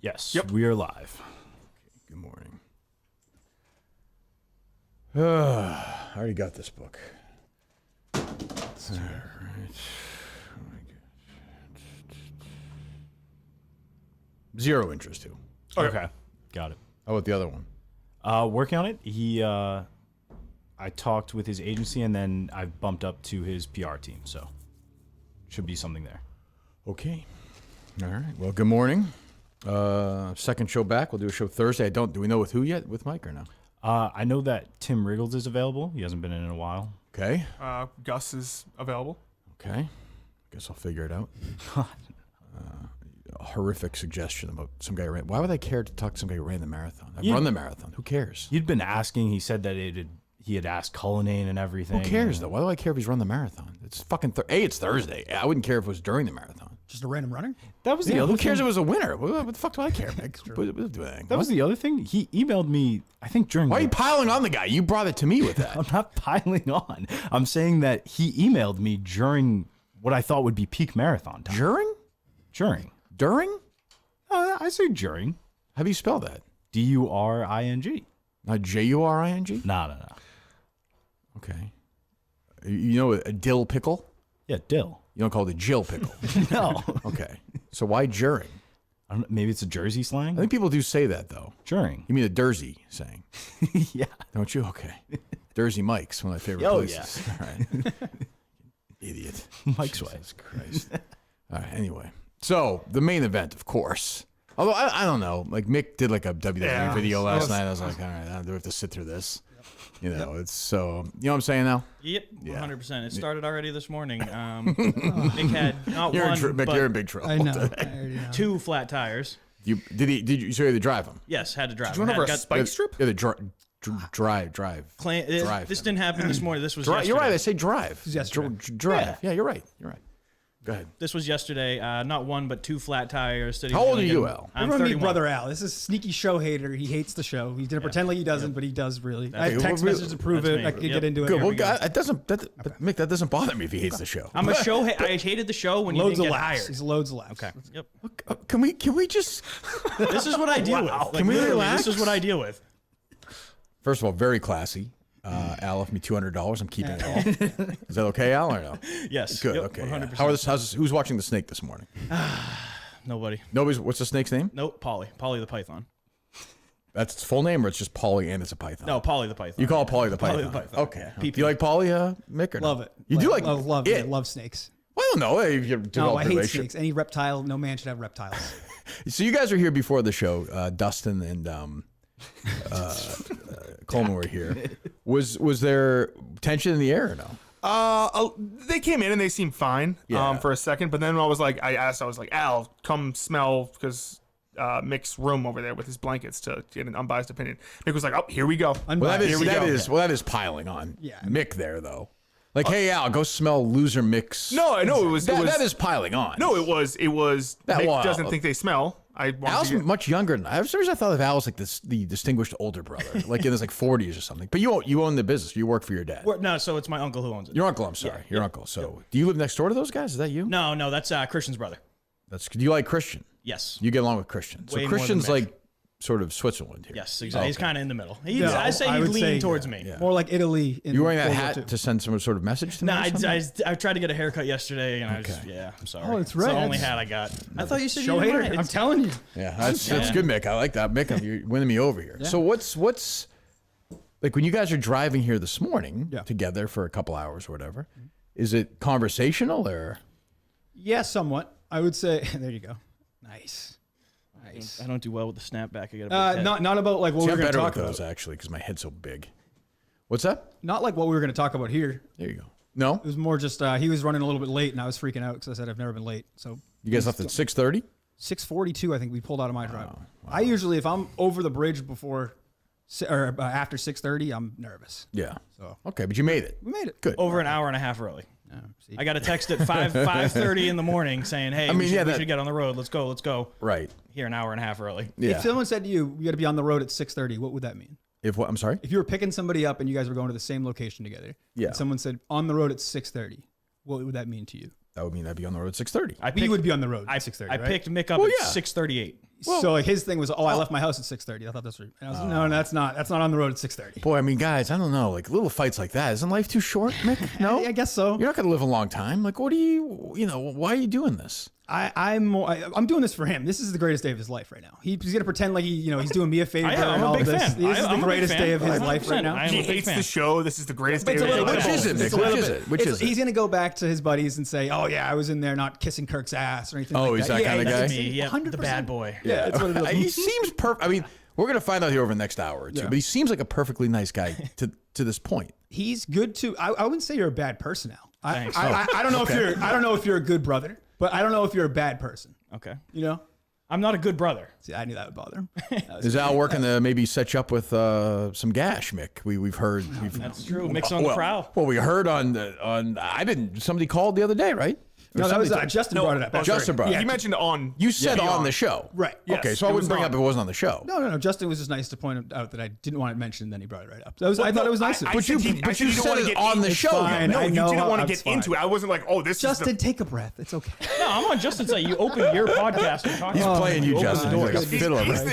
Yes, Yep. we are live. Good morning. I already got this book. All right. Oh my gosh. Zero interest too. Okay. Got it. How about the other one? Working on it. I talked with his agency, and then I bumped up to his PR team, so should be something there. Okay. All right. Well, good morning. Second show back. We'll do a show Thursday. Do we know with who yet? With Mike or no? I know that Tim Riggles is available. He hasn't been in a while. Okay. Gus is available. Okay. Guess I'll figure it out. A horrific suggestion about some guy who ran. Why would I care to talk to some guy who ran the marathon? I've run the marathon. Who cares? You'd been asking. He said that he had asked Cullinane and everything. Who cares though? Why do I care if he's run the marathon? It's fucking it's Thursday. I wouldn't care if it was during the marathon. Just a random runner? That was the other Who cares if thing. it was a winner? What the fuck do I care? That Was the other thing. He emailed me, I think during... Why are you piling on the guy? You brought it to me with that. I'm not piling on. I'm saying that he emailed me during what I thought would be peak marathon time. During? I say during. How do you spell that? D-U-R-I-N-G. Not J-U-R-I-N-G? No. Okay. You know a dill pickle? Yeah, dill. You don't call it a Jill pickle. No. Okay. So why during? I don't know, maybe it's a Jersey I slang? think people do say that though. During. You mean the Jersey saying? Yeah. Don't you? Okay. Jersey Mike's one of my favorite Oh, places. Yeah. All right. Idiot. Mike's way. Jesus Christ. All right. Anyway. So the main event, of course. Although I don't know, like Mick did like a WWE video last night. I was like, all right, I do have to sit through this. You know, it's so, you know what I'm saying now? Yep, Yeah. 100%. It started already this morning. Mick had not You're one, Mick, but you're in big trouble. I know. today. I already know. 2 flat tires. Did you so you had to drive him? Yes, had to drive. Did you run over a Got- spike strip? Yeah, the drive. Drive. This didn't happen this morning. This was Drive. yesterday. You're right. I say drive. yesterday. Drive. Yeah, you're right. Go ahead. This was yesterday. Not one, but 2 flat tires. How old are you, Al? I'm Everyone meet 31. Brother Al. This is a sneaky show hater. He hates the show. He's gonna pretend like he doesn't, but he does really. I have text messages to prove That's it. me. I could Yep. get into it. Good. Here Well, we go. it doesn't. But Mick, that doesn't bother me if he hates the show. I'm a show. I hated the show when Loads you of didn't get laughs. hired. He's loads of laughs. Okay. Yep. Can we just? This is what I deal with. Like, Can we literally, relax? This is what I deal with. First of all, very classy. Al left me $200. I'm keeping it all. Is that okay, Al, or no? Yes. Good. Yep, Okay. 100%. Yeah. Who's watching the snake this morning? Nobody. Nobody's. What's the snake's name? Nope. Paulie the Python. That's its full name, or it's just Paulie and it's a python? No, Paulie the Python. You call it Paulie the Paulie Python. the Python. Okay. Yeah. Do you like Paulie, Mick, or no? Love it. You do like love it. love snakes. Well, I don't know. If you No, develop I a hate relationship. snakes. Any reptile, no man should have reptiles. So you guys are here before the show. Dustin and Coleman were here. Was there tension in the air or no? They came in and they seemed fine Yeah. for a second, but then I was like, Al, come smell, because Mick's room over there with his blankets to get an unbiased opinion. Mick was like, oh, here we go. Well, that Unbiased. is piling on. Yeah. Mick there though. Like, hey Al, go smell loser Mick's. No, I know it was. That is piling on. No, it was. That Mick wild. doesn't think they smell. Al's much younger than I. For some reason, I thought of Al as like the distinguished older brother, like in his like 40s or something. But you own the business. You work for your dad. No, so it's my uncle who owns it. Your uncle. I'm sorry, your uncle. So, do you live next door to those guys? Is that you? No, that's Christian's brother. Do you like Christian? Yes. You get along with Christian. So Way more than Christian's Mick. like sort of Switzerland here. Yes, exactly. He's kind of in the middle. No, I say I he'd would lean say- towards me. Yeah. More like Italy. In You wearing that World War hat II. to send some sort of message to me? No, or something? I tried to get a haircut yesterday, and Okay. I'm sorry. Oh, that's It's right. the only That's- hat I got. I thought you said Show you hater. didn't mind. I'm telling you. Yeah, that's Yeah. good, Mick. I like that, Mick. You're winning me over here. So what's like when you guys are driving here this morning together for a couple hours or whatever? Is it conversational or? Yeah, somewhat. I would say. There you go. Nice. I don't do well with the snapback. I got Not about like what See, we I'm were going to better talk with those about. actually because my head's so big. What's that? Not like what we were going to talk about here. There you go. No, It was more just he was running a little bit late, and I was freaking out because I said I've never been late. So you guys left at 6:30. 6:42, I think we pulled out of my drive. I usually, if I'm over the bridge before or after 6:30, I'm nervous. Yeah. So Okay, but you made it. we made it. Good. over an hour and a half early. See? I got a text at 5:30 in the morning saying, "Hey, we should get on the road. Let's go." Right. Here an hour and a half early. Yeah. If someone said to you, "You got to be on the road at 6:30," what would that mean? If what? I'm sorry. If you were picking somebody up and you guys were going to the same location together, Yeah. and someone said on the road at 6:30, what would that mean to you? That would mean I'd be on the road at 6:30. We would be on the road at 6:30. I right? picked Mick up Well, at yeah. 6:38. So like his thing was, I left my house at 6:30. I thought that's right. And I was like, no, that's not on the road at 6:30. Boy, I mean, guys, I don't know. Like little fights like that, isn't life too short, Mick? No, I guess so. You're not going to live a long time. Like, what do you know? Why are you doing this? I'm doing this for him. This is the greatest day of his life right now. He's gonna pretend like he's doing me a favor I'm and a all big this. fan. This is the greatest day of his 100%. life right now. I am He a big hates fan. the show. This is the greatest day It's of a his little life. bit. Which is it, It's Mick? a little Which is bit. it? Which is it? He's gonna go back to his buddies and say, "Oh yeah, I was in there not kissing Kirk's ass or anything." Oh, like he's that kind of That's guy? me. Yeah, the 100%. bad boy. Yeah, that's what it is. He seems perfect. I mean, we're going to find out here over the next hour or two, but he seems like a perfectly nice guy to this point. He's good too. I wouldn't say you're a bad person now. Thanks. I don't know if you're a good brother, but I don't know if you're a bad person. Okay. You know? I'm not a good brother. See, I knew that would bother him. Is Al working to maybe set you up with some gash, Mick? We've heard. That's true. Mix on the prowl. Well, we heard somebody called the other day, right? Or No, that was somebody Justin brought it up. Justin brought it Yeah, up. he mentioned on. You said Yeah, on the show. Right. Yes, Okay, so I it wouldn't was bring on. up if it wasn't on the show. No. Justin was just nice to point out that I didn't want it mentioned, then he brought it right up. I thought it was nice of him. But you said it on the show. fine. No, I you know didn't want to it's get into it. fine. I wasn't like, oh, this Justin, is take a breath. It's okay. No, I'm on Justin's side. You open your podcast and talk He's about playing it. you, open Justin. the He's doors. like a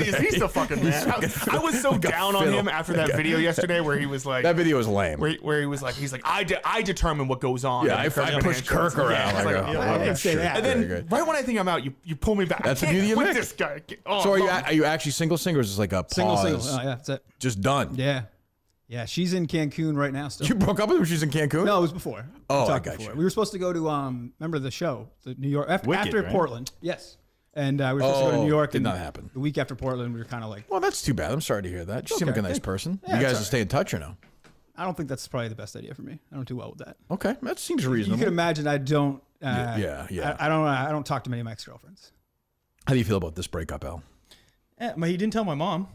fiddler. He's the fucking man. I was so down on fiddle. him after that video yesterday where he was like, That video was lame. where he was like, I determine what goes on. Yeah, on I Kirk push and Kirk Show. around. Yeah, I it's go, like, oh, yeah. I didn't say that. And Very then good. right when I think I'm out, you pull me back. That's the I can't beauty of with Mick. this guy. Oh, So oh. are you actually single, or is this like a Single. pause? Oh, yeah, that's it. Just done. Yeah. Yeah, she's in Cancun right now still. You broke up with her? She's in Cancun? No, it was before. Oh, We I talked got before. you. We were supposed to go to remember the show, the New York after Wicked, right? Portland. Yes. And we were supposed to go to New York. did and not happen. The week after Portland, we were kind of like, Well, that's too bad. I'm sorry to hear that. You seem like a nice person. Yeah, You it's guys all will stay in touch or no? I don't think that's probably the best idea for me. I don't do well with that. Okay, that seems You reasonable. can imagine I don't. Yeah. I don't talk to many of my ex-girlfriends. How do you feel about this breakup, Al? But he didn't tell my mom.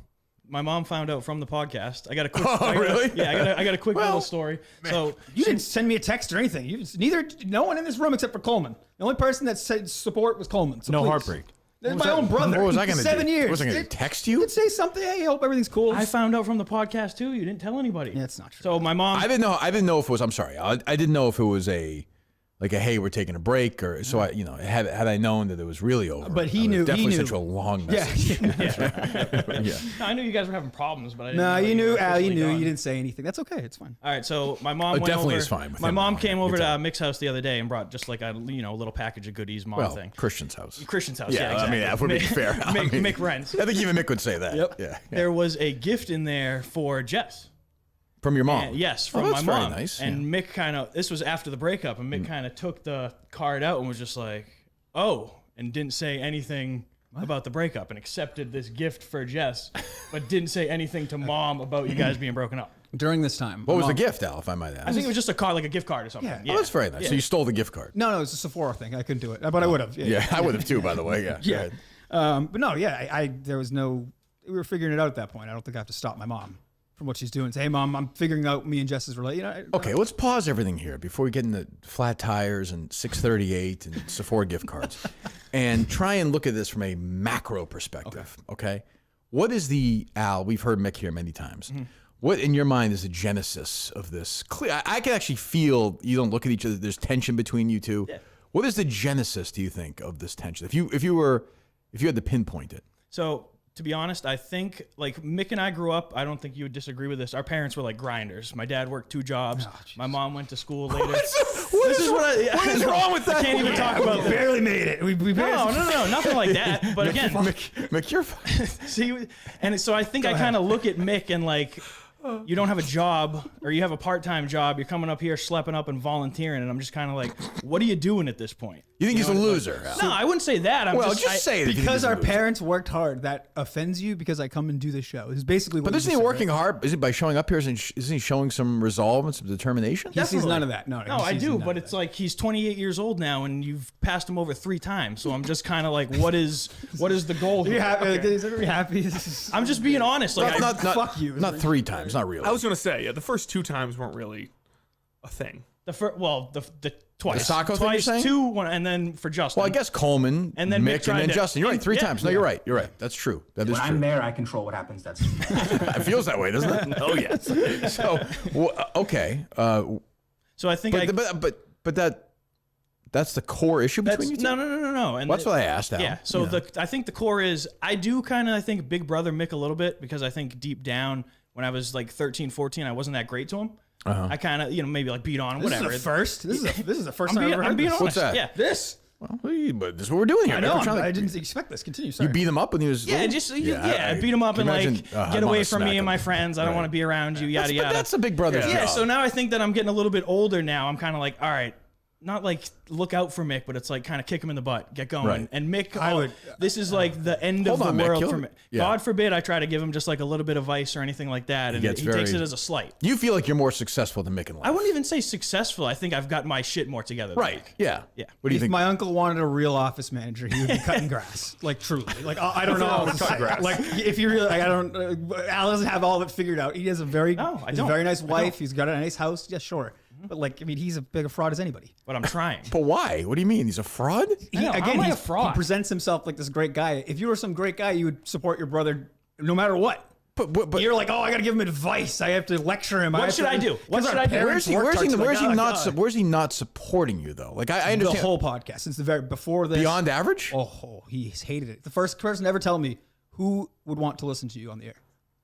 My mom found out from the podcast. I got a quick. Oh, really? Yeah, I got a quick little story. So You didn't send me a text or anything. No one in this room except for Coleman. The only person that said support was Coleman. So No please. heartbreak. There's my own brother. What was I going to do? 7 years. Was I going to text you? You could say something. Hey, I hope everything's cool. I found out from the podcast too. You didn't tell anybody. Yeah, it's not true. So my mom. I didn't know if it was. I'm sorry. I didn't know if it was a hey, we're taking a break, or so I had I known that it was really over. But he I would knew- have definitely he sent knew. you a long Yeah. message. I knew you guys were having problems, but I didn't No, know you were knew. Al, you officially knew. done. You didn't say anything. That's okay. It's fine. All right, so my mom It went definitely over, is fine with my him mom now. came You over can to tell. Mick's house the other day and brought just like a little package of goodies, mom Well, thing. Christian's house. Christian's house. Yeah, Yeah, exactly. I mean, if we're being fair, Mick rents. I think even Mick would say that. Yep. Yeah. There was a gift in there for Jess. From your mom. And- yes, Oh, from that's my very mom. nice. And Mick kind of, this was after the breakup, and Mick kind of took the card out and was just like, oh, and didn't say anything about the breakup and accepted this gift for Jess, but didn't say anything to mom about you guys being broken up. During this time. What was my the mom- gift, Al, if I might ask? I think it was just a card, like a gift card or something. Yeah. Oh, that's very nice. So you stole the gift card. No, it was a Sephora thing. I couldn't do it, but I would have. Yeah, I would have too, by the way. Yeah. Go Yeah. ahead. But no, yeah, I there was no. We were figuring it out at that point. I don't think I have to stop my mom from what she's doing. Say, hey, mom, I'm figuring out me and Jess's relationship. Okay, let's pause everything here before we get into flat tires and 638 and Sephora gift cards and try and look at this from a macro perspective, okay? What is Al, we've heard Mick here many times. What in your mind is the genesis of this? I can actually feel, you don't look at each other, there's tension between you two. Yeah. What is the genesis, do you think, of this tension? If you had to pinpoint it. So, to be honest, I think like Mick and I grew up. I don't think you would disagree with this. Our parents were like grinders. My dad worked 2 jobs. My mom went to school later. What is wrong with that? I can't even talk about that. barely made it. We barely. No, nothing like that. But again, Mick, you're fine. see, and so I think I kind of look at Mick and like, you don't have a job or you have a part-time job. You're coming up here, schlepping up and volunteering, and I'm just kind of like, what are you doing at this point? You think he's a loser? Al? No, I wouldn't say that. Well, just say it. if you think Because he's a our loser. parents worked hard. That offends you because I come and do the show. Is basically what. But isn't he working hard? Is it by showing up here? Isn't he showing some resolve and some determination? He sees none of that. No, No, he I sees do, none but of it's that. like he's 28 years old now, and you've passed him over 3 times. So I'm just kind of like, what is the goal Are you here? happy? Is everybody happy? I'm just being honest. Like, fuck you. Not 3 times. Not really. I was gonna say, yeah, the first 2 times weren't really a thing. the twice, The Sacco thing you're twice, saying? 2, 1, and then for Justin. Well, I guess Coleman, And then Mick Mick, and tried then to- Justin. You're right. 3 Yeah. times. No, you're right. You're right. That's true. That is When true. I'm there, I control what happens. That's It feels that way, doesn't it? Oh yes. So, okay. So I think But that That's the core issue between you two? No. And That's what I asked, Al. Yeah. So I think the core is I do kind of, I think, big brother Mick a little bit because I think deep down when I was like 13, 14, I wasn't that great to him. I kind of, maybe like beat on him, whatever. This is the first. This is the first time I've ever heard being this. honest. What's that? Yeah. This. Well, but this is what we're doing here. I man. know. We're trying to- I didn't expect this. Continue. Sorry. You beat him up when he was Yeah, little? just I beat him up can and like imagine, get I'd away wanna from smack me and him. my friends. I don't want to be around you. Yada yada. That's a big brother's Yeah, job. so now I think that I'm getting a little bit older now. I'm kind of like, all right, not like look out for Mick, but it's like kind of kick him in the butt, get going. Right. And Mick, this is like the end of Hold the on, Mick, world you'll- for Mick. yeah. God forbid I try to give him just like a little bit of advice or anything like that, and he gets takes very- it as a slight. You feel like you're more successful than Mick in life. I wouldn't even say successful. I think I've got my shit more together. than Right. Mick. Yeah. Yeah. What do you If think? my uncle wanted a real office manager, he would be cutting grass. Like truly. Like I don't know. Like if you really, like, I don't. Al doesn't have all of it figured out. He has a very, No, I he's a don't. very nice I wife. don't. He's got a nice house. Yeah, sure. But like, I mean, he's a big a fraud as anybody. But I'm trying. But why? What do you mean? He's a fraud? I know, how am I a fraud? He presents himself like this great guy. If you were some great guy, you would support your brother no matter what. But You're like, oh, I got to give him advice. I have to lecture him. What should I do? What should I do? where's he not supporting you though? Like I The understand whole podcast since the very before this. beyond average. Oh, he's hated it. The first person to ever tell me who would want to listen to you on the air.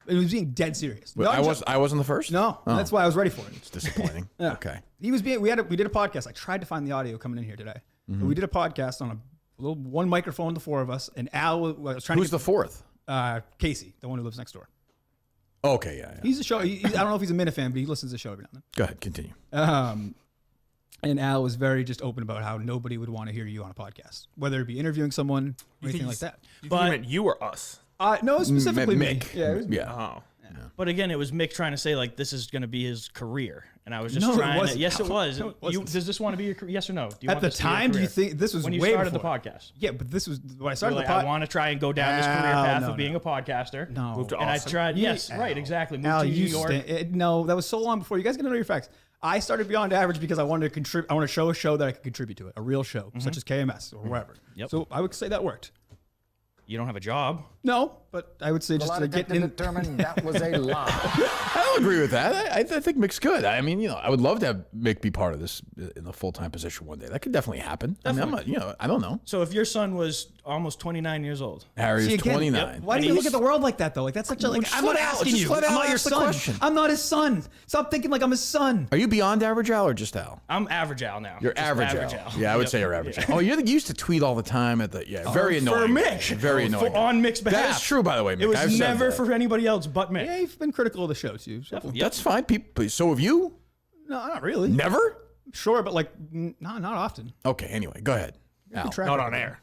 It was being dead serious. But I wasn't the first. No, Oh. that's why I was ready for it. It's disappointing. Yeah. Okay. He was being. We did a podcast. I tried to find the audio coming in here today. Mm-hmm. But we did a podcast on a little one microphone, the four of us, and Al was trying Who's to the fourth? get Casey, the one who lives next door. Okay. Yeah. He's a show. I don't know if he's a Minute fan, but he listens to the show every now and Go ahead. Continue. then. And Al was very just open about how nobody would want to hear you on a podcast, whether it be interviewing someone or anything like that. You think he meant you or us? No, specifically me. Mick. Yeah, it was me. Yeah. Oh. But again, it was Mick trying to say like this is going to be his career, and I was just No, it trying. wasn't. Yes, it was. No, it wasn't. Does this want to be your career? Yes or no? Do you At want the this to be your time, do you career? think this was when you way started before? the podcast? Yeah, but this was when I You're started like, the podcast. I want to try and go down this career path no, of being a podcaster. No. Move to And I Austin. tried. Yeah, Yes, right, exactly. Moved Al, to New you York. no, that was so long before. You guys got to know your facts. I started Beyond Average because I wanted to contribute. I want to show a show that I could contribute to it, a real show, such as KMS or wherever. Yep. So I would say that worked. You don't have a job. No, but I would say A just lot to of get get in. determined that was a lie. I don't agree with that. I think Mick's good. I mean, I would love to have Mick be part of this in a full-time position one day. That could definitely happen. I mean, I'm not, I don't know. So if your son was almost 29 years old, Harry's See, again, 29. Why do And you look he's- at the world like that though? Like that's such a like. just I'm let not Al- asking just you. let I'm Al not your ask the son. question. I'm not his son. Stop thinking like I'm his son. Are you beyond average Al or just Al? I'm average Al now. You're Just average Al. Yeah, I would Yep. say you're average Yeah. Al. Oh, you used to tweet all the time at the very For annoying. Mick. Very annoying. For, on Mick's behalf. That is true, by the way, Mick. It was I've said never that. for anybody else but Mick. Yeah, you've been critical of the show too. So. That's fine. People. So have you? No, not really. Never? Sure, but like not often. Okay. Anyway, go ahead. Al. Track Not record. on air.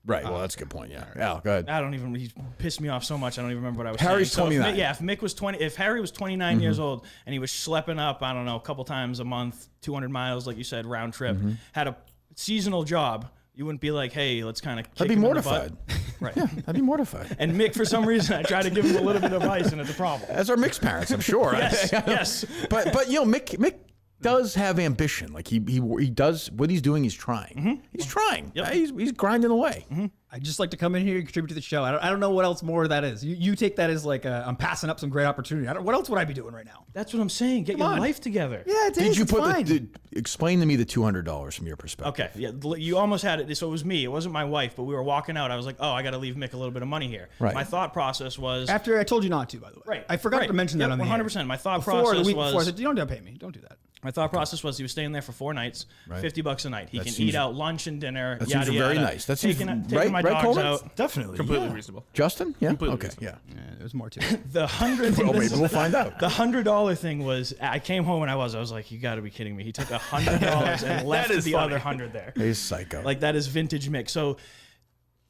Right. Well, that's a good point. Yeah. Al, go ahead. I don't even. He pissed me off so much. I don't even remember what I was Harry's saying. So if 29. Mick- if Mick was 20, if Harry was 29 years old and he was schlepping up, I don't know, a couple times a month, 200 miles, like you said, round trip, had a seasonal job, you wouldn't be like, hey, let's kind of. I'd be mortified. Right. I'd be mortified. And Mick, for some reason, I tried to give him a little bit of advice, and it's a problem. As are Mick's parents, I'm sure. Yes, yes. But Mick does have ambition. Like he does what he's doing. He's trying. He's trying. Yep. He's grinding away. I just like to come in here and contribute to the show. I don't know what else more that is. You take that as like I'm passing up some great opportunity. What else would I be doing right now? That's what I'm saying. Get your on. life together. Yeah, it Did is. you It's put fine. explain to me the $200 from your perspective? Okay, yeah, you almost had it. So it was me. It wasn't my wife, but we were walking out. I was like, oh, I got to leave Mick a little bit of money here. Right. My thought process was After I told you not to, by the way. Right. I forgot right. to mention that Yep, on the 100%. air. My thought Before, process the week was before, I said, you don't pay me. Don't do that. my thought process was he was staying there for 4 nights, $50 a night. He That can seems- eat out lunch and dinner. That yada, seems very yada. nice. That seems taking right, my right, dogs Coleman? out. Definitely. Completely reasonable. Justin? Yeah. Completely Okay. reasonable. Yeah. Yeah, there's more to it. The $100. Well, maybe we'll find out. The $100 thing was I came home and I was like, you got to be kidding me. He took $100 and left is the funny. other 100 there. He's psycho. Like that is vintage Mick. So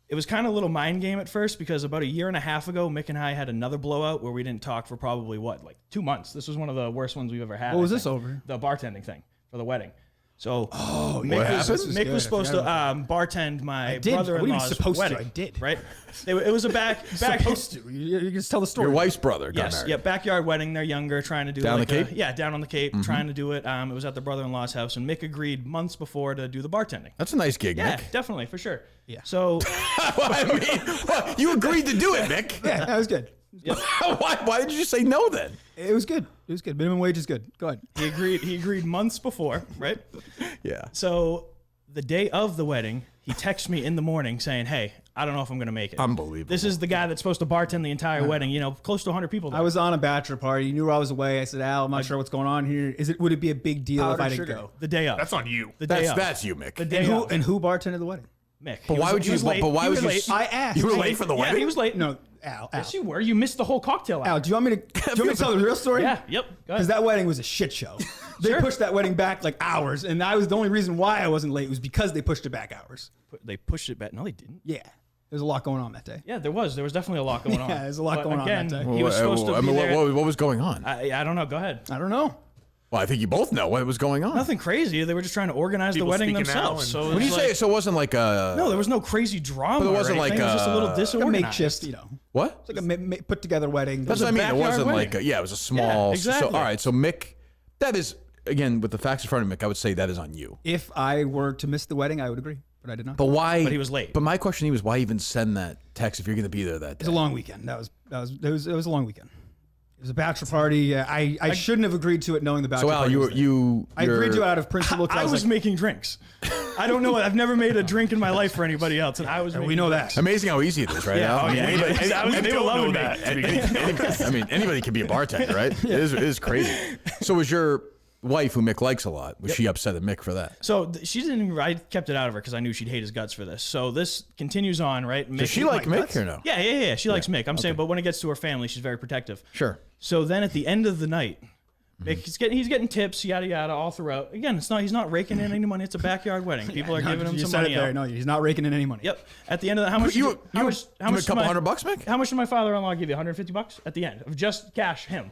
it was kind of a little mind game at first because about a year and a half ago, Mick and I had another blowout where we didn't talk for probably like 2 months. This was one of the worst ones we've ever had. What was I this think. over? The bartending thing for the wedding. So What happened? Mick was supposed to bartend my did. What do you mean brother-in-law's supposed to? wedding. I did. Right? It was a back Supposed to. You just tell the story. Your wife's brother got Yes, married. yeah, backyard wedding. They're younger, trying to do Down like the Cape? yeah, down on the Cape, trying to do it. It was at the brother-in-law's house, and Mick agreed months before to do the bartending. That's a nice gig, Yeah, Mick. definitely for sure. Yeah. So Well, I mean, well, you agreed to do it, Mick. Yeah, that was good. Why did you just say no then? It was good. It was good. Minimum wage is good. Go ahead. he agreed months before, right? Yeah. So the day of the wedding, he texts me in the morning saying, "Hey, I don't know if I'm going to make it." Unbelievable. This is the guy that's supposed to bartend the entire wedding. You know, close to 100 people. There. I was on a bachelor party. You knew I was away. I said, Al, I'm not sure what's going on here. Would it be a big deal if I didn't go? The day of. That's on you. The day of. That's you, Mick. The day of. And who bartended the wedding? Mick. But why would you? But why would you? I asked. You were late for the Yeah, wedding. he was late. No, Al. Yes, you were. You missed the whole cocktail hour. Al, do you want me to tell the real story? Yeah. Yep. Go Because ahead. that wedding was a shit show. They Sure. pushed that wedding back like hours, and that was the only reason why I wasn't late was because they pushed it back hours. They pushed it back. No, they didn't. Yeah, there's a lot going on that day. Yeah, there was. There was definitely a lot going on. Yeah, there's a lot But going on again, that day. He was supposed to I be mean, there. what was going on? I don't know. Go ahead. I don't know. Well, I think you both know what was going on. Nothing crazy. They were just trying to organize People the wedding speaking out themselves. and- So it What do you was say? like- So it wasn't like a. No, there was no crazy drama. But it or wasn't anything. like, It was just a little like Like a disorganized. makeshift, you know, What? it's like a put together wedding. That's what I mean. It backyard wasn't wedding. like it was a small. Yeah, exactly. So all right. So Mick, that is again with the facts in front of Mick. I would say that is on you. If I were to miss the wedding, I would agree, but I did not. But why? But he was late. But my question to you was why even send that text if you're going to be there that It day? was a long weekend. It was a long weekend. It was a bachelor party. I shouldn't have agreed to it knowing the bachelor So Al, party. was there. I agreed to it out of principle. 'cause I was like, making drinks. I don't know. I've never made a drink in my life for anybody else, and I was. we know that. Amazing how easy it is, right? Yeah. Al? Oh, yeah. They were loving that. I mean, anybody can be a bartender, right? It is crazy. So was your wife, who Mick likes a lot, was she upset at Mick for that? So she didn't. I kept it out of her because I knew she'd hate his guts for this. So this continues on, right? Does she like Mick or no? Yeah. She likes Mick. I'm saying, but when it gets to her family, she's very protective. Sure. So then at the end of the night, Mm-hmm. Mick, he's getting tips, yada yada, all throughout. Again, he's not raking in any money. It's a backyard wedding. People are giving him you some said money it there. out. No, he's not raking in any money. Yep. At the end of the, how much? You how much a couple did $100, Mick? How much did my father-in-law give you? $150 at the end of just cash him.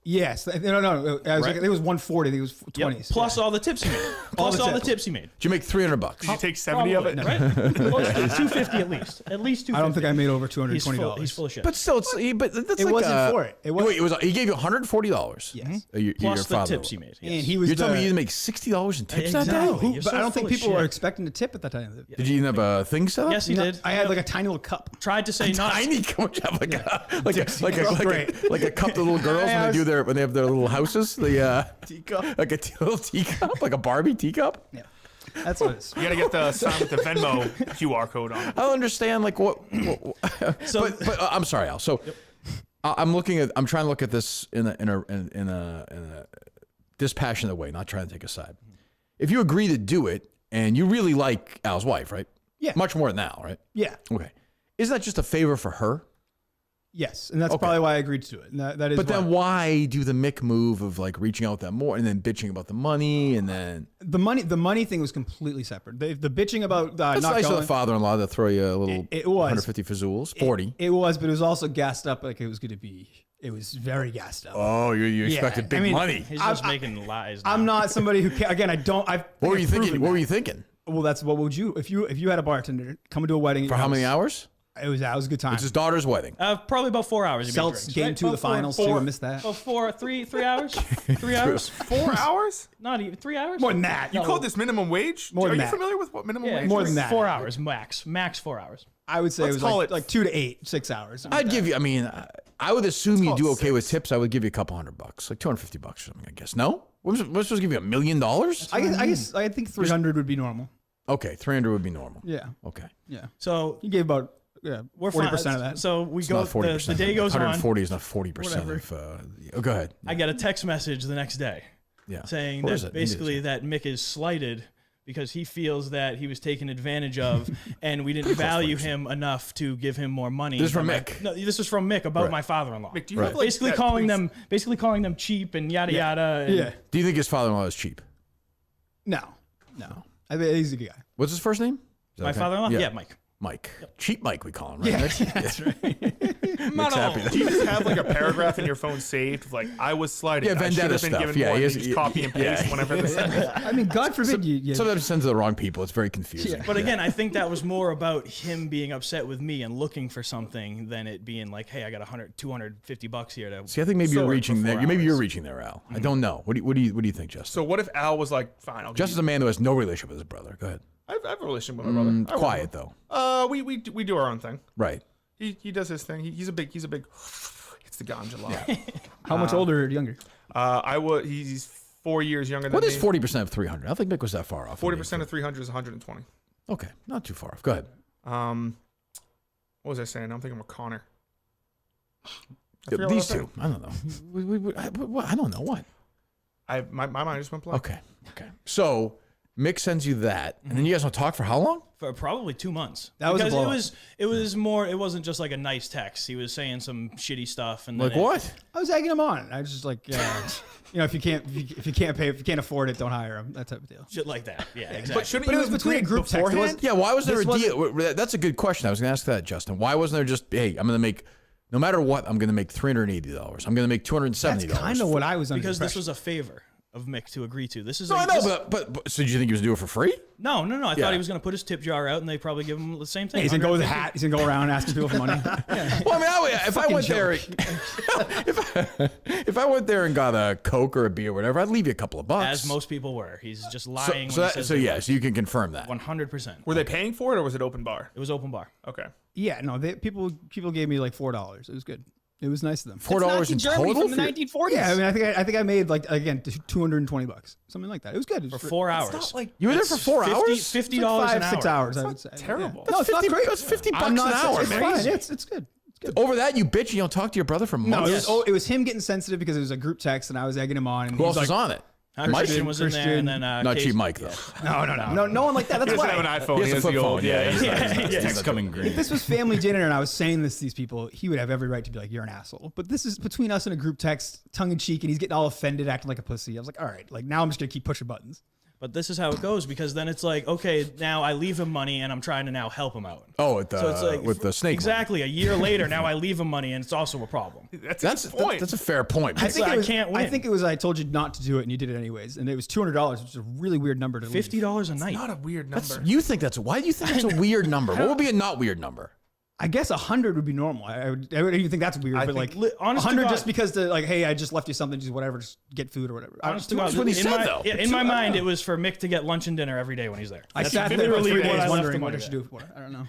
Yes. No. It was, Right. it was 140. I think it was Yep. 20s. Plus all the tips he made. Plus all the tips he made. Did you make $300? Did you take 70 of it? Right? Close to 250 at least. At least 250. I don't think I made over He's $220. he's full of shit. But still, that's It like wasn't for it. It wasn't. Wait, he gave you $140. Yes. Your Plus the father. tips he made. And Yes. he was You're telling me the- you didn't make $60 in tips that Exactly. day? You're but so I don't think full of people were shit. expecting a tip at that time. Did you even have a thing set up? Yes, he did. I had like a tiny little cup. Tried to say not. Tiny cup, like a cup the little girls I when they have their little houses. The teacup, like a little teacup, like a Barbie teacup. Yeah. That's what it is. You gotta get the sign with the Venmo QR code on it. I don't understand like what So but I'm sorry, Al. So I'm trying to look at this in a dispassionate way, not trying to take a side. If you agree to do it and you really like Al's wife, right? Yeah. Much more than Al, right? Yeah. Okay. Isn't that just a favor for her? Yes. And that's probably why I agreed to it. And that is But then why do the Mick move of like reaching out with that more and then bitching about the money and then the money thing was completely separate. The bitching about that's not nice of going. the father-in-law to throw you a little It was. 150 fazools, 40. It was, but it was also gassed up like it was going to be. It was very gassed up. Oh, you expected big I mean, money. he's just making lies. Now. I'm not somebody who again. I don't. What were you thinking? What were you thinking? Well, that's what would you if you had a bartender come to a wedding For how many hours? It was a good time. It's his daughter's wedding. Probably about 4 hours. he made Celts drinks, game right? 2 the About finals too. I missed that. About 3 hours. 3 hours. 4 hours? Not even 3 hours. More than that. You called this minimum wage? More Are than you that. familiar with what minimum Yeah, wage more is? than that. 4 hours max 4 hours. I would say Let's it was call like, it- like 2 to 8, 6 hours. I'd give you. I mean, I would assume you call do it okay with 6. tips. I would give you a couple $100, like $250 or something. I guess. No, we're supposed to give you $1 million. I think 300 would be normal. Okay, 300 would be normal. Yeah. Okay, Yeah. So You gave about we're 40% of that. So we it's go. not 40%. The day goes on. 140 is not 40% Whatever. of. Go ahead. I get a text message the next day Yeah. saying What is that it? basically that Mick is slighted because he feels that he was taken advantage of and we didn't value him enough to give him more money. This is from My- Mick. No, this was from Mick about Right. my father-in-law. Mick, do you have like basically that calling police- them cheap and yada yada. And Yeah. Do you think his father-in-law is cheap? No. I think he's a good guy. What's his first name? Is that My okay? father-in-law? Yeah, Mike. Mike. Cheap Mike, we call him, right? Yeah, that's right. Mick's happy. Do you just have like a paragraph in your phone saved of like I was slighted? Yeah, I should vendetta have been stuff. given Yeah, more. he You has- just copy and paste whenever this happens. I mean, God forbid you. Sometimes it sends to the wrong people. It's very confusing. But again, I think that was more about him being upset with me and looking for something than it being like, hey, I got $250 here to. See, I think maybe you're sort reaching for there. 4 Maybe you're hours. reaching there, Al. I don't know. What do you think, Justin? So what if Al was like, fine, I'll give Justin's a man who has no relationship with his brother. Go ahead. I have a relationship with my brother. I work Quiet with though. him. We do our own thing. Right. He does his thing. He's a big. It's the ganja lot. How much older or younger? He's 4 years younger than What me. is 40% of 300? I don't think Mick was that far off. 40% of 300 is 120. Okay, not too far off. Go ahead. What was I saying? I'm thinking of Connor. These two. I don't know. I don't know what. My mind just went blank. Okay. So Mick sends you that, and then you guys want to talk for how long? For probably 2 months. That was a because blow-up. it was more. It wasn't just like a nice text. He was saying some shitty stuff and Like then what? I was egging him on. I was just like, if you can't afford it, don't hire him. That type of deal. shit like that. Yeah, exactly. But shouldn't But you it was have between a agreed group text. It was- beforehand? Yeah, why was there This a deal? That's a good question. I was going to ask that, Justin. Why wasn't there just, hey, I'm going to make, no matter what, I'm going to make $380. I'm going to make $270. That's kind of what I was under. because the this impression. was a favor of Mick to agree to. This is No, a, I know, this- but so did you think he was going to do it for free? no. I Yeah. thought he was going to put his tip jar out and they probably give him the same thing. He's gonna go with a 150. hat. He's gonna go around asking people for money. Well, I mean, if I went there, if I went there and got a Coke or a beer or whatever, I'd leave you a couple of bucks. As most people were. He's just lying. So when he says so you can confirm that. 100%. Were they paying for it or was it open bar? It was open bar. Okay. Yeah, no, people gave me like $4. It was good. It was nice of them. $4 in total? from the 1940s. Yeah, I mean, I think I made like again $220, something like that. It was good. It was For 4 hours. Not like You were there for 4 hours? $50 like an hour. 5-6 hours. I would say terrible. Yeah. No, it's not 50 great. That's $50 I'm an not hour, It's man. fine. It's good. Over that, you bitch and you don't talk to your brother for No, months. it was him getting sensitive because it was a group text and I was egging him on. And Who he else was was like, on it? Christian was in there and then Not Casey- Cheap Mike, though. No one like that. That's He doesn't why. have an iPhone. He has a the flip old- phone, yeah. Yeah. Text coming green. If this was family dinner and I was saying this to these people, he would have every right to be like, "You're an asshole." But this is between us in a group text, tongue in cheek, and he's getting all offended, acting like a pussy. I was like, "All right, like now I'm just gonna keep pushing buttons." But this is how it goes because then it's like, okay, now I leave him money and I'm trying to now help him out. Oh, with So it's like with the snake. Exactly. A year later, now I leave him money and it's also a problem. That's the point. That's a fair point. I think I it was, can't win. I think it was I told you not to do it and you did it anyways, and it was $200, which is a really weird number to leave. $50 a night. Not a weird number. You think that's why do you think it's a weird number? What would be a not weird number? I guess 100 would be normal. I would even think that's weird, I but think like honest to 100 God- just because the like, hey, I just left you something, just whatever, just get food or whatever. Honest to God, what he in said, my, though. in my mind, it was for Mick to get lunch and dinner every day when he's there. I That's sat there for literally 3 what I days left wondering the what I money should there. do for it. I don't know.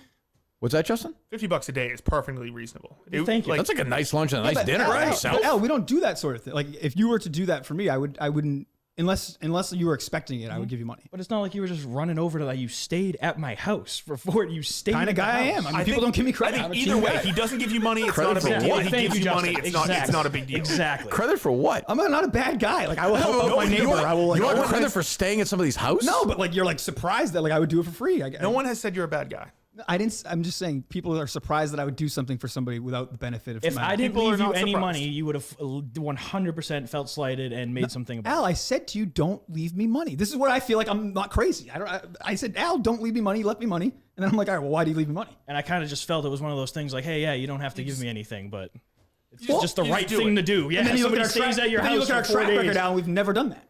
What's that, Justin? $50 a day is perfectly reasonable. Thank you. That's like a nice lunch and a nice But dinner Al, by Al, yourself. but Al, we don't do that sort of thing. Like if you were to do that for me, I wouldn't unless you were expecting it, I would give you money. But it's not like you were just running over to that. You stayed at my house for 4. You stayed. Kind at of the guy I house. am. I mean, people don't give me credit. I I'm a think either team way, guy. he doesn't give you money. It's Credit not a for big deal. what? He Thank gives you, you money. Justin. It's not a big deal. Exactly. Credit for what? I'm not a bad guy. Like I will help out my neighbor. I will. Like, you want no one credit has- for staying at somebody's house? No, but like you're like surprised that like I would do it for free. No one has said you're a bad guy. I didn't. I'm just saying people are surprised that I would do something for somebody without the benefit of. If money. I didn't People are leave you not any surprised. money, you would have 100% felt slighted and made something about Al, I said to you, don't leave me money. This is what I feel like. I'm not crazy. I said, Al, don't leave me money. You left me money, and then I'm like, all right, well, why do you leave me money? And I kind of just felt it was one of those things like, hey, yeah, you don't have to give me anything, but it's Well, just the you right just do thing it. to do. Yeah, And then you look somebody at our stays track, at your then you house look at for our 4 track days. record, Al. We've never done that.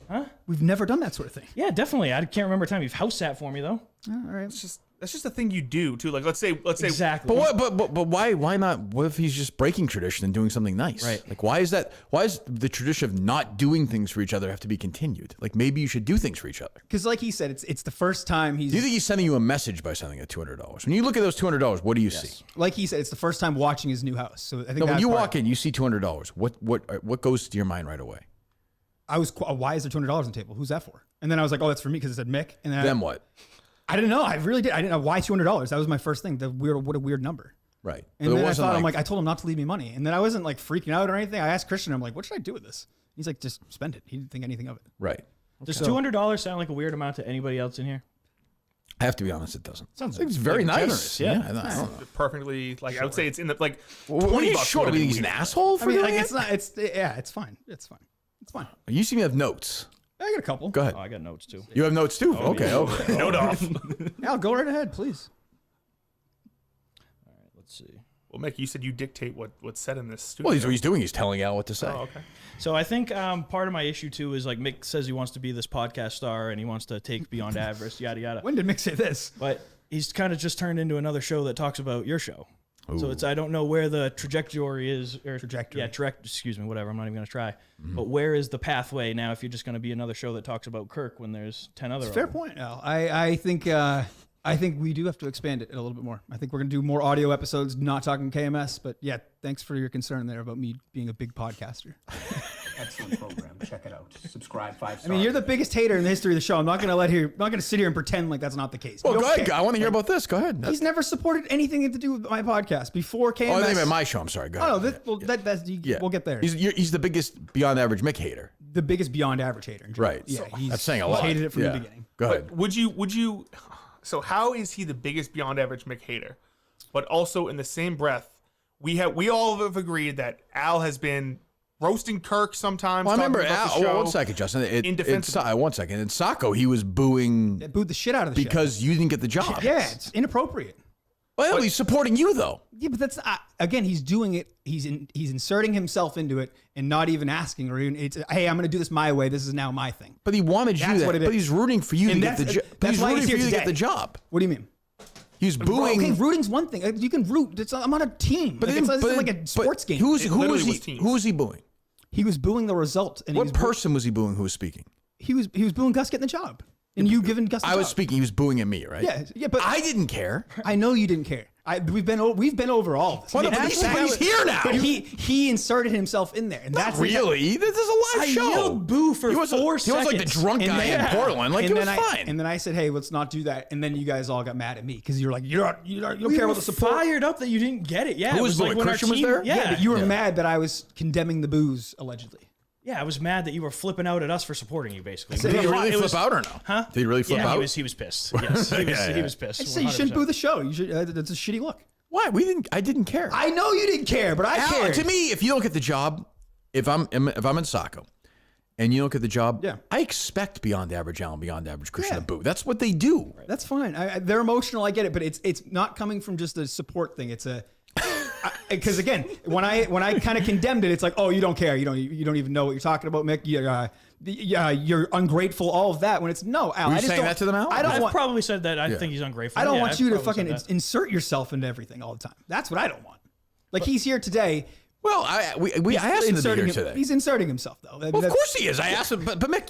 Huh? We've never done that sort of thing. Yeah, definitely. I can't remember a time you've house sat for me though. All right. That's just a thing you do too. Like let's say Exactly. But what? But why not? What if he's just breaking tradition and doing something nice? Right. Like why is that? Why is the tradition of not doing things for each other have to be continued? Like maybe you should do things for each other. Because like he said, it's the first time he's Do you think he's sending you a message by sending it $200? When you look at those $200, what do you see? like he said, it's the first time watching his new house. So I think No, when that's you part- walk in, you see $200. What goes to your mind right away? I was why is there $200 on the table? Who's that for? And then I was like, oh, that's for me because it said Mick. And then Then what? I didn't know. I really did. I didn't know why $200. That was my first thing. What a weird number. Right. And But it then I wasn't thought, I'm like, I told him not to leave me money. And then I wasn't like freaking out or anything. I asked Christian, I'm like, what should I do with this? He's like, just spend it. He didn't think anything of it. right. Does $200 sound like a weird amount to anybody else in here? I have to be honest, it doesn't. Sounds It's very like nice. generous, yeah. I don't know. perfectly like I would say it's in the like What are 20 you bucks. short? I would mean, be he's an weird. asshole for I mean, doing like, it? it's not, it's fine. It's fine. You seem to have notes. I got a couple. Go ahead. Oh, I got notes too. You have notes too? Okay. Okay. Note off. Al, go right ahead, please. Let's see. Well, Mick, you said you dictate what's said in this studio. Well, he's what he's doing. He's telling Al what to say. Oh, okay. So I think part of my issue too is like Mick says he wants to be this podcast star and he wants to take Beyond Average, yada yada. When did Mick say this? But he's kind of just turned into another show that talks about your show. So it's I don't know where the trajectory is or Trajectory. Yeah, excuse me, whatever. I'm not even gonna try. But where is the pathway now if you're just gonna be another show that talks about Kirk when there's 10 other? Fair of them? point, Al. I think we do have to expand it a little bit more. I think we're going to do more audio episodes, not talking KMS. But yeah, thanks for your concern there about me being a big podcaster. Excellent program. Check it out. Subscribe 5 stars. I mean, you're the biggest hater in the history of the show. I'm not going to sit here and pretend like that's not the case. Well, You go don't ahead. care. I want to hear about this. Go ahead. He's never supported anything to do with my podcast before KMS. Oh, I think about my show. I'm sorry. Go ahead. Oh, we'll get there. He's the biggest beyond average Mick hater. The biggest beyond average hater. In general. Right. Yeah, That's saying a lot. Hated it from Yeah. the beginning. Go ahead. Would you? So how is he the biggest beyond average Mick hater? But also in the same breath, we all have agreed that Al has been roasting Kirk sometimes. Well, I remember talking about Al. the show. 1 second, Justin. Indefensible. 1 second. In Sacco, he was booing It booed the shit out of the because you didn't get the job. show. Yeah, it's inappropriate. Well, he's supporting you though. Yeah, but that's again. He's doing it. He's inserting himself into it and not even asking. Or even it's hey, I'm going to do this my way. This is now my thing. But he wanted you That's to. what it But is. he's rooting for you And to get the that's- job. that's He's why rooting he's for here you to get today. the job. What do you mean? He's booing. Okay, rooting's one thing. You can root. I'm on a team. But It's like a sports game. Who literally was was teams. Who was he booing? He was booing the result. And What person was he booing who was speaking? He was booing Gus getting the job, and you giving Gus. The I was job. speaking. He was booing at me, right? Yeah, but I didn't care. I know you didn't care. We've been over all of this. Well, but he's here now. But he inserted himself in there, and that's Really? There's a live I show. yelled boo for He was 4 He was like the seconds. drunk guy in Portland. Like, it was fine. And then I said, "Hey, let's not do that." And then you guys all got mad at me because you're like, "You don't We care were about the support." fired up that you didn't get it. Yeah, Who it was was like booing? when our Christian was team. there? Yeah, But you were mad that I was condemning the booze allegedly. Yeah, I was mad that you were flipping out at us for supporting you, basically. Did he really flip out or no? Huh? Did he really flip yeah, out? he was pissed. Yes, he was pissed. I just say you shouldn't 100%. boo the show. You should. That's a shitty look. Why? I didn't care. I know you didn't care, but I Al, cared. to me, if you don't get the job, if I'm in Sacco, and you don't get the job, Yeah. I expect beyond average Al and beyond average Christian Yeah. to boo. That's what they do. That's fine. They're emotional. I get it, but it's not coming from just a support thing. It's a because again, when I kind of condemned it, it's like, oh, you don't care. You don't even know what you're talking about, Mick. You're ungrateful. All of that. When it's no, Al. Were you I just saying don't, that to them, Al? I don't I've want. probably said that. I think he's ungrateful. I don't Yeah, want I've you to probably fucking said that. insert yourself into everything all the time. That's what I don't want. Like he's here today. Well, I asked him to be here today. He's inserting himself though. Well, of course he is. I asked him, but Mick,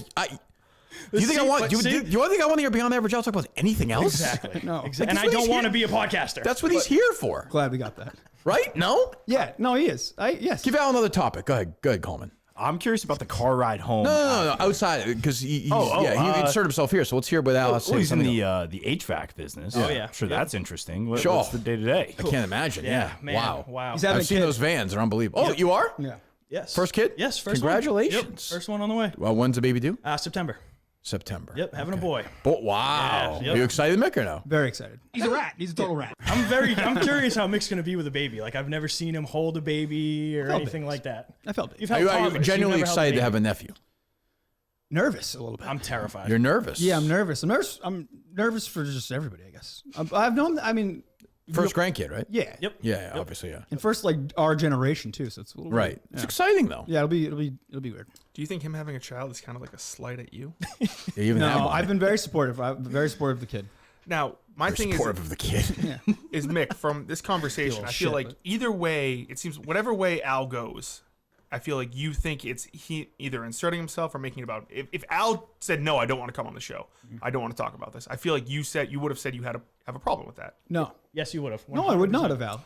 do you think I want? Do you think I want to hear beyond average? I'll talk about anything else. Exactly. No. Exactly. And That's I what don't he's want to here- be a podcaster. That's what he's here for, Glad we got that. right? No. Yeah. No, he is. Yes. Give Al another topic. Go ahead, Coleman. I'm curious about the car ride home. No. Outside, because he Oh, inserted himself here. So let's hear what Al has to say. He's in Something the HVAC business. Oh, yeah. I'm sure Yeah. that's interesting. Sure. What's the day to day? I can't imagine. Yeah. man. Wow. He's having I've a seen kid. those vans. They're unbelievable. Oh, you are? Yeah. Yes. First kid? Yes. First Congratulations. One. Yep. First one on the way. Well, when's the baby due? September. September. Yep. Having a boy. Wow. Yeah, yep. Are you excited, Mick, or no? Very excited. He's a rat. He's a total rat. I'm curious how Mick's gonna be with a baby. Like I've never seen him hold a baby or Felt anything babies. like that. I felt it. You've Are held you toddlers, you've genuinely never held excited to baby. have a nephew? Nervous a little bit. I'm terrified. You're nervous. Yeah, I'm nervous. I'm nervous for just everybody, I guess. I've known. I mean, First grandkid, right? yeah. Yep. Yeah, obviously, yeah. And first, like our generation too. So it's a little Right. weird. It's Yeah. exciting though. Yeah, it'll be weird. Do you think him having a child is kind of like a slight at you? You even have No, one. I've been very supportive. I've been very supportive of the kid. Now, my thing supportive of the kid. is Mick, from this conversation, I feel shit, like but- either way, it seems whatever way Al goes, I feel like you think it's he either inserting himself or making it about. If Al said no, I don't want to come on the show. I don't want to talk about this. I feel like you would have said you have a problem with that. No, Yes, you would have. no, I would not have, Al.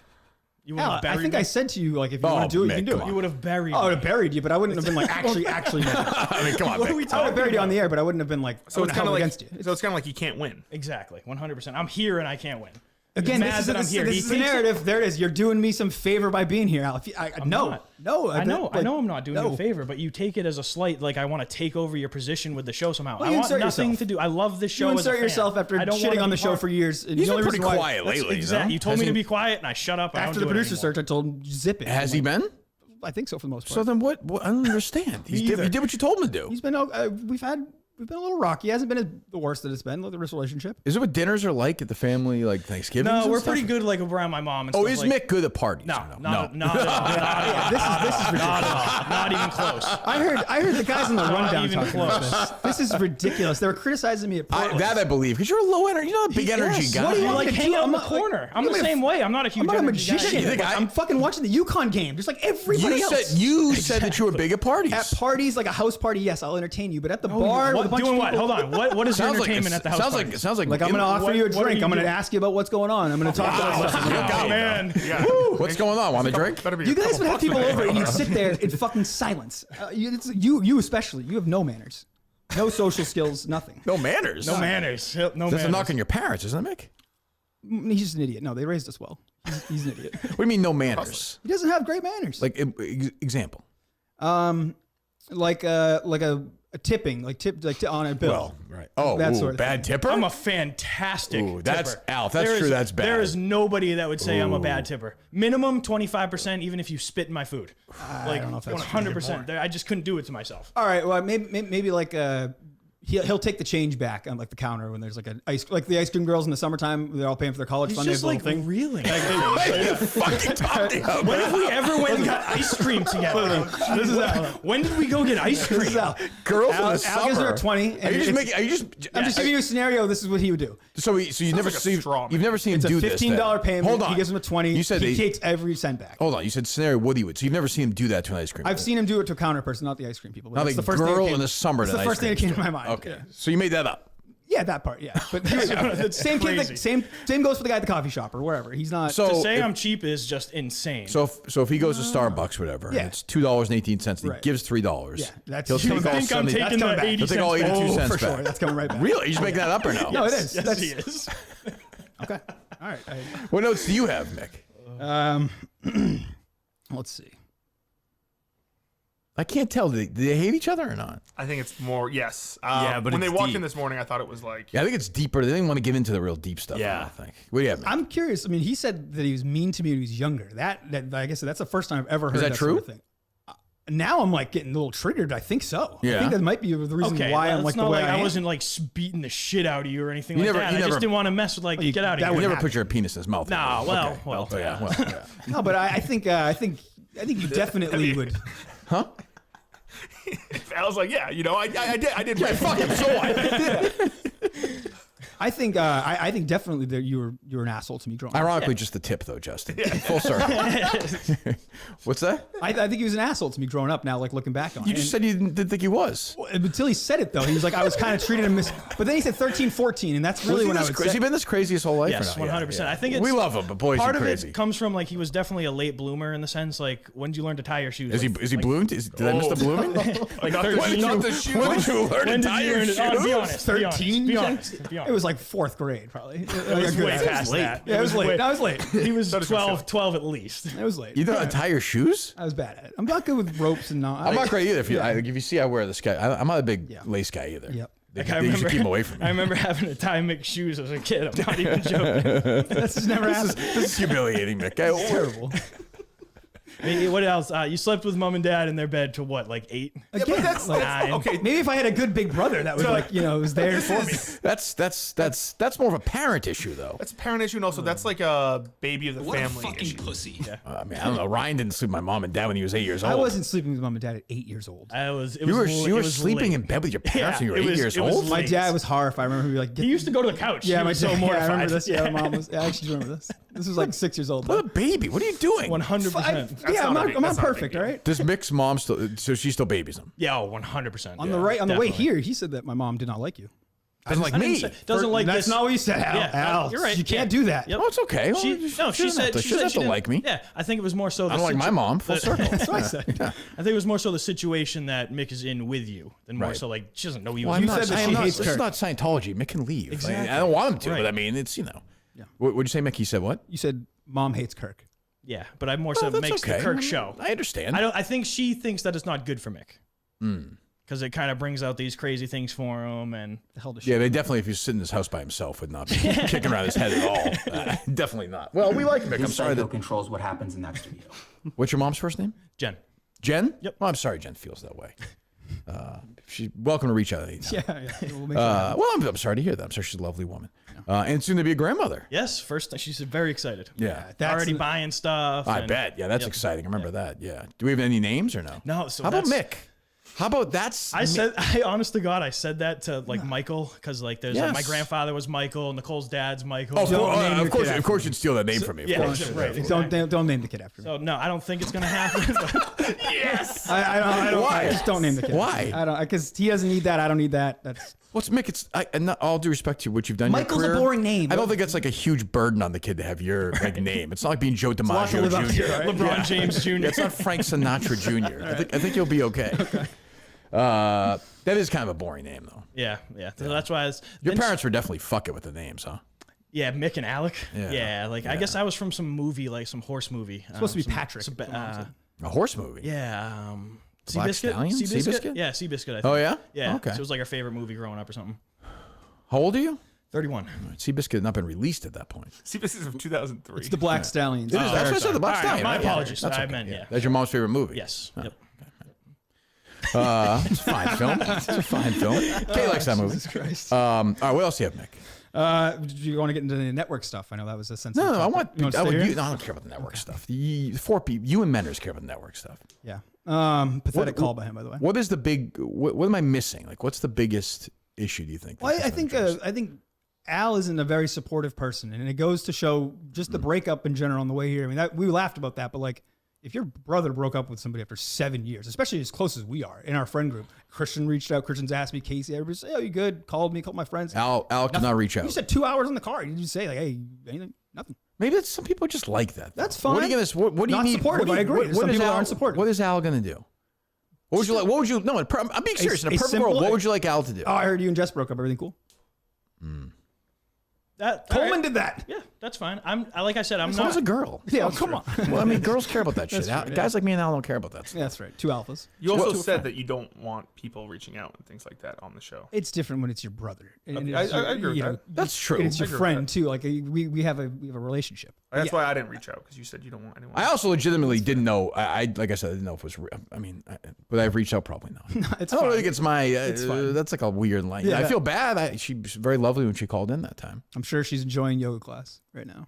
You would Al, have I buried think me. I said to you, like, if you Oh, want to do it, Mick, you can do come it. on. You would have buried. Oh, I would me. have buried you, but I wouldn't have been like actually. I mean, come on, What are Mick. we I would talking have buried you on about? the air, but I wouldn't have been like, So it's kind of like against you. So it's kind of like you can't win. Exactly. 100%. I'm here and I can't win. Again, He's this mad is, that I'm this, here. this He is the thinks- narrative. There it is. You're doing me some favor by being here, Al. No, not. no. I know I'm not doing you no. a favor, but you take it as a slight, like I want to take over your position with the show somehow. Well, I you want insert nothing yourself. to do. I love this show. You as a insert fan. yourself after I don't shitting wanna on the be show part- for years. And He's the been only pretty reason why- quiet lately. Exactly. though. You told Has me to he- be quiet, and I shut up. I After don't the do it producer anymore. search, I told him zip it. Has he been? I think so for the most part. So then what? I don't understand. You did what you told him to do. He's been. We've been a little rocky. He hasn't been the worst that it's been. The relationship. Is it what dinners are like at the family, like Thanksgiving? No, we're pretty good, like around my mom. And Oh, stuff is like, Mick good at parties? No, or not at all. Yeah, this is ridiculous. Not at all. Not even close. I heard the guys in the rundown even talking about this. This is ridiculous. They were criticizing me at Portland. That I believe, because you're a low energy. You're not a big energy Yes. guy. What do you You want like me to hang do? out in the I'm not- corner. I'm I'm the not same way. I'm not a huge I'm not a energy guy. magician. You think I'm fucking watching the Yukon game, just like everybody You else. said that you were big at parties. At parties, like a house party, yes, I'll entertain you. But at the Oh, bar, what with bunch Doing of what? people. Hold on. What is your entertainment at the house party? Sounds like Like I'm gonna offer you a what are drink. you I'm gonna doing? ask you about what's going on. I'm gonna talk about stuff. Oh, man. Yeah. What's going on? Want a drink? Better be You a guys couple would have bucks people in over there. and you'd sit there in fucking silence. You especially. You have no manners, no social skills, nothing. No manners. No manners. No That's manners. a knock on your parents, isn't it, Mick? He's just an idiot. No, they raised us well. He's an idiot. What do you mean no manners? He doesn't have great manners. Like example. Like a tipping, like on a bill. Well, right. Oh, That sort of bad thing. tipper. I'm a fantastic Ooh, that's tipper. Al. If that's There true, is- that's bad. There is nobody that would say I'm a bad tipper. Minimum 25%, even if you spit in my food. Like don't know if that's 100%. I just couldn't do it to myself. All right. Well, maybe like he'll take the change back on like the counter when there's like like the ice cream girls in the summertime. They're all paying for their college He's fund. They just have a like little thing. reeling. fucking talking about. When have we ever went and got ice cream together? This is When did we go get ice This is cream? Al. Girls in Al the gives her summer. a 20. Are and you just it's- making? Are you just? I'm just giving you a scenario. This is what he would do. So you've never like a seen straw man. you've never seen It's him a do this. then. $15 payment. Hold on. He gives him a 20. You said he they- takes every cent back. Hold on. You said scenario Woody would. So you've never seen him do that to an ice cream. I've seen him do it to a counter person, not the ice cream people. But Not that's the the first thing that girl came- in the summer That's to the an first ice thing that cream came to my mind. Okay. Yeah. So you made that up. Yeah, that part. Yeah, but same crazy. same goes for the guy at the coffee shop or wherever. He's not. So To say if- I'm cheap is just insane. So if he goes to Starbucks, whatever, and Yeah. it's $2.18, and he Right. gives $3. Yeah, that's- He'll You take all I think I'm 70. taking That's coming the back. 80 He'll take all cents 82 back. cents for sure. back. That's coming right back. Really? You just making that up or no? No, it is. Yes, That's he is. okay. All right. What notes do you have, Mick? Let's see. I can't tell. Do they hate each other or not? I think it's more yes. Yeah, but when they it's walked deep. in this morning, I thought it was like Yeah, I think it's deeper. They didn't want to get into the real deep stuff. Yeah. I don't think. What do you have, Mick? I'm curious. I mean, he said that he was mean to me when he was younger. That like I said, that's the first time I've ever heard that that true? sort of thing. Now I'm like getting a little triggered. I think so. I Yeah. think that might be the reason Okay, why I'm it's like the not way like I am. wasn't like beating the shit out of you or anything You like never- that. you I never- just didn't want to mess with like you- get out of that here. You would never happen. put your penis in his mouth. Nah, well, well, Oh, yeah. Well, yeah. No, but I think you definitely would. Huh? I was like, yeah, you know, I did. Yeah, fuck him. So what? I think definitely that you were an asshole to me growing up. Ironically, just the tip, though, Justin. Full circle. What's that? I think he was an asshole to me growing up. Now, like looking back on You it. just said you didn't think he was. Until he said it though, he was like, I was kind of treating him. But then he said 13, 14, and that's really when I would Has he say. been this crazy his whole life? Yes, or not? 100%. I think it's we love him, but boy, is he part of crazy. it comes from like he was definitely a late bloomer in the sense like when did you learn to tie your shoes? Is he bloomed? Did I miss the blooming? like Not the 13? shoes. Not the shoes. When did you learn When to did tie you your learn shoes? to? Oh, be honest. 13? Be honest. Be honest. It was like fourth grade, probably. It was way past that. Yeah, it was late. I was late. He was That is 12 at least. It was late. You know how to tie your shoes? I was bad at it. I'm not good with ropes and I'm not great either. If you see, I wear this guy. I'm not a big lace guy either. Yep. They, Like, they should keep him away from me. I remember having to tie Mick's shoes as a kid. I'm not even joking. That's just never happened. This is humiliating, Mick. Terrible. I mean, what else? You slept with mom and dad in their bed till what, like 8? Again, that's like, okay. maybe if I had a good big brother that was like, was there for me. That's more of a parent issue, though. That's a parent issue, and also that's like a baby of the family issue. pussy. I mean, I don't know. Ryan didn't sleep with my mom and dad when he was 8 years old. I wasn't sleeping with mom and dad at 8 years old. You were sleeping in bed with your parents when you were 8 years old. My dad was horrified. I remember he was like, He used to go to the couch. yeah, He my was so dad, mortified. I remember this. Yeah, mom was. I actually remember this. This was like 6 years old. What a baby! What are you doing? 100%. Yeah, I'm not a not, big- I'm not that's not a big perfect, deal. all right? Does Mick's mom still? So she still babies him. Yeah, 100%. On the way definitely. here, he said that my mom did not like you. Doesn't like I didn't me. say- doesn't like That's this. not what you said, Al. Yeah, Al, you're right. You can't Yeah. do that. Yep. Oh, it's okay. Well, She doesn't said have to, she she doesn't have to didn't- like me. Yeah, I think it was more so. I don't like my mom. Full circle. That's what I said. I think it was more so the situation that Mick is in with you than more Right. so like she doesn't know you. Well, You I'm not, said that I she am not, hates this is Kirk. not Scientology. Mick can leave. Exactly. I don't want him to, Right. but I mean, it's What would you say, Mick? He said what? You said mom hates Kirk. Yeah, but I more so that's makes okay. the Kirk show. I understand. I think she thinks that it's not good for Mick. Hmm. Because it kind of brings out these crazy things for him, and The hell does Yeah, they definitely, if he was sitting in his house by himself, would not be kicking around his head at all. Definitely not. Well, we like Mick. I'm This sorry. psycho That, controls what happens in that studio. what's your mom's first name? Jen. Jen? Yep. Well, I'm sorry Jen feels that way. She's welcome to reach out anytime. Yeah. We'll make sure. Well, I'm sorry to hear that. I'm sure she's a lovely woman. And soon to be a grandmother. Yes, first she's very excited. Yeah. That's Already the- buying stuff. I and- bet. Yeah, that's Yep. exciting. I remember that. Yeah. Do we have any names or no? No, so How about that's- Mick? How about that's? I honest to God, I said that to like Michael because like there's like, my Yes. grandfather was Michael, Nicole's dad's Michael. Oh, name your kid of course, you'd steal that name from me. Of yeah, course. right. Don't name the kid after me. So no, I don't think it's gonna happen. But Yes. I don't. Why? Just don't name the kid. Why? I don't, because he doesn't need that. I don't need that. That's What's Mick? It's and not all due respect to what you've done. in your Michael's a career, boring name. I don't think that's like a huge burden on the kid to have your like name. It's not like being Joe lot to DiMaggio live up to, Jr. right? LeBron James Jr. It's not Frank Sinatra Jr. I think you'll be okay. That is kind of a boring name though. yeah. So that's why Your parents were definitely fucking with the names, huh? Yeah, Mick and Alec. Yeah. I guess I was from some movie, like some horse movie. supposed to be Patrick. A horse movie. Yeah. Black Seabiscuit? Stallion? Seabiscuit? Yeah, Seabiscuit. I think. Oh yeah. Yeah. Okay. So it was like our favorite movie growing up or something. How old are you? 31. Seabiscuit had not been released at that point. See, this is from 2003. It's the Black Stallions. It is. That's what I said. The Black All right, Stallion. my right? apologies. That's I okay. meant, yeah. That's your mom's favorite movie. Yes. Yep. It's a fine film. It's a fine film. Kay likes that movie. Christ. All right, what else do you have, Mick? Do you want to get into the network stuff? I know that was a sensitive. No, I topic. want. You want to stay here? No, I don't care about the network stuff. The four people, you and Menders care about the network stuff. Yeah. Pathetic call by him, by the way. What is the big? What am I missing? Like, what's the biggest issue? Do you think? Well, I think Al isn't a very supportive person, and it goes to show just the breakup in general on the way here. I mean, we laughed about that, but like, if your brother broke up with somebody after 7 years, especially as close as we are in our friend group, Christian reached out. Christian's asked me, Casey, everybody said, "Oh, you good?" Called me, called my friends. Al did not reach out. You said 2 hours in the car. You just say like, "Hey, anything?" Nothing. Maybe that's, some people just like that. Though. That's fine. What are you gonna? What do you Not need? supportive, What do you- I agree. What Some is people Al? aren't supportive. What is Al gonna do? What would you like? What would you? No, I'm being serious. In a a perfect simple- world, what would you like Al to do? Oh, I heard you and Jess broke up. Everything cool? Coleman did that. Yeah, that's fine. Like I said, I'm So not. was a girl. Yeah, come on. Well, I mean, girls care about that shit. That's true, Guys like me and Al don't care about that stuff. Yeah, that's right. 2 alphas. You also Well, said that you don't want people reaching out and things like that on the show. It's different when it's your brother. And Okay, it's I agree with you know, that. That's true. And it's your I agree with friend that. too. Like we have a relationship. That's why I didn't reach out because you said you don't want anyone. I also legitimately didn't know. I like I said, I didn't know if it was real. I mean, would I have reached out? Probably not. It's I don't fine. think it's my. It's fine. That's like a weird line. Yeah. I feel bad. She was very lovely when she called in that time I'm sure she's enjoying yoga class right now.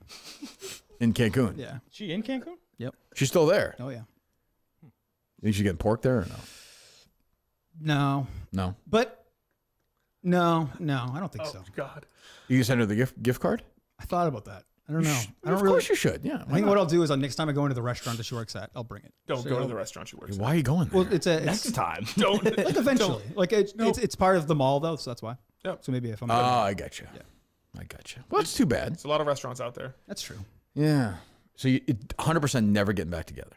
in Cancun. Yeah. She in Cancun? Yep. She's still there. Oh yeah. You think she's getting pork there or no? No. No. But no, I don't think Oh so. God. You can send her the gift card. I thought about that. I don't know. I don't Of really. course you should. Yeah. I think what I'll do is next time I go into the restaurant that she works at, I'll bring it. Don't So go to I'll- the restaurant she works at. Why are you going there? Well, it's Next time. Don't. like eventually. Like it's part of the mall though, so that's why. Yep. So maybe if I'm. Oh, I got you. I got you. Well, it's too bad. There's a lot of restaurants out there. That's true. Yeah. So you 100% never getting back together.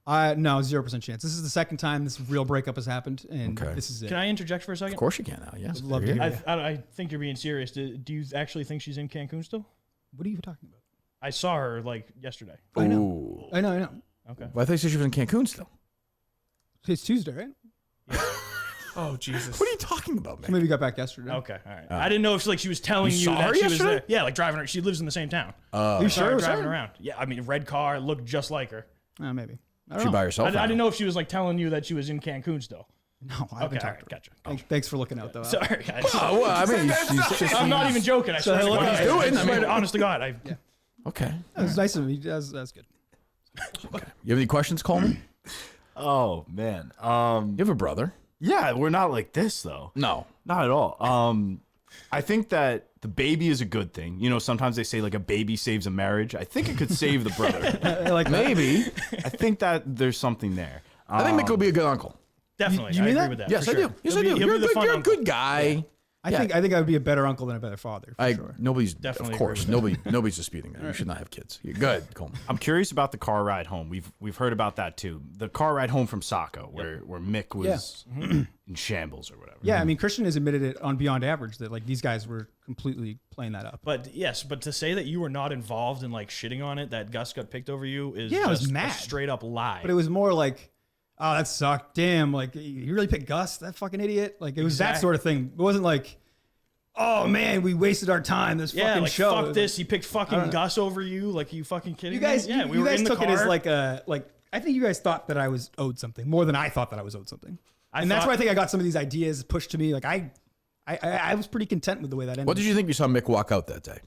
No, 0% chance. This is the second time this real breakup has happened, and Okay. this is it. Can I interject for a second? Of course you can now. Yes. Would love to You're hear here. I think you're being serious. Do you actually think she's in Cancun still? What are you talking about? I saw her like yesterday. I know. Ooh. I know. Okay. Well, I thought you said she was in Cancun still. It's Tuesday, right? Oh Jesus. What are you talking about, So man? maybe we got back yesterday. Okay. All right. I didn't know if she was telling You you saw that her she was yesterday? there. Yeah, like driving her. She lives in the same town. Are you Saw her sure? it was driving her? around. Yeah, I mean, red car, looked just like her. Maybe. I don't She know. by I, herself. I now? didn't know if she was like telling you that she was in Cancun still. No, I haven't Okay, all talked right, to her. gotcha. Thanks for looking out though. Al. Sorry, guys. Oh, well, I mean, she's just. I'm not even joking. I swear to look God. what he's doing. I swear to- honest to God, Okay. That was nice of me. That's good. You have any questions, Coleman? Oh man. You have a brother? Yeah, we're not like this though. No. Not at all. I think that the baby is a good thing. You know, sometimes they say like a baby saves a marriage. I think it could save the brother. I like that. Maybe. I think that there's something there. I think Mick will be a good uncle. definitely. you I mean agree that? with that. Yes, for I sure. do. Yes, He'll I be- do. he'll You're be the fun you're a uncle. good guy. I think I would be a better uncle than a better father. For sure. Nobody's Definitely of agree course with nobody's disputing that. You should not have kids. You're good, Coleman. I'm curious about the car ride home. We've heard about that too. The car ride home from Saga, where Mick was in shambles or whatever. Yeah, I mean, Christian has admitted it on Beyond Average that like these guys were completely playing that up. But yes, but to say that you were not involved in like shitting on it, that Gus got picked over you is Yeah, I was just mad. a straight up lie. But it was more like, oh, that sucked. Damn, like you really picked Gus, that fucking idiot. Like it was that Exactly. sort of thing. It wasn't like, oh man, we wasted our time. This yeah, fucking like show. fuck this. He picked fucking don't know. Gus over you. Like you fucking kidding You guys, me? Yeah, you guys in the took it as car. like a I think you guys thought that I was owed something more than I thought that I was owed something. And that's thought- why I think I got some of these ideas pushed to me. Like I was pretty content with the way that ended. What did you think you saw Mick walk out that day?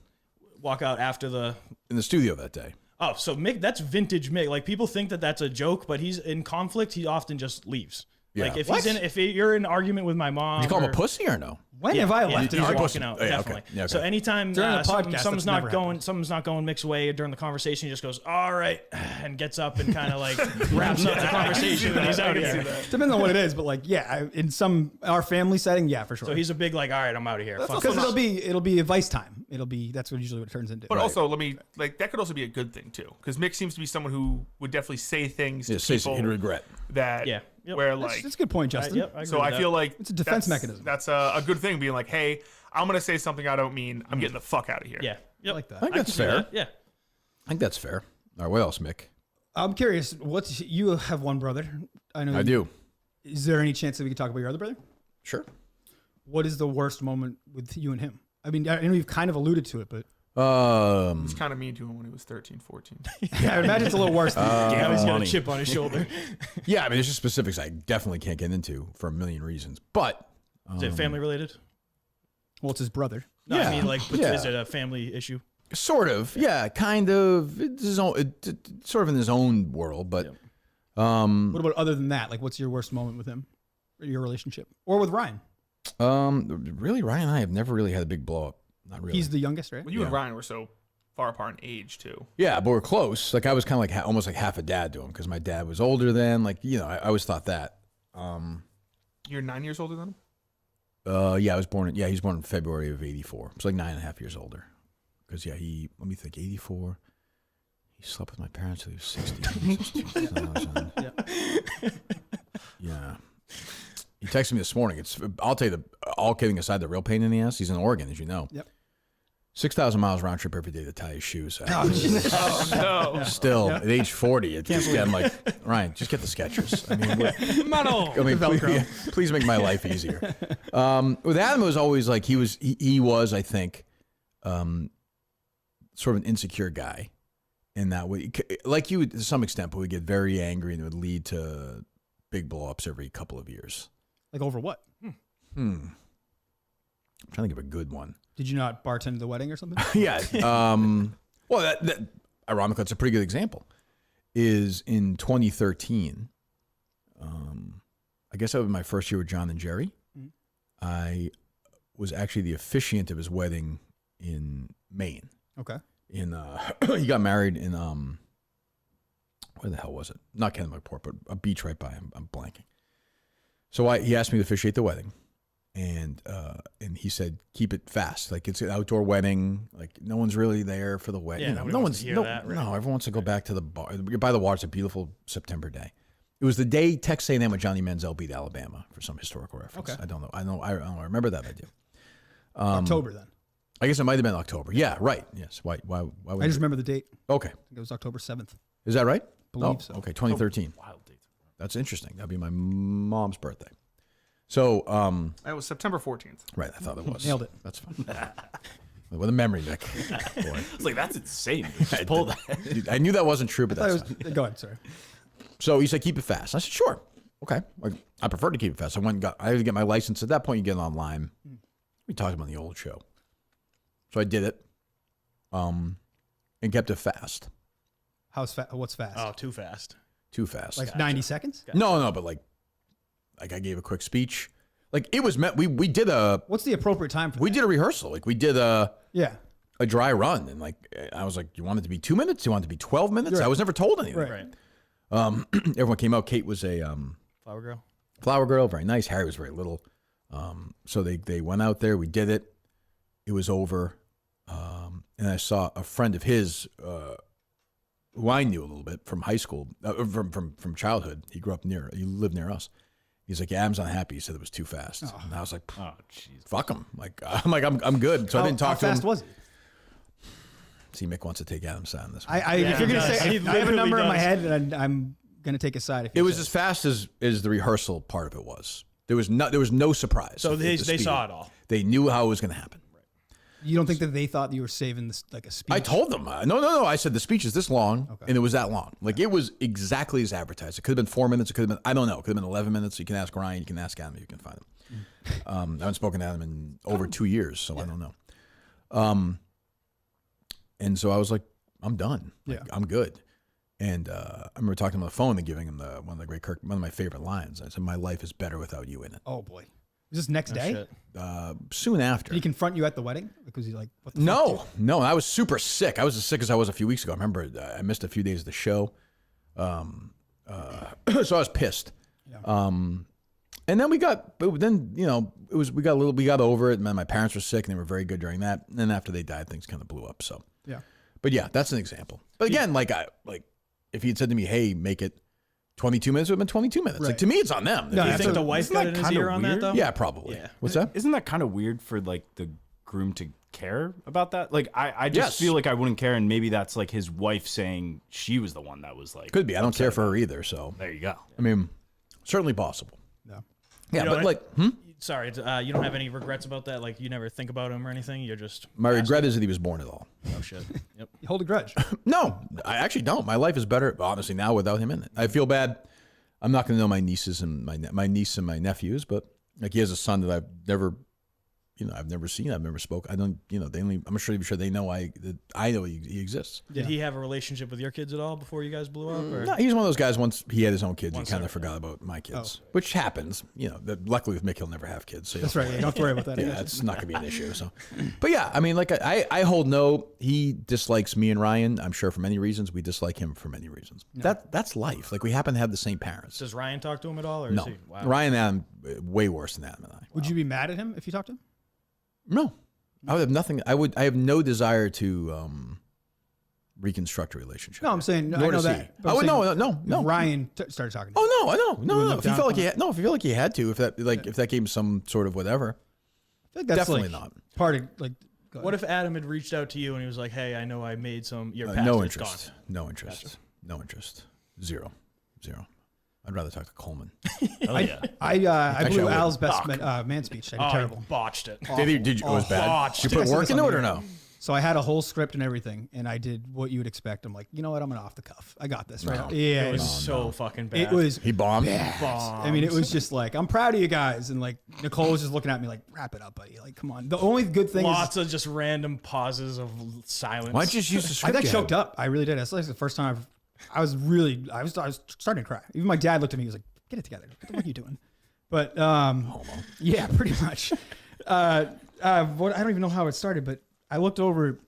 walk out after the. In the studio that day. Oh, so Mick, that's vintage Mick. Like people think that that's a joke, but he's in conflict. He often just leaves. Yeah. Like What? if you're in an argument with my mom, You call him or- a pussy or no? When have I left he's an argument? walking out, Oh, yeah, okay. definitely. Yeah, okay. So anytime During a podcast, something's that's not never going, happened. something's not going Mick's way during the conversation, he just goes, "All right," and gets up and kind of like wraps up the conversation, and he's out of here. Depends on what it is, but like, yeah, in our family setting, yeah, for sure. So he's a big like, "All right, I'm out of here." Fuck because this. it'll be advice time. That's usually what it turns into. But also, that could also be a good thing too, because Mick seems to be someone who would definitely say things to Say people he'd regret. that Yeah. Yep. where that's like. a good point, Justin. Yep, I agree So with I that. feel like It's a defense that's- mechanism. That's a good thing, being like, hey, I'm gonna say something I don't mean. I'm getting the fuck out of here. Yeah. Yep. I like that. I think I that's can see fair. that, Yeah. I think that's fair. All right, what else, Mick? I'm curious. You have one brother. I know. I do. Is there any chance that we could talk about your other brother? Sure. What is the worst moment with you and him? I mean, I know you've kind of alluded to it, but He's kind of mean to him when he was 13, 14. I imagine it's a little worse. Yeah, he's got money. a chip on his shoulder. yeah, I mean, there's just specifics I definitely can't get into for a million reasons. But Is it family related? Well, it's his brother. No, Yeah. I mean, like, Yeah. is it a family issue? sort of, yeah, kind of. It's his own, sort of in his own world, but What about other than that? Like, what's your worst moment with him, or your relationship, or with Ryan? really, Ryan and I have never really had a big blow up. Not really. He's the youngest, right? Well, you and Ryan were so far apart in age too. Yeah, but we're close. Like I was kind of like almost like half a dad to him because my dad was older then. Like I always thought that. You're 9 years older than him. Yeah, I was born. He was born in February of '84. So like 9.5 years older. Because let me think, '84. He slept with my parents till he was 60. Yeah. He texted me this morning. I'll tell you all kidding aside, the real pain in the ass. He's in Oregon, as you know. Yep. 6,000 miles round trip every day to tie his shoes. Oh no! Still, at age 40, I'm like, Ryan, just get the Skechers. I mean, please make my life easier. With Adam, it was always like he was, I think, sort of an insecure guy in that way. Like you, to some extent, but would get very angry and it would lead to big blow-ups every couple of years. Like over what? I'm trying to think of a good one. Did you not bartend the wedding or something? Yeah. Well, that ironically, that's a pretty good example. Is in 2013. I guess that was my first year with John and Jerry. Mm-hmm. I was actually the officiant of his wedding in Maine. Okay. He got married in where the hell was it? Not Kennebunkport, but a beach right by. I'm blanking. So he asked me to officiate the wedding. And he said, keep it fast. Like it's an outdoor wedding. Like no one's really there for the wedding. Yeah, nobody wants to hear that, right? No, everyone wants to go back to the bar. You're by the water. It's a beautiful September day. It was the day Texas A&M with Johnny Manziel beat Alabama for some historical reference. Okay. I don't know. I remember that I do. October then. I guess it might have been October. Yeah, right. Yes. Why would I just remember the date. Okay. I think it was October 7th. Is that right? Believe so. Okay, 2013. Wild dates. That's interesting. That'd be my mom's birthday. So, That was September 14th. right, I thought it was. Nailed it. That's fine. What a memory, Nick. Boy. I was like, that's insane. Just pull that. Dude, I knew that wasn't true, but that's fine. Go ahead, sorry. So he said, keep it fast. I said, sure. Okay. Like, I prefer to keep it fast. I had to get my license. At that point, you get it online. We talked about the old show. So I did it and kept it fast. What's fast? Oh, too fast. Too fast. Like 90 seconds? No, but like I gave a quick speech. Like it was meant, we did a What's the appropriate time for that? did a rehearsal. Like we did a Yeah. dry run. And like, I was like, you want it to be 2 minutes? You want it to be 12 minutes? Right. I was never told anything. Right. Everyone came out. Kate was a Flower girl. flower girl, very nice. Harry was very little. So they went out there. We did it. It was over. And I saw a friend of his who I knew a little bit from high school, from childhood. He lived near us. He's like, yeah, Adam's unhappy. He said it was too fast. And I was like, Oh, jeez. fuck him. I'm good. So I didn't talk to him. How fast was it? See, Mick wants to take Adam's side on this one. If you're going to he say, does. I have a He number in my literally head and I'm going to take a side. If It was as fast as the rehearsal part of it was. There was no surprise. So with they the speed. saw it all. They knew how it was going to happen. You don't think that they thought you were saving this like a speech? I told them, no. I said the speech is this long, Okay. and it was that long. Like it was exactly as advertised. It could have been 4 minutes. It could have been, I don't know. It could have been 11 minutes. You can ask Ryan. You can ask Adam. You can find him. I haven't spoken to Adam in over 2 years, so I don't know. And so I was like, I'm done. Like, Yeah. I'm good. And I remember talking to him on the phone and giving him one of my favorite lines. I said, "My life is better without you in it." Oh boy. Was this next day? Shit. Soon after. Did he confront you at the wedding? Because he's like, what the fuck, No. I was super sick. I was as sick as I was a few weeks ago. I remember I missed a few days of the show. So I was pissed. Yeah. And then we got over it. And then my parents were sick, and they were very good during that. And then after they died, things kind of blew up. So Yeah. but yeah, that's an example. But again, if he had said to me, "Hey, make it 22 minutes," it would have been 22 minutes. Right. Like to me, it's on them. No, You If think it's- the wife Isn't got that in his kinda ear on that weird? though? yeah, probably. Yeah. What's that? Isn't that kind of weird for like the groom to care about that? Like I just Yes. feel like I wouldn't care, and maybe that's like his wife saying she was the one that was like. Could be. I don't care for her either. So There you go. I mean, certainly possible. No. Yeah, You but know, like, Sorry, you don't have any regrets about that? Like, you never think about him or anything? You're just... my regret is that he was born at all. Oh, shit. Yep. You hold a grudge. No, I actually don't. My life is better, honestly, now without him in it. I feel bad. I'm not going to know my nieces and my niece and my nephews, but like he has a son that I've never seen. I've never spoke. I don't, I'm sure they know I know he exists. Did he have a relationship with your kids at all before you guys blew up? Or? No, he's one of those guys. Once he had his own kids, he Once kind of every- forgot about my kids, which happens. Luckily with Mick, he'll never have kids. So That's right. Yeah, you don't have to worry about that. I Yeah, guess. it's not going to be an issue. So, but yeah, I mean, like I hold no. He dislikes me and Ryan. I'm sure for many reasons. We dislike him for many reasons. That's life. Like we happen to have the same parents. Does Ryan talk to him at all? Or No, is he, wow. Ryan and Adam way worse than Adam and I. Would you be mad at him if you talked to him? No, I would have nothing. I have no desire to reconstruct a relationship. No, I'm saying I Nor know does he. that. but I'm Oh saying no. if Ryan started talking to you. Oh no. wouldn't No. look If he down felt like upon he had, no, if he felt like he had to, if that gave him some sort of whatever. I think that's Definitely like not. part of like. go What ahead. if Adam had reached out to you and he was like, "Hey, I know I made some... Your past No is interest. gone." No interest. No interest. Zero. I'd rather talk to Coleman. Oh yeah. I Actually, blew I Al's best man speech. I did Oh, terrible. you botched it. Did you? It was bad. botched. Did you put I work said into this it on or the no? So I had a whole script and everything, and I did what you would expect. I'm like, you know what? I'm gonna off the cuff. I got this, right? No. Yeah, It was so fucking bad. it was. He bombed. I mean, it was just like, I'm proud of you guys, and like Nicole was just looking at me like, wrap it up, buddy. Like, come on. The only good thing Lots is of just random pauses of silence. Why don't you just use the I script? got you had? choked up. I really did. That's like the first time I was starting to cry. Even my dad looked at me. He was like, "Get it together. What the fuck are you doing?" But yeah, pretty much. I don't even know how it started, but I looked over,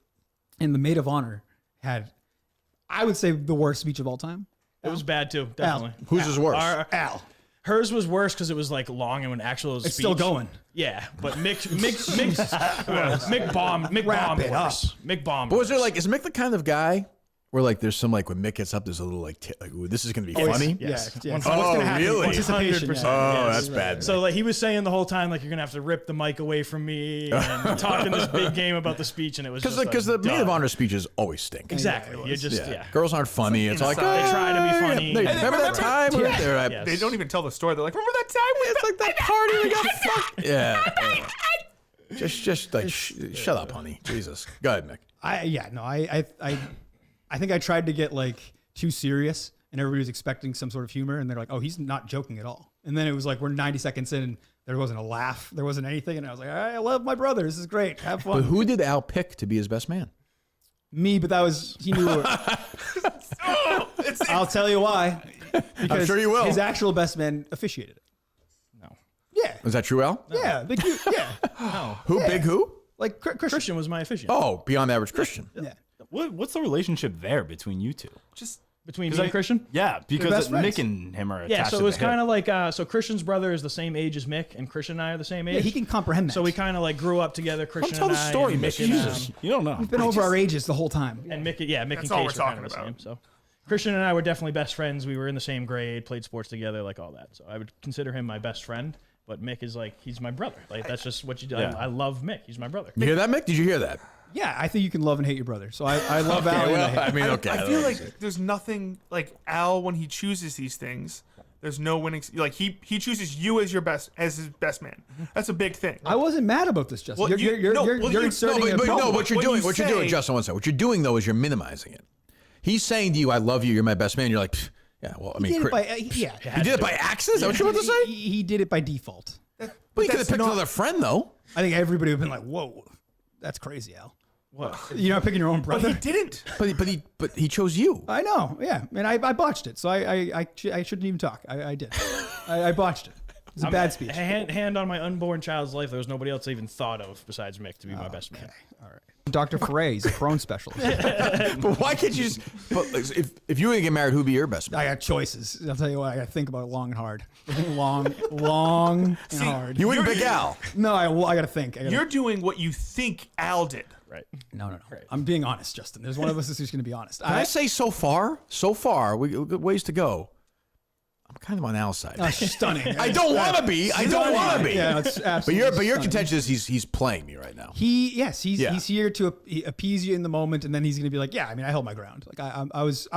and the maid of honor had, I would say, the worst speech of all time. It was bad too, definitely. Whose is worse? Al. Hers was worse because it was like long and when actual It's speech. still going. Yeah, but Mick bombed Wrap it up. worse. Mick bombed. But was there worse. like, is Mick the kind of guy where like there's some like when Mick gets up, there's a little like, ooh, this is gonna be funny? Yes. Yeah. What's gonna happen? Really? Anticipation. 100%. Oh, Yes. that's bad. So like he was saying the whole time, like you're gonna have to rip the mic away from me and talking this big game about the speech, and it was Because the maid of honor speeches always stink. Exactly. You just Yeah. Girls aren't funny. It's like, inside. They try to be funny. Hey, And remember that time? Yes. They don't even tell the story. They're like, remember that time? It's like that party we got fucked. Yeah. Just like shut up, honey. Jesus. Go ahead, Mick. I think I tried to get like too serious, and everybody was expecting some sort of humor, and they're like, "Oh, he's not joking at all." And then it was like we're 90 seconds in, and there wasn't a laugh, there wasn't anything, and I was like, "I love my brother. This is great. Have fun." But who did Al pick to be his best man? Me, but he knew it. I'll tell you why. Because sure you will. His actual best man officiated it. No. Yeah. Is that true, Al? Yeah. Big, yeah. Who? Big who? Like Christian. Christian was my officiant. Oh, beyond average Christian. Yeah. What's the relationship there between you two? Just Between me and Christian? Yeah, because best friends. Mick and him are attached. Yeah, so it was kind kind of like so Christian's brother is the same age as Mick, and Christian and I are the same age. Yeah, he can comprehend that. So we kind of like grew up together. Christian tell and the I, story, and Mick. Mick and, Jesus. You don't know. We've been over our ages the whole time. and Mick, yeah, Mick That's and all Case we're were kind of the talking same. about. So Christian and I were definitely best friends. We were in the same grade, played sports together, like all that. So I would consider him my best friend. But Mick is like he's my brother. Like that's just what you do. Yeah. I love Mick. He's my brother. You hear that, Mick? Did you hear that? Yeah, I think you can love and hate your brother. So I love Al. and I hate him. mean, okay. I feel like there's nothing like Al when he chooses these things. There's no winning. Like he chooses you as his best man. That's a big thing. I wasn't mad about this, Justin. Well, You're inserting No, a but problem. what you're when doing, you what you're doing, say- Justin, one second. What you're doing though is you're minimizing it. He's saying to you, "I love you. You're my best man." You're like, "Pfft, yeah, well, I mean, He did it Chris- by, yeah. he did it by accident. Is that what you want to say? He did it by default. But he could have that's picked not- another friend though. I think everybody would have been like, "Whoa, that's crazy, Al." What? You're not picking your own But brother. he didn't. But he chose you. I know, yeah, and I botched it, so I shouldn't even talk. I did. I botched it. It's a bad speech. Hand on my unborn child's life. There was nobody else I even thought of besides Mick to be my best man. All right. Dr. Foray, he's a Crohn specialist. But why can't you just? But like, if you were to get married, who'd be your best man? I got choices. I'll tell you what. I got to think about it long and hard. long and hard. You wouldn't pick Al. No, I got to think. You're doing what you think Al did. Right. No. I'm being honest, Justin. There's one of us who's going to be honest. Can I say so far, we got ways to go. I'm kind of on Al's side. Stunning. I don't want to be. I don't want to be. Yeah, it's absolutely But your stunning. contention is he's playing me right now. He's Yeah. here to appease you in the moment, and then he's going to be like, yeah, I mean, I held my ground. Like I was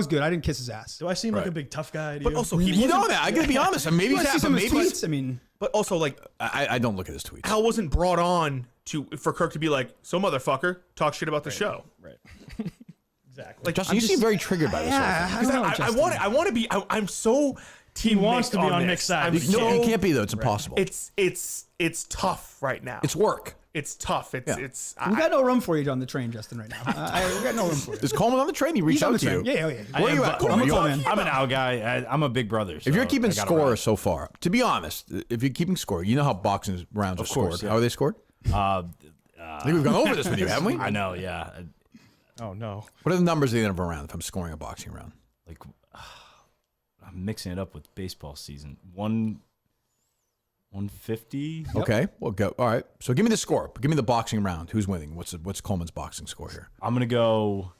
good. I didn't kiss his ass. Do I seem like Right. a big tough guy to But you? also, You know that. I gotta be honest. And maybe You wanna see some of his maybe. tweets? I mean, But also, like, I don't look at his tweets. Al wasn't brought on for Kirk to be like, so motherfucker, talk shit about the show. Right. Exactly. Like, Justin, you seem very triggered by this. whole thing. I don't know, I Justin. want to be. I'm so. He wants to be on this. Mick's side. I'm You so, No, you can't be though. It's impossible. It's tough right now. It's work. It's tough. Yeah. we got no room for you on the train, Justin, right now. We got no room for you. Is Coleman on the train? He He's reached on out the to you. train. Yeah. Where are you at, Coleman? I'm a You- Coleman. I'm an Al guy. I'm a big brother. If you're keeping so I gotta score ride. so far, to be honest, if you're keeping score, you know how boxing rounds are course, scored. yeah. How are they scored? I think we've gone over this with you, haven't we? I know, yeah. Oh no. What are the numbers at the end of a round if I'm scoring a boxing round? Like, I'm mixing it up with baseball season. 150. Okay, well, go. All right. So give me the score. Give me the boxing round. Who's winning? What's Coleman's boxing score here? I'm gonna go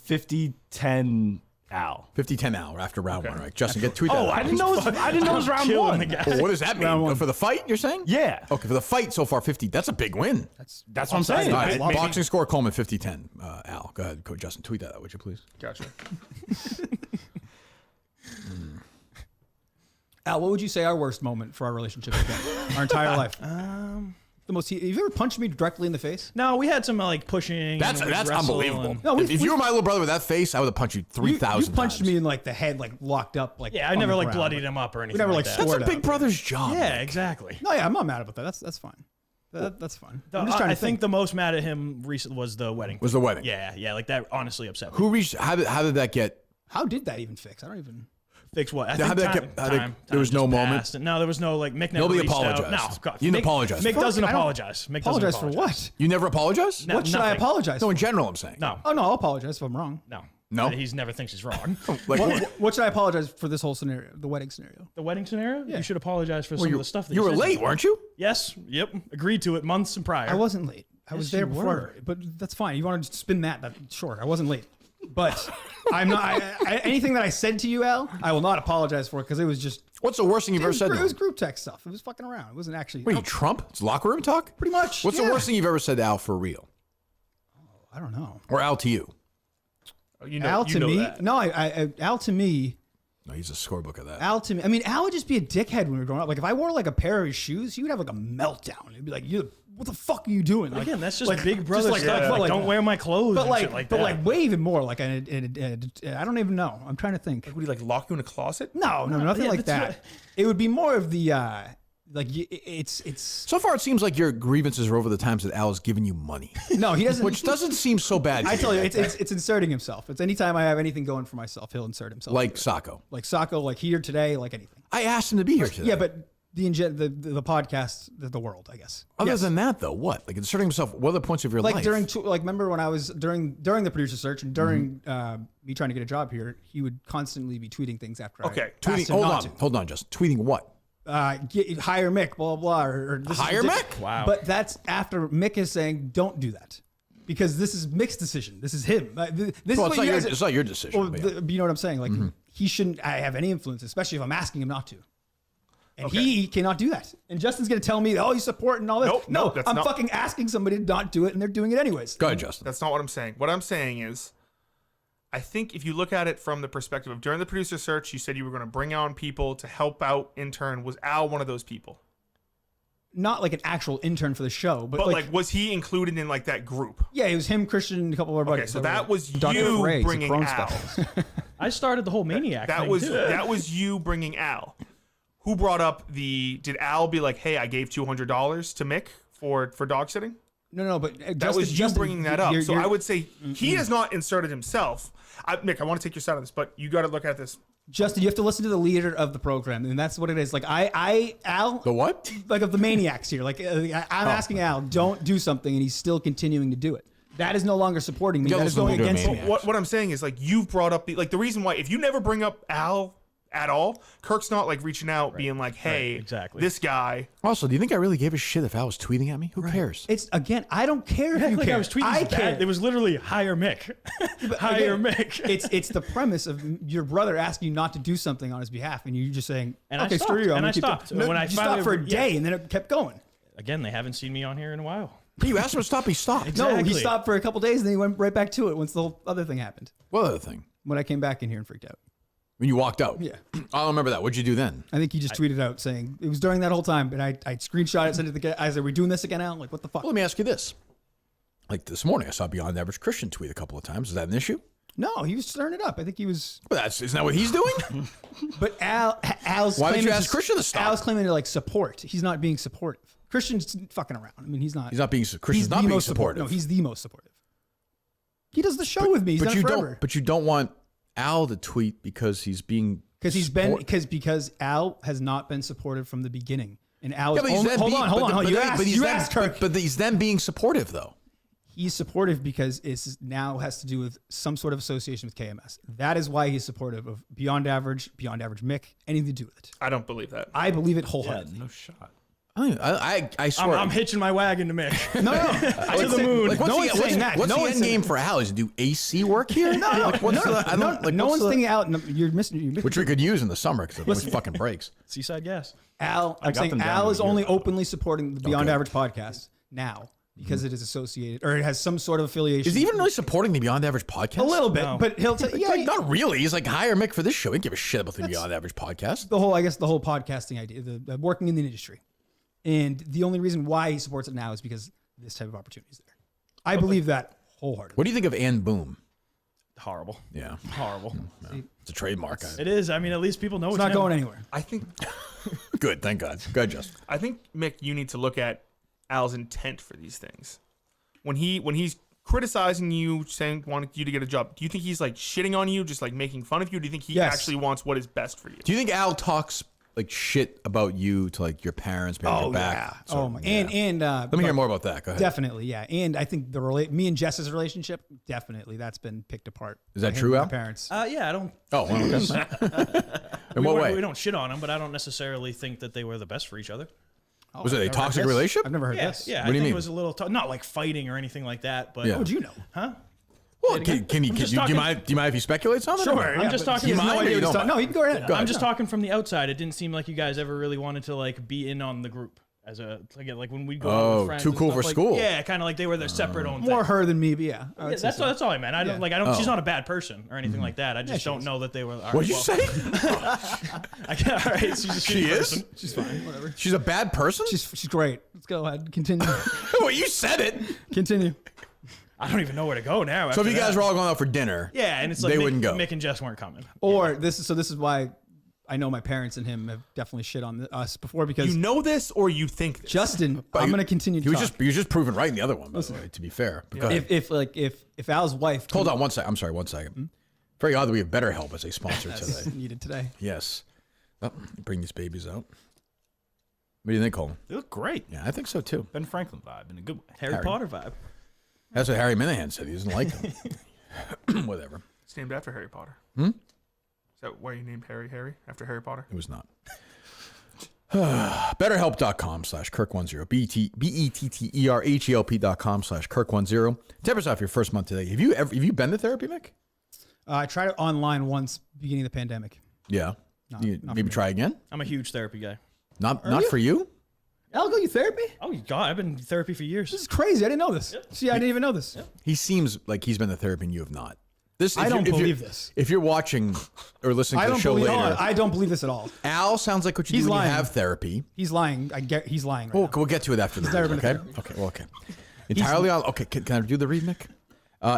50-10 Al. 50-10 Al after round one, right? Justin, tweet that. Oh, out. I didn't know. I didn't know it was round Killing one. the guy. Well, what does that mean? Round one. For the fight, you're saying? Yeah, Okay, for the fight so far, 50. That's a big win. that's what I'm saying. All right, Maybe- boxing score, Coleman 50-10. Al, go ahead, Coach Justin. Tweet that out, would you please? Gotcha. Al, what would you say our worst moment for our relationship has been? Our entire life. The most. Have you ever punched me directly in the face? No, we had some like pushing. That's and we'd wrestle unbelievable. and- No, if you were my little brother with that face, I would have punched you 3,000 You punched times. me in like the head, like locked up. Like Yeah, I on never the like ground. bloodied him up or anything. never, like, that. swore That's a it big out. brother's job. Yeah, exactly. No, yeah, I'm not mad about that. That's fine. That's fine. I'm just trying I to think. think the most mad at him recently was the wedding. Was the wedding. Yeah, like that honestly upset me. Who reached, how did that get? How did that even fix? I don't even. Fix what? I How think did that time, get- how did- time there was just no moment? passed. No, there was no like Mick never Nobody reached out. apologized. No, God, You didn't Mick- apologize. Mick Fuck, doesn't I don't apologize. Mick doesn't Apologize for apologize. what? You never apologized? No, What should I nothing. apologize No, for? in general, I'm saying. No, Oh no, I'll apologize if I'm wrong. no, No? He's never thinks he's wrong. Like, What should I apologize for this whole scenario, the wedding scenario? The wedding scenario? Yeah. You should apologize for well, some of the stuff that you were said late, weren't you? Yes. Yep. Agreed to it months prior. I wasn't late. I was Yes, there you before, were. but that's fine. You want to spin that? Sure, I wasn't late, but I'm not. Anything that I said to you, Al, I will not apologize for because it was just. What's the worst thing you've ever said to It was him? group text stuff. It was fucking around. It wasn't actually. What are you, Trump? It's locker room talk? Pretty much. What's the yeah. worst thing you've ever said to Al for real? I don't know. Or Al to you? You know, Al you to know me, that. no. Al to me. No, he's a scorebook of that. Al to me. I mean, Al would just be a dickhead when we were growing up. Like if I wore like a pair of his shoes, he would have like a meltdown. He'd be like, "You, what the fuck are you doing?" Like, Again, that's just like, big brother like, stuff. but Like, like, don't wear my clothes. But and like, shit like but that. like, way even more. Like, I don't even know. I'm trying to think. Would he like lock you in a closet? No, nothing yeah, like that's that. what- It would be more of the it's So far, it seems like your grievances are over the times that Al has given you money, no, he doesn't. which doesn't seem so bad. I to tell you, me. it's inserting himself. It's anytime I have anything going for myself, he'll insert himself. like Sacco. like Sacco, like here today, like anything. I asked him to be here today. Yeah, but the podcast, the world, I guess. Other Yes. than that, though, what? Like inserting himself. What are the points of your like life? remember when I was during the producer search and during me trying to get a job here, he would constantly be tweeting things after Okay. I asked tweeting. him not to. Hold on, Justin. Tweeting what? Hire Mick, blah blah, or this is Hire ridiculous. Mick? Wow. But that's after Mick is saying, "Don't do that," because this is Mick's decision. This is him. This is Well, what you guys. it's not your decision. Well, but yeah. you know what I'm saying? Like he shouldn't have any influence, especially if I'm asking him not to. And he cannot do that. And Justin's going to tell me, "Oh, you support and all this." Nope, no, nope, that's I'm not- fucking asking somebody to not do it, and they're doing it anyways. Go ahead, Justin. That's not what I'm saying. What I'm saying is, I think if you look at it from the perspective of during the producer search, you said you were going to bring on people to help out intern. Was Al one of those people? Not like an actual intern for the show, but, But like, was he included in like that group? yeah, it was him, Christian, and a couple of our buddies. Okay, so that was Dr. you Frey, he's a bringing Crohn's Al. specialist. I started the whole maniac That thing was too. that was you bringing Al. Who brought up the? Did Al be like, "Hey, I gave $200 to Mick for dog sitting"? No, but That was you bringing that up. So I would say Mm-hmm. he has not inserted himself. Nick, I want to take your side on this, but you got to look at this. Justin, you have to listen to the leader of the program, and that's what it is. Like Al, The what? like of the maniacs here. Like I'm asking Al, don't do something, and he's still continuing to do it. That is no longer supporting me. Yeah, That is listen to going the against me. maniacs. What I'm saying is like you've brought up the reason why if you never bring up Al at all, Kirk's not like reaching out being like, hey, exactly. this guy. Also, do you think I really gave a shit if Al was tweeting at me? Who cares? It's again, I don't care if you like care. I was tweeting. I bad. care. It was literally hire Mick. Hire Again, Mick. It's the premise of your brother asking you not to do something on his behalf, and you just saying, And I okay, stopped, screw you. I'm and gonna I keep stopped. doing-" No, When I you stopped finally- for a yeah. day, and then it kept going. Again, they haven't seen me on here in a while. You asked him to stop, he stopped. No, he Exactly. stopped for a couple days, and then he went right back to it once the whole other thing happened. What other thing? When I came back in here and freaked out. When you walked out? Yeah. I don't remember that. What'd you do then? I think he just tweeted out saying it was during that whole time, but I screenshot it, sent it to the guy. I said, "Are we doing this again, Al?" Like, what the fuck? Well, let me ask you this. Like this morning, I saw Beyond Average Christian tweet a couple of times. Is that an issue? No, he was stirring it up. I think he was. But isn't that what he's doing? But Al's. Why did you claiming ask Christian to stop? Al's claiming to like support. He's not being supportive. Christian's fucking around. I mean, he's not. He's not being Christian's he's not the being most supportive. No, he's the most supportive. He does the show with me. He's done it forever. But you don't want Al to tweet because he's being Because Al has not been supportive from the beginning, and Al. Yeah, but he's only, then hold being- on. but You then- asked. but he's You then- asked Kirk. But he's then being supportive though. He's supportive because it's now has to do with some sort of association with KMS. That is why he's supportive of Beyond Average Mick, anything to do with it. I don't believe that. I believe it wholeheartedly. No shot. I swear. I'm hitching my wagon to Mick. No, to the moon. Like, what's No the, one's what's, saying that. what's No the one's end saying game for Al? Is to do AC work here? No, like, what's the, I don't, like, no what's one's the- thinking out. You're missing. Which we could use in the summer because it fucking breaks. Seaside gas. Al, I I'm got saying them down Al to is a year only ago. openly supporting the Beyond Okay. Average podcast now because it is associated or it has some sort of affiliation. Is he even really supporting the Beyond Average podcast? a little bit? No. But he'll tell yeah. Like, not really. He's like, hire Mick for this show. He didn't give a shit about the Beyond Average podcast. the whole podcasting idea, the working in the industry, and the only reason why he supports it now is because this type of opportunity is there. I believe that wholeheartedly. What do you think of Ann Boom? Horrible. Yeah, Horrible. it's a trademark. It is. I mean, at least people know It's it's not him. going anywhere. I think Good, thank God. Good, Justin. Mick, you need to look at Al's intent for these things. When he's criticizing you, saying wanting you to get a job, do you think he's like shitting on you, just like making fun of you? Or do you think he Yes. actually wants what is best for you? Do you think Al talks like shit about you to like your parents behind your back? yeah. Oh my. And Let me hear more about that. Go ahead. Definitely, yeah. And I think me and Jess's relationship, definitely, that's been picked apart. Is that by him true, and Al? my parents. Yeah, I don't. Oh, well, okay. In what way? We don't shit on them, but I don't necessarily think that they were the best for each other. Was it a I've never heard toxic this. relationship? I've never heard Yeah, this. yeah. What do you I think mean? it was a little not like fighting or anything like that, but Yeah. How would you know? huh? Well, can you, do just you talking- mind if you speculate something? Sure. I'm just talking He has from no my idea you what he's don't talking. No, you can go ahead. I'm just talking from the outside. It didn't seem like you guys ever really wanted to like be in on the group as a like when we go out Oh, with friends. too and cool stuff for like- school. Yeah, kind of like they were their separate own More thing. her than me, but yeah. I would Yeah, say that's so. that's all I meant. I don't Yeah. like. I don't. She's Oh. not a bad person or anything like that. I just she don't is. know that they were. What'd you say? All right, she's a She shitty is? person. She's fine. Whatever. She's a bad person? She's great. Let's go ahead. Continue. Well, you said it. Continue. I don't even know where to go now. So if after you guys that. were all going out for dinner, yeah, and it's like they Mick, wouldn't go. Mick and Jess weren't coming. Or this is why I know my parents and him have definitely shit on us before because You know this or you think this? Justin, I'm going to continue to he was talk. just proven right in the other one, by the way, to be fair. But go ahead. if Al's wife Hold on one second. I'm sorry, 1 second. Very odd that we have BetterHelp as a sponsor that's today. needed today. Yes. Oh, bring these babies out. What do you think, Colin? They look great. Yeah, I think so too. Ben Franklin vibe in a good way. Harry Potter vibe. That's what Harry Minahan said. He doesn't like them. Whatever. It's named after Harry Potter. Is that why you named Harry after Harry Potter? It was not. BetterHelp.com/Kirk10. BetterHelp.com/Kirk10. 10% off your first month today. Have you been to therapy, Mick? I tried it online once beginning of the pandemic. Yeah. You not maybe for me. try again? I'm a huge therapy guy. Not you? for you? Al, go you therapy? Oh God, I've been in therapy for This years. is crazy. I didn't know this. See, I didn't even know this. He seems like he's been to therapy and you have not. This, I if don't you're- if believe you're- this. If you're watching or listening I to the don't show believe. later, I don't believe this at all. Al sounds like what you He's do when lying. you have therapy. He's lying. He's lying. Right Oh, now. we'll get to it after the never read, been okay? to Okay, well, okay. Entirely on. Okay, can I do the read, Mick?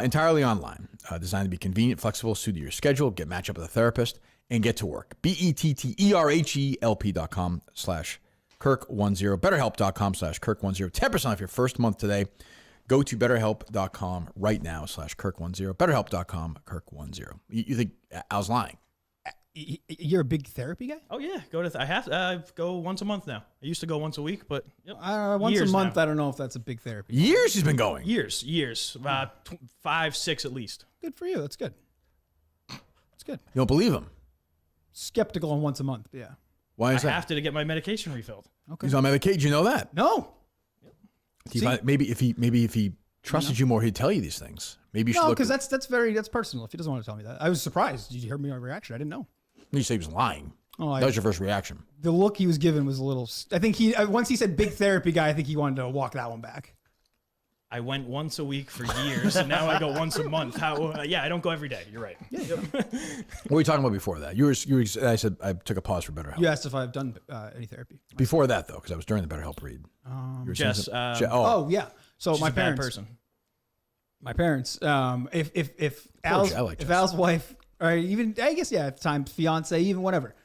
Entirely online, designed to be convenient, flexible, suited to your schedule. Get match up with a therapist and get to work. BetterHelp.com/Kirk10. BetterHelp.com/Kirk10. 10% off your first month today. Go to betterhelp.com right now /Kirk10. Betterhelp.com, Kirk10. You think Al's lying? You're a big therapy guy? Oh yeah, I have to go once a month now. I used to go once a week, but Once a years month, now. I don't know if that's a big therapy. Years he's been going. Years, 5, 6 at least. Good for you. That's good. That's good. You don't believe him? Skeptical on once a month. Yeah. Why I is that? have to get my medication refilled. Okay. He's on medication. You know that? No. Maybe if he trusted you more, he'd tell you these things. Maybe you should No, look. because that's personal. If he doesn't want to tell me that, I was surprised. Did you hear my reaction? I didn't know. You say he was lying. Oh, That was your first reaction. The look he was given was a little. I think once he said big therapy guy, I think he wanted to walk that one back. I went once a week for years, and now I go once a month. I don't go every day. You're right. What were you talking about before that? I said I took a pause for BetterHelp. You asked if I've done any therapy. Before that, though, because I was during the BetterHelp read. You were saying Jess, something- Oh yeah. So she's my a bad parents. person. My parents. If Told you, I like Jess. Al's wife, or even I guess at the time fiance, even whatever.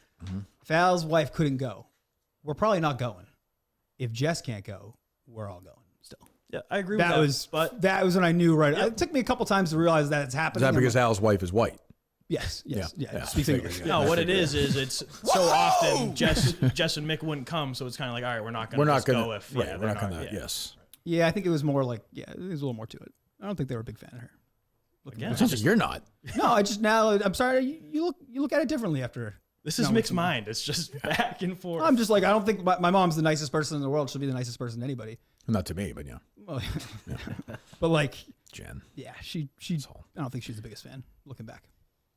If Al's wife couldn't go, we're probably not going. If Jess can't go, we're all going still. Yeah, I agree with that. That was when I knew right. It took me a couple times to realize that it's Is happening. that because I'm like, Al's wife is white? yes. Yeah. Speaks English. No, what it is it's so often Jess and Mick wouldn't come, so it's kind of like, all right, we're not going to go if Right, we're they're not going to. yeah. Yes. Yeah, I think it was more like there's a little more to it. I don't think they were a big fan of her. Again, It sounds like you're not. No, I'm sorry. You look at it differently after. this is No, Mick's mind. It's just back and forth. I'm just like, I don't think my mom's the nicest person in the world. She'll be the nicest person to anybody. Not to me, but yeah. Well, but like, Jen. yeah, she. I don't think she's the biggest fan. Looking back,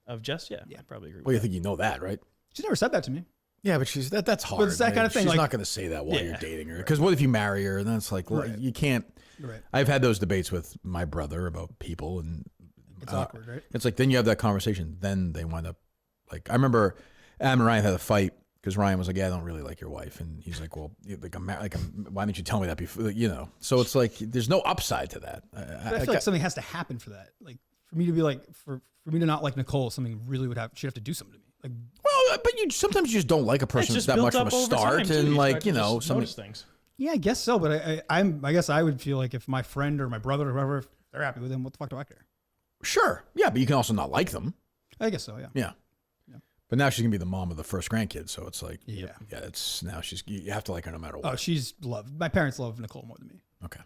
Of Jess, I probably agree with Well, you that. think you know that, right? she never said that to me. Yeah, but she's that's hard. But it's that right? kind of thing, She's like- not going to say that while Yeah. you're dating her. Because what if you marry her and then it's like, well, Right. you can't. Right. I've had those debates with my brother about people, and It's awkward, right? it's like then you have that conversation. Then they wind up like I remember Adam and Ryan had a fight because Ryan was like, "Yeah, I don't really like your wife," and he's like, "Well, why didn't you tell me that before?" You know. So it's like there's no upside to that. I feel like something has to happen for that. Like for me to be like for me to not like Nicole, something really she'd have to do something to me. Like well, but you sometimes you just don't like a It's person just that built much from up a over start, time, too. and You like start to you know, just something. notice things. yeah, I guess so. But I guess I would feel like if my friend or my brother or whoever, if they're happy with him, what the fuck do I care? Sure, yeah, but you can also not like them. I guess so. Yeah. Yeah. But now she's gonna be the mom of the first grandkid, so it's like, Yeah. it's now you have to like her no matter Oh, what. she's loved. My parents love Nicole more than me. Okay,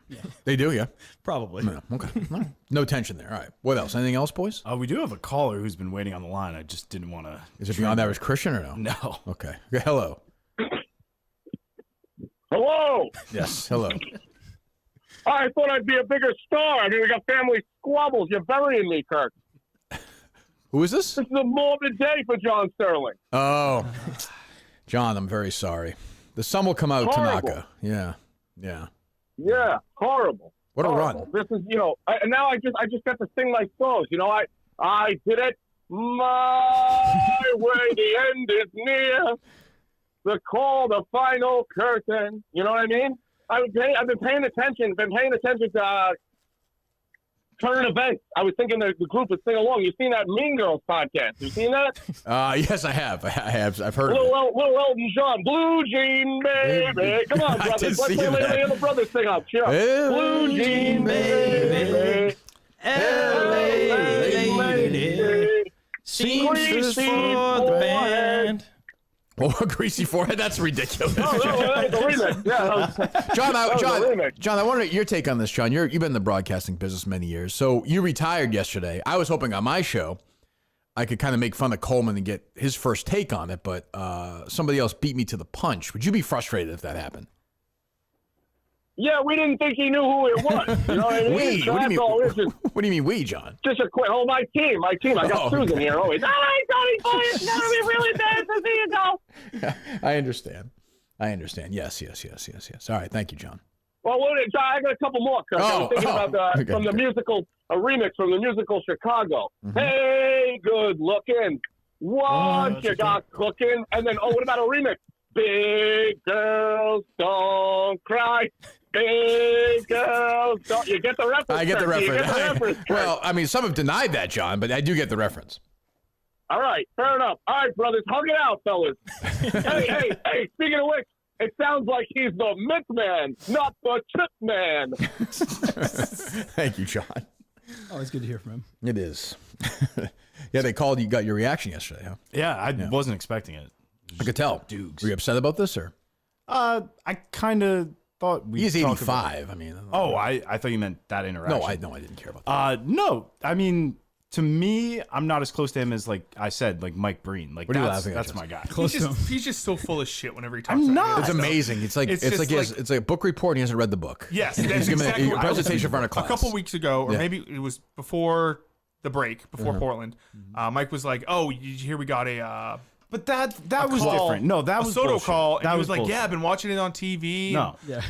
they do, yeah. Probably. Yeah, okay, all right. No tension there. All right, what else? Anything else, boys? We do have a caller who's been waiting on the line. I just didn't want to. Is it beyond average Christian or no? No. Okay. Hello. Hello. Yes. Hello. I thought I'd be a bigger star. I mean, we got family squabbles. You're burying me, Kirk. Who is this? This is a morbid day for John Sterling. Oh, John, I'm very sorry. The sun will come out, Horrible. Tanaka. Yeah. Yeah. Yeah, horrible. What a Horrible. run. This is, and now I just got to sing like songs. I did it my way. The end is near. The call, the final curtain. You know what I mean? I've been paying attention to current events. I was thinking the group would sing along. You've seen that Mean Girls podcast? You seen that? Yes, I have. I've heard of it. Little Elton John, Blue Jean Baby. Come on, I brothers. did Let's see play that. Lady and the Brothers sing up. Cheer up. Hey, Blue Jean Baby. LA lady, seamstress for the band. Oh, a greasy forehead? That's ridiculous. Oh, no, that was a remix. Yeah, John, was a remix. John, I wonder your take on this, John. You've been in the broadcasting business many years. So you retired yesterday. I was hoping on my show I could kind of make fun of Coleman and get his first take on it, but somebody else beat me to the punch. Would you be frustrated if that happened? Yeah, we didn't think he knew who it was. You know what I mean? We? So What do you that's all. It's mean? What do you mean we, John? just a quick. Oh, my team. I got Oh, Susan okay. here always. All right, Tony, it's going to be really bad to see you go. I understand. Yes. All right. Thank you, John. Well, John, I got a couple more. Kirk. I was thinking about okay, from the okay. musical, a remix from the musical Chicago. Hey, good looking. What you got cooking? And then, what about a remix? Big girls don't cry. Big girls don't. You get the reference? I get the Kirk? You reference. get the reference, Kirk? Well, I mean, some have denied that, John, but I do get the reference. All right, fair enough. All right, brothers, hug it out, fellas. hey, speaking of which, It sounds like he's the myth man, not the chip man. Thank you, John. Oh, it's good to hear from him. It is. Yeah, they called. You got your reaction yesterday, huh? Yeah, I wasn't expecting it. I could tell. Dukes. Were you upset about this, or? I kind of thought we. He's talked 85. about- I mean. I thought you meant that interaction. No, I didn't care about that. No, I mean, to me, I'm not as close to him as, like I said, like Mike Breen. Like, What are you that's, laughing at, that's Justin? my guy. Close to him. He's just so full of shit whenever he talks. I'm about not. It's stuff. amazing. It's like It's it's just like like- it's like a book report. And he hasn't read the book. Yes, He's that's giving exactly a what I was presentation in front of thinking. class. A couple weeks ago, or Yeah. maybe it was before the break, before Portland. Mike was like, "Oh, here we got a." But that was call, different. No, that a was Soto bullshit. call, and That he was was like, bullshit. "Yeah, I've been watching it on TV." No. Yeah.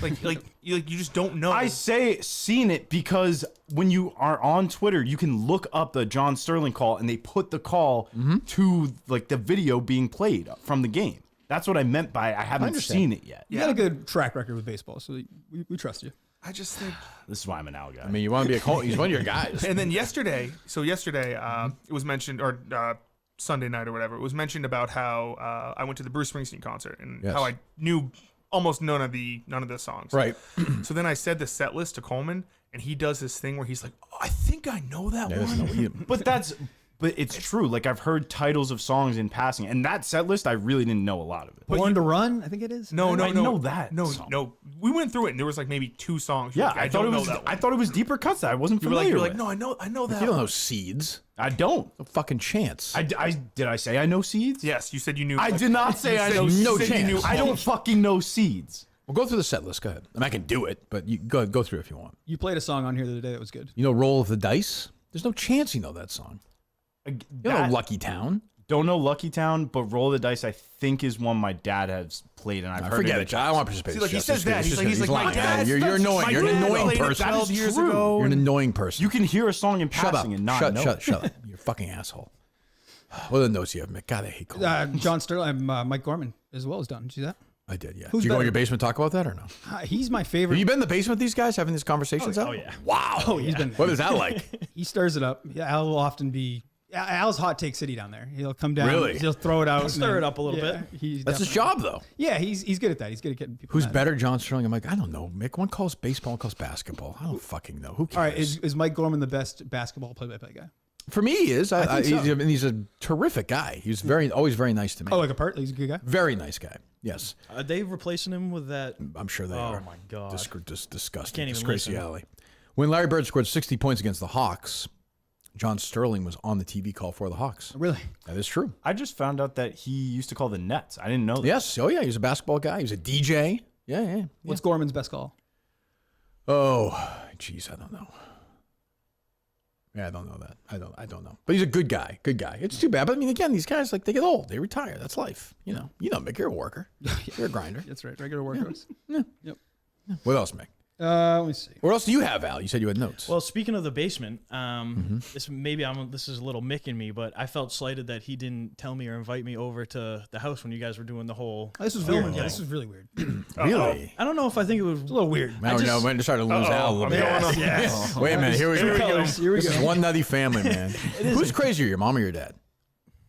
you just don't know. I say seen it because when you are on Twitter, you can look up the John Sterling call and they put the call to like the video being played from the game. That's what I meant by I haven't seen it yet. You got a good track record with baseball, so we trust you. I just think. This is why I'm an Al guy. I mean, you want to be a Colt? He's one of your guys. And then yesterday, it was mentioned, or Sunday night or whatever, it was mentioned about how I went to the Bruce Springsteen concert and Yes. how I knew almost none of the songs. Right. So then I said the set list to Coleman, and he does this thing where he's like, "Oh, I think I know that one." But it's true. Like I've heard titles of songs in passing, and that set list I really didn't know a lot of it. Born to Run, I think it is. No, I know that No, song. no. We went through it, and there was like maybe 2 songs. You're Yeah, like, I thought don't it know was. that one. I thought it was deeper cuts that I wasn't You were like, familiar you're like, with. no, I know that. You don't one. know seeds. I don't. No fucking chance. I did I say I know seeds? Yes, you said you knew. I did not say I know no seeds. chance. I don't fucking know seeds. Well, go through the set list. Go ahead. I mean, I can do it, but you go through it if you want. You played a song on here the other day that was good. You know, Roll of the Dice. There's no chance you know that song. You know, Lucky Town. Don't know Lucky Town, but Roll the Dice I think is one my dad has played, and I've heard Forget it. it. I don't want to participate. See, like he It's says that. just- He's like my lying. dad. You're annoying. My You're an dad annoying played it person. 12 years true. ago. You're an annoying person. You can hear a song in shut up. passing and not know. Shut up. You're a fucking asshole. What are the notes you have, Mick? God, I hate Cole. John Sterling, Mike Gorman as well is done. Did you see that? I did, yeah. Who's Did you go in better? your basement talk about that or no? He's my Have favorite. you been in the basement with these guys having these conversations out? Oh yeah. Wow. Oh, he's been. What is that like? He stirs it up. Yeah, Al will often be. Al's hot take city down there. He'll come down. Really? He'll throw it out. and stir then- it up a little yeah, bit. He's That's his definitely- job, though. Yeah, he's good at that. He's good at getting people. Who's mad. better, John Sterling? I'm like, I don't know, Mick. One calls baseball, one calls basketball. I don't fucking know. Who cares? All right, is Mike Gorman the best basketball play-by-play guy? For me, he is. I think so. He's a terrific guy. He's always very nice to me. Oh, like a part? He's a good guy. Very nice guy. Yes. Are they replacing him with that? I'm sure they Oh are. my God. Disgusting. Can't even Disgrace listen. alley. When Larry Bird scored 60 points against the Hawks, John Sterling was on the TV call for the Hawks. Really? That is true. I just found out that he used to call the Nets. I didn't know that. Yes. Oh, yeah. He was a basketball guy. He was a DJ. Yeah. What's Gorman's best call? Oh, jeez. I don't know. Yeah, I don't know that. I don't know. But he's a good guy. Good guy. It's too bad. But I mean, again, these guys, like, they get old. They retire. That's life. You know, Mick, you're a worker. You're a grinder. That's right. Regular workers. What else, Mick? Let me see. What else do you have, Al? You said you had notes. Well, speaking of the basement, this is a little Mick in me, but I felt slighted that he didn't tell me or invite me over to the house when you guys were doing the whole. This was filming weird. Yeah, thing. this was really weird. Really? I don't know if I think it was It's a little weird. Now we're just starting to lose Al a little bit. Yes. Wait a minute. Here we go. Colors. Here we This go. is one nutty family, man. Who's crazier, your mom or your dad?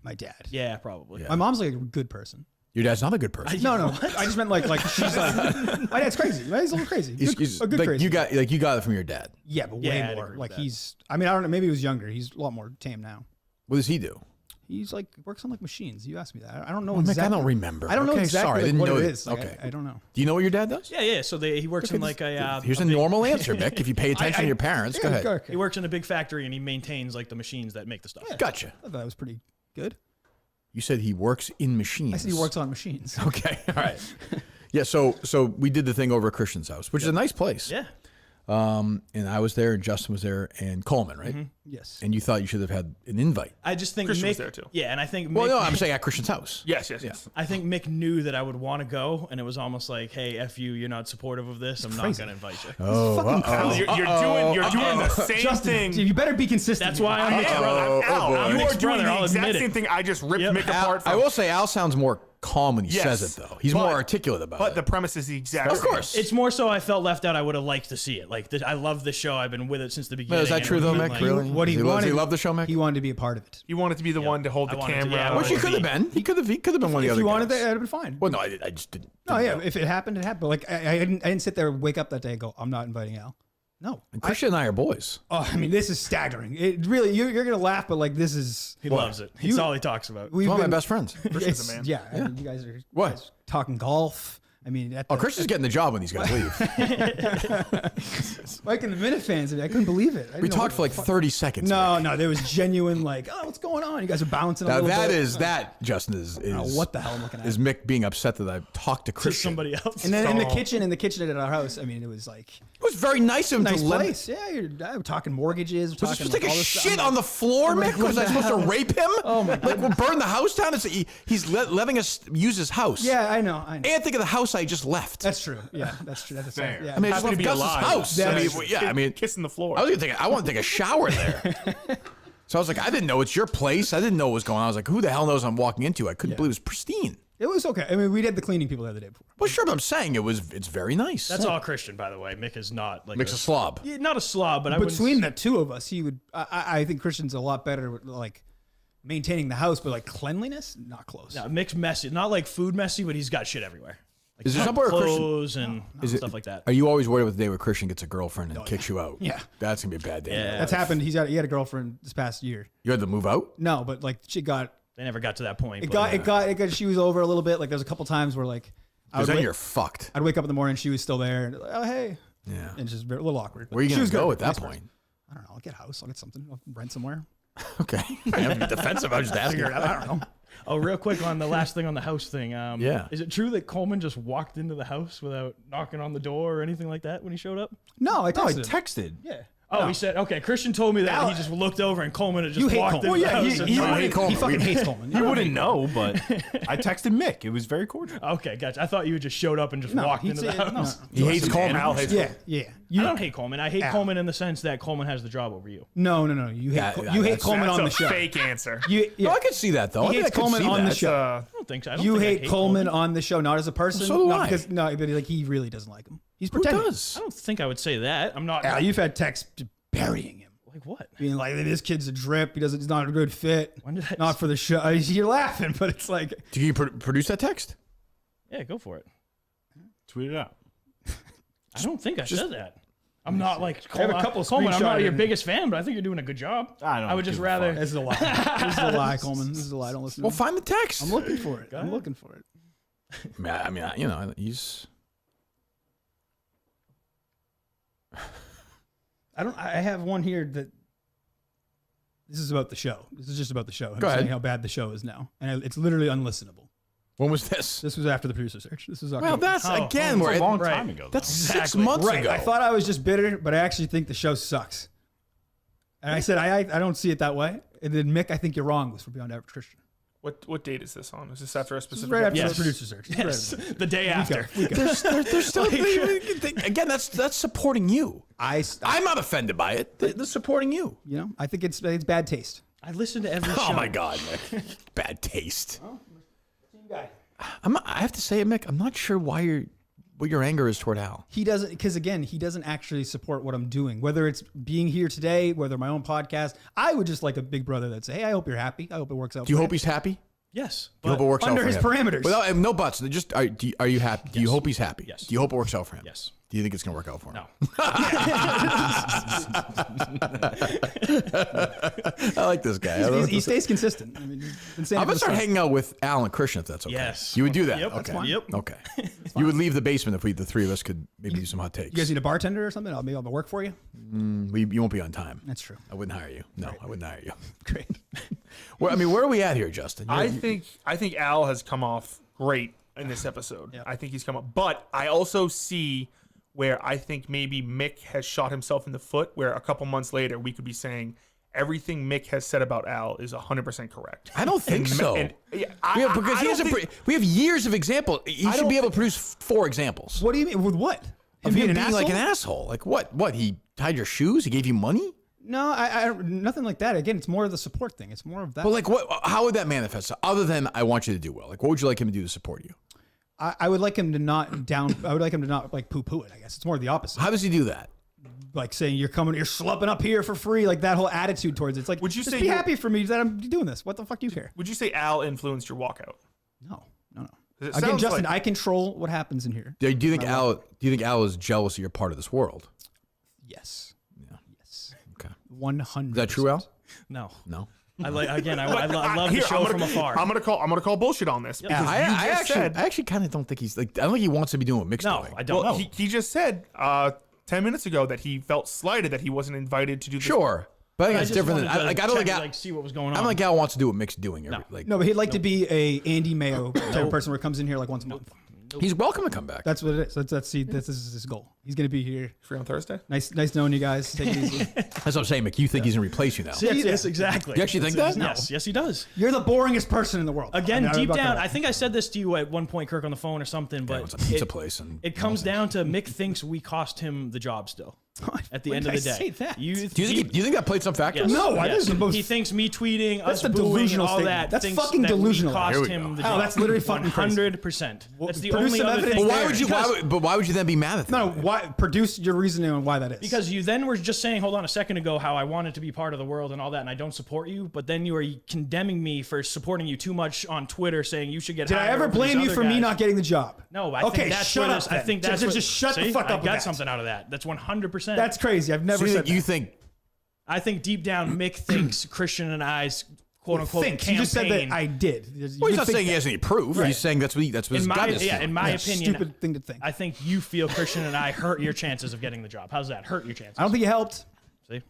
My dad. Yeah, probably. My mom's like a good person. Your dad's not a good person. No. I just meant like she's like my dad's crazy. He's a little crazy. He's A good like crazy. you got it from your dad. Yeah, but Yeah, way I'd more. agree with Like that. he's. I mean, I don't know. Maybe he was younger. He's a lot more tame now. What does he do? He's like works on like machines. You asked me that. I don't know Mick, exactly. I don't remember. I don't know Okay, exactly sorry, I like, didn't what know it you- is. Like, okay. I don't know. Do you know what your dad does? Yeah. So he works in like a. Here's a big- normal answer, Mick. If you pay attention to your parents, go ahead. Okay. He works in a big factory and he maintains like the machines that make the stuff. Gotcha. I thought that was pretty good. You said he works in machines. I said he works on machines. Okay. All right. Yeah. So we did the thing over at Christian's house, which is a nice place. Yeah. And I was there, and Justin was there, and Coleman, right? Yes. And you thought you should have had an invite. I just think Christian Mick, was there, too. Yeah, and I think Well, Mick, no, I'm saying at Christian's house. Yes. I think Mick knew that I would want to go, and it was almost like, "Hey, f you, you're not supportive of this. I'm not going to invite you." Oh, Al, you're doing the same Justin, thing. you better be consistent. That's why I'm I Mick's am. brother. Al, boy. you are Mick's doing brother, the I'll exact admit it. same thing I just ripped Yep. Mick Al, apart I from. will say Al sounds more calm when he Yes, says it, though. He's more articulate about But it. the premise is the exact Of same. course. It's more so I felt left out. I would have liked to see it. Like I love the show. I've been with it since the beginning. Is that and true, it though, would've Mick? been like- Really? What he does wanted. he love the show, Mick? He wanted to be a part of it. He wanted to be the one to hold I the wanted to- camera. yeah, I or Which he wanted could have been. He could have been one of the If other you wanted that, guys. that'd have been fine. Well, no, I just didn't. No, yeah. know. If it happened, it happened. But like I didn't sit there and wake up that day and go, I'm not inviting Al. No. And Christian and I are boys. Oh, I mean, this is staggering. It really, you're gonna laugh, but like this is. He loves it. It's all he talks about. We've He's one of my been- best friends. Christian's a man. Yeah, I mean, you guys are What? guys talking golf. I mean, at Oh, the- Christian's getting the job when these guys leave. Mike and the Minute fans. I couldn't believe it. I We didn't know talked what for like the fuck- 30 seconds. No, Mick. no, there was genuine like, oh, what's going on? You guys are bouncing a Now little bit. that Justin is I don't know what the hell I'm looking at. is Mick being upset that I talked to To Christian. somebody else. And then in the Oh. kitchen at our house, I mean, it was like It was very nice of him nice to let. place. Yeah, we're talking mortgages. Was he supposed to take a all this stuff. shit I'm on the like, floor, I'm like, Mick? Was what I the supposed to hell? rape him? Oh, my Like, we'll burn the house down? He's letting us use his house. Yeah, I know. And think of the house I just left. That's true. Yeah, that's true. That's Fair. fair. Yeah. I mean, I just Happy left to be Gus's alive. house. I mean, yeah, I mean, kissing the floor. I want to take a shower there. So I was like, I didn't know it's your place. I didn't know what was going on. I was like, who the hell knows I'm walking into? I couldn't believe it was pristine. It was okay. I mean, we did the cleaning people the other day before. Well, sure, but I'm saying it's very nice. That's all Christian, by the way. Mick is not like Mick's a slob. Yeah, not a slob, but I would. Between the two of us, he would. I think Christian's a lot better with like maintaining the house, but like cleanliness, not close. No, Mick's messy. Not like food messy, but he's got shit everywhere. Like Is there somewhere where Christian? clothes and stuff like that. Are you always worried about the day where Christian gets a girlfriend and kicks you out? Yeah. That's going to be a bad day. Yeah. That's happened. He had a girlfriend this past year. You had to move out? No, but like she got They never got to that point. it but, got she was over a little bit. Like there's a couple times where like Because then you're fucked. I'd wake up in the morning, she was still there, and like, oh hey, Yeah. and it's just a little awkward. Where are you She going was to go good. at that Nice point? person. I don't know. I'll get a house. I'll get something. I'll rent somewhere. Okay. I'm defensive. I'm just asking. Figure it out. I don't know. Oh, real quick on the last thing on the house thing. Yeah. Is it true that Coleman just walked into the house without knocking on the door or anything like that when he showed up? No, I No, I texted him. texted. Yeah. Oh, he said, okay, Christian told me that Al- he just looked over and Coleman had just You hate walked Coleman. into Well, the yeah, house. and he not- hate Coleman. He fucking hates Coleman. You wouldn't know, but I texted Mick. It was very cordial. Okay, gotcha. I thought you just showed up and just walked he'd into the say- house. He hates Coleman. Al hates Yeah, yeah. I don't hate Coleman. I hate Coleman in the sense that Coleman has the job over you. No. You hate you hate that's- Coleman That's on a the show. fake answer. You, No, I could see that, though. He I think hates I could Coleman see on the that. show. I don't think so. I don't You think I hate Coleman on the show, not as a person. So do not I. because no, but like he really doesn't like him. He's Who pretending. does? I don't think I would say that. I'm not. Al, you've had texts burying him, like what? being like, "This kid's a drip. He's not a good fit. When did I- Not for the show." You're laughing, but it's like Did you produce that text? Yeah, go for it. Tweet it out. I don't think I said that. I'm not like I have a Coleman. couple Coleman, I'm not screenshot your in- biggast fan, but I think you're doing a good job. I would just give a rather. fuck. this is a lie. This is a lie, Coleman. This is a lie. Don't listen. Well, to him. find the text. I'm looking for it. I'm looking for it. I mean, you know, he's. I have one here that. This is about the show. This is just about the show. I'm Go ahead. saying how bad the show is now, and it's literally unlistenable. When was this? This was after the producer search. This was Well, October. that's again. It's We're a long right. time ago. That's Exactly. 6 months right. ago. I thought I was just bitter, but I actually think the show sucks. And I said I don't see it that way. And then Mick, I think you're wrong. Was for Beyond Average Christian. What date is this on? Is this after a This is specific? right after episode? the producer search. This is Yes, right the day after. There's still again. That's supporting you. I'm not offended by it. They're supporting you. you know, I think it's bad taste. I listen to every show. Oh my God, Mick. Bad taste. I have to say it, Mick. I'm not sure what your anger is toward Al. He doesn't, because again, he doesn't actually support what I'm doing. Whether it's being here today, whether my own podcast, I would just like a big brother that'd say, "Hey, I hope you're happy. I hope it works out." Do you for hope he's happy? Yes, Do you hope it works under out for his him? parameters. Without no buts. Just are you happy? Do you hope he's happy? Yes. Do you hope it works out for him? Yes. Do you think it's gonna work out for him? No. I like this guy. He stays consistent. I mean, he's been saying I'm it gonna for start the hanging out with Al and Christian if that's okay. Yes. You would do that. Yep, Okay. that's fine. Yep. Okay. You would leave the basement if the three of us could maybe do some hot takes. You guys need a bartender or something? I'll be able to work for you. You won't be on time. That's true. I wouldn't hire you. No, I wouldn't hire you. Great. Well, I mean, where are we at here, Justin? I think Al has come off great in this episode. I think he's come up, but I also see where I think maybe Mick has shot himself in the foot. Where a couple months later we could be saying everything Mick has said about Al is 100% correct. I don't think so. Because we have years of example. He should be able to produce 4 examples What do you mean? With what? of him being an like an asshole? asshole. Like what? What? He tied your shoes? He gave you money? No, I nothing like that. Again, it's more of the support thing. It's more of that. But like, what? How would that manifest? Other than I want you to do well. Like, what would you like him to do to support you? I would like him to not I would like him to not like poo-poo it. I guess it's more the opposite. How does he do that? Like saying you're slumping up here for free, like that whole attitude towards it. It's like, Would you just say be you- happy for me that I'm doing this? What the fuck do you care? Would you say Al influenced your walkout? No. It Again, sounds Justin, like- I control what happens in here. Do you think Al? Do you think Al is jealous of your part of this world? Yes. Yeah. Yes. Okay. 100%. Is that true, Al? No. No. I love Here, the show from afar. I'm gonna call bullshit on this. Yeah, because I actually kind of don't think he's like. I don't think he wants to be doing what Mick's No, doing. I don't know. He just said 10 minutes ago that he felt slighted that he wasn't invited to do this. Sure, but I think it's different. Than, I don't think Al, see what was going on. I don't think Al wants to do what Mick's doing. No. No, but he'd like to be a Andy Mayo type of person where he comes in here like once a month. He's welcome to come back. That's what it is. This is his goal. He's gonna be here. Free on Thursday? Nice knowing you guys. Take it easy. That's what I'm saying, Mick. You think he's gonna replace you now? Yes, exactly. You actually think that? Yes, he does. You're the boringest person in the world. Again, I mean, deep I'm not down, gonna- I think I said this to you at one point, Kirk, on the phone or something, but it's a pizza place, and it comes down to Mick thinks we cost him the job still. At the When end did of the I day, say that? do you think that played some factor? Yes, No, I yes. think the most- He thinks me tweeting, That's us a booing, and delusional all statement. that. That's thinks fucking that we delusional. cost Here we him go. the Oh, job. that's literally fucking crazy. 100%. That's the produce only some other evidence. thing. But why there. would you? Because- Why would you then be mad at them? No, why produce your reasoning on why that is? Because you then were just saying, hold on a second ago, how I wanted to be part of the world and all that, and I don't support you. But then you are condemning me for supporting you too much on Twitter, saying you should get. did I hired ever over these blame you other for me guys. not getting the job? No, I okay, think that's shut where up. this, I think that's just shut the see? fuck up. I with got that. something out of that. That's 100%. That's crazy. I've never So said you that. think? I think deep down, Mick thinks Christian and I's quote unquote Think. campaign. You just said that I did. Well, he's not saying he has any proof. He's saying that's what his in gut my, is. yeah, in my That's a opinion, stupid thing to think. I think you feel Christian and I hurt your chances of getting the job. How's that? Hurt your chances. I don't think you helped. See?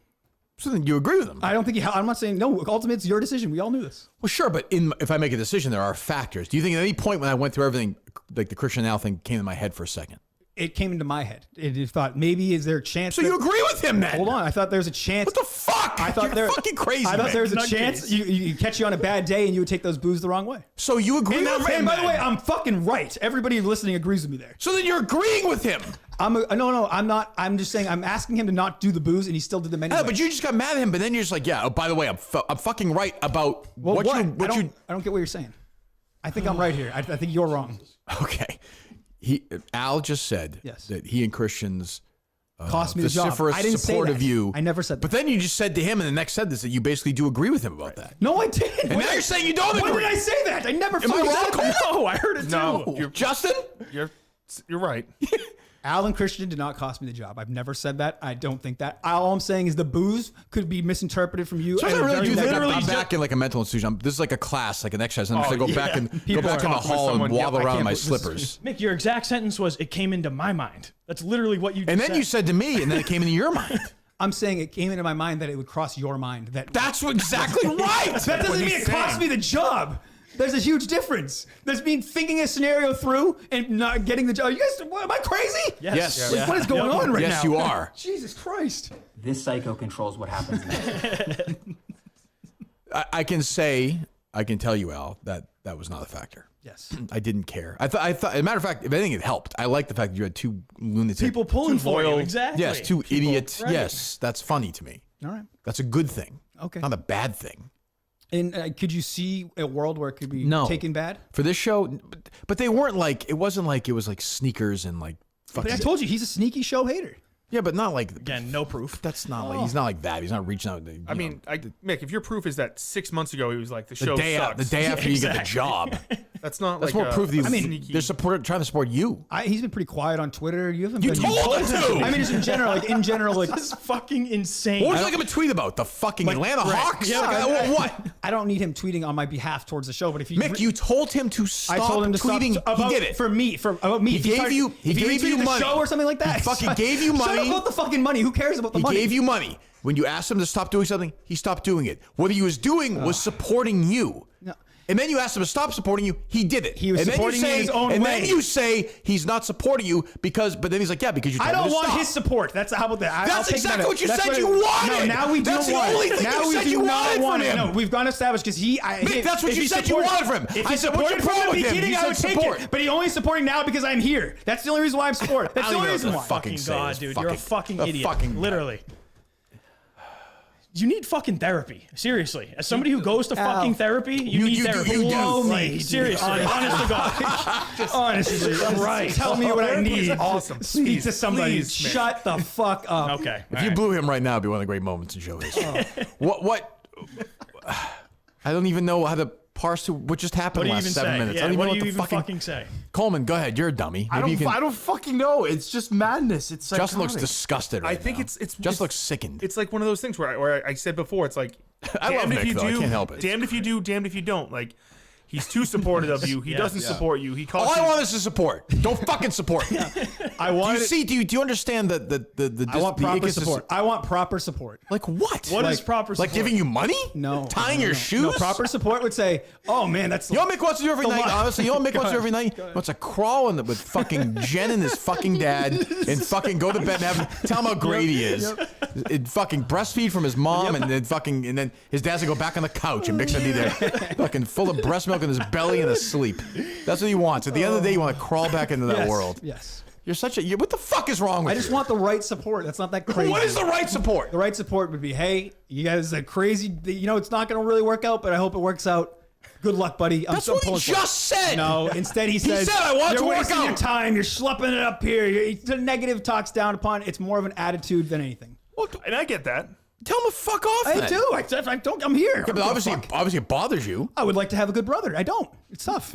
So then you agree with him? I don't think you. I'm not saying no. Ultimately, it's your decision. We all knew this. Well, sure, but if I make a decision, there are factors. Do you think at any point when I went through everything, like the Christian Al thing came in my head for a second? It came into my head. It thought maybe is there a chance? So you agree with him then? Hold on. I thought there was a chance. What the fuck? I thought You're fucking crazy. I thought Mick. there was a Nutcase. chance you catch you on a bad day and you would take those booze the wrong way. So you agree with him? And by the way, then? I'm fucking right. Everybody listening agrees with me there. So then you're agreeing with him? No, I'm not. I'm just saying I'm asking him to not do the booze, and he still did them anyway. No, but you just got mad at him. But then you're just like, yeah. Oh, by the way, I'm fucking right about Well, what I you. don't get what you're saying. I think I'm right here. I think you're wrong. Okay. Al just said Yes. that he and Christian's Cost me the job. vociferous I didn't say support that. of you. I never said But that. then you just said to him in the next sentence that you basically do agree with him about that. No, I didn't. And now you're saying you don't When agree. did I say that? I never Am I fucking wrong? said that. No, I heard it too. No, Justin? you're right. Al and Christian did not cost me the job. I've never said that. I don't think that. All I'm saying is the booze could be misinterpreted from you. So I in a really very do think negative I'm way. back in like a mental institution. This is like a class, like an exercise. I'm just gonna go back and go People back in the talk with hall and someone. waddle Yep, I around in can't my believe this is- slippers. Mick, your exact sentence was, it came into my mind. That's literally what you just And then said. you said to me, and then it came into your mind. I'm saying it came into my mind that it would cross your mind. That's exactly right. That doesn't mean it cost me the job. There's a huge difference. There's me thinking a scenario through and not getting the job. You guys, am I crazy? Yes. Like, what is going on right now? Yes, you are. Jesus Christ. This psycho controls what happens next. I can tell you, Al, that was not a factor. Yes. I didn't care. I thought, as a matter of fact, if anything, it helped. I like the fact that you had two lunatic people pulling for you. Exactly. Yes, two idiots. right. Yes, that's funny to me. All right. That's a good thing. Okay. Not a bad thing. And could you see a world where it could be No. taken bad? For this show, but they weren't like, it wasn't like it was like sneakers and like fucking. But I told you, he's a sneaky show hater. Yeah, but not like, Again, no proof. that's not like, he's not like that. He's not reaching out. I mean, Mick, if your proof is that 6 months ago he was like the show the day sucks. after you get the job. That's not That's like more proof that sneaky. they're trying to support you. He's been pretty quiet on Twitter. You haven't You been. told him to! I mean, just in general, like This is fucking insane. What would you like him to tweet about? The fucking Atlanta Hawks? Yeah, Like, what? I don't need him tweeting on my behalf towards the show, but if you Mick, you told him to stop I told him to tweeting. stop about, he did it. for me. About me. He If gave started- you- he if gave you retweeted the money. show or something like that. He fucking gave you Shut money. up about the fucking money. Who cares about the He money? gave you money. When you asked him to stop doing something, he stopped doing it. What he was doing was supporting you. No. And then you asked him to stop supporting you. He did it. He was and then supporting you me say, in his own and way. then you say he's not supporting you because. But then he's like, yeah, because you. Told I him don't to want stop. his support. That's how about that. I'll That's take exactly that. what you That's said what you wanted. No, now we That's don't the want. only thing now you we said do you not wanted want from it. him. No, we've gone established because Mick, that's what if you he said you supported- wanted from him. If I he said, what's your supported from problem the with him? beginning, You I said would take support. it. But he's only supporting now because I'm here. That's the only reason why I'm supporting. That's I the don't only even reason know why. what the fucking Fucking say God, is dude. fucking- You're a fucking the idiot. fucking- Literally. You need fucking therapy. Seriously. As somebody who goes to fucking therapy, you need therapy. you do. Like, seriously. Honest to God. Honestly, Right. Tell me what I need. Awesome. Speak Please, to somebody. please, Mick. Shut the fuck up. Okay. If you blew him right now, it'd be one of the great moments in show history. What? I don't even know how to parse to what just happened What do you last even 7 say? minutes. Yeah, I don't even what know do you what even the fucking say? Coleman, go ahead. You're a dummy. I Maybe you can. don't fucking know. It's just madness. It's Justin looks psychotic. disgusted right I think now. it's Just looks sickened. It's like one of those things where I said before, it's like, I love damned if Mick, you though. I do, can't help it. damned if you do, damned if you don't. Like, he's too supportive of you. He doesn't support you. He calls All I you. want is to support. Don't fucking support. I Do want. you see? Do you understand the I want the proper ecosystem- support. I want proper support. Like what? What is Like- proper support? Like giving you money? No. Tying no, your no. shoes? No, proper support would say, "Oh man, that's You know what Mick wants to do every The night? line. Honestly, you know what Mick wants to do every night? He wants to crawl with fucking Jen and his fucking dad and fucking go to bed and have him tell him how great he is. And fucking breastfeed from his mom and then his dad's gonna go back on the couch and Mick's gonna be there fucking full of breast milk in his belly and asleep. That's what he wants. At the end of the day, you want to crawl back into that Yes, world. Yes. You're such a. What the fuck is wrong with I you? just want the right support. That's not that crazy. What is the right support? The right support would be, hey, you guys are crazy. You know, it's not going to really work out, but I hope it works out. Good luck, buddy. That's what he just said. No, instead he says, said, "I want it you're to work wasting out." your time. You're schlepping it up here. The negative talks down upon. It's more of an attitude than anything. And I get that. Tell him to fuck off. I then. do. I don't. I'm here. Yeah, but obviously it bothers you. I would like to have a good brother. I don't. It's tough.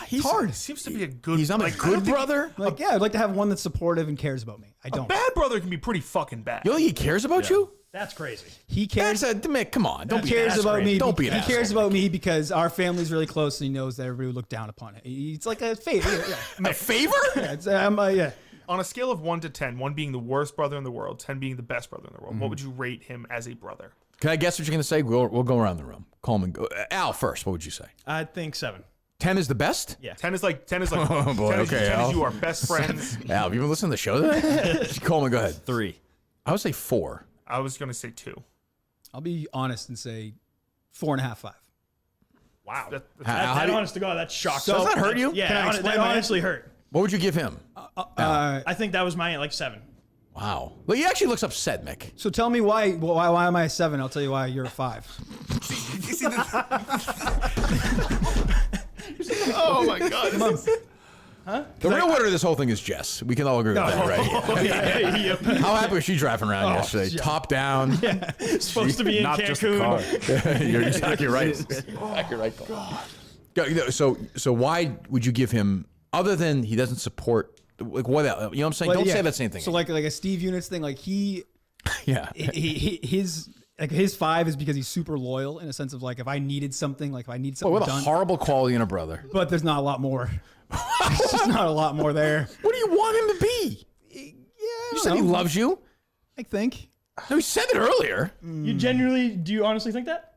He's hard. Seems to be a good. He's not like, a I don't good think- brother. Like, yeah, I'd like to have one that's supportive and cares about me. I A don't. bad brother can be pretty fucking bad. You know he cares about you? That's crazy. He cares. That's Mick, come on. Don't He be cares an about asshole. me. Don't be an He asshole. cares about me because our family's really close, and he knows that everybody would look down upon it. It's like a favor. Yeah. A favor? Yeah, it's, yeah. On a scale of 1 to 10, 1 being the worst brother in the world, 10 being the best brother in the world, what would you rate him as a brother? Can I guess what you're going to say? We'll go around the room. Coleman, go. Al first. What would you say? I think 7. 10 is the best? Yeah. 10 is like Oh, boy, 10 is, okay, 10 is Al. you are best friends. Al, have you been listening to the show today? Coleman, go ahead. 3. I would say 4. I was gonna say 2. I'll be honest and say 4.5, 5. Wow. How That, do you- honest to God, that shocked So- me. Does that hurt you? Yeah, Can I that explain my honestly hurt. What would you give him? I think that was my like 7. Wow. Well, he actually looks upset, Mick. So tell me why am I a 7? I'll tell you why you're a 5. You see this? Oh my god. The real winner of this whole thing is Jess. We can all agree with that, right? How happy was she driving around yesterday? yeah. Top down. Supposed to be in Not just a car. Cancun. You're exactly right. Exactly right. God. So why would you give him, other than he doesn't support, like what else? You know what I'm saying? But Don't yeah, say that same thing. So like a Steve Units thing, like yeah. his 5 is because he's super loyal in a sense of like if I needed something, like if I need Well, something what a done, horrible quality in a brother. but there's not a lot more. There's just not a lot more there. What do you want him to be? Yeah, You said he loves you. I think. No, he said it earlier. You genuinely, do you honestly think that?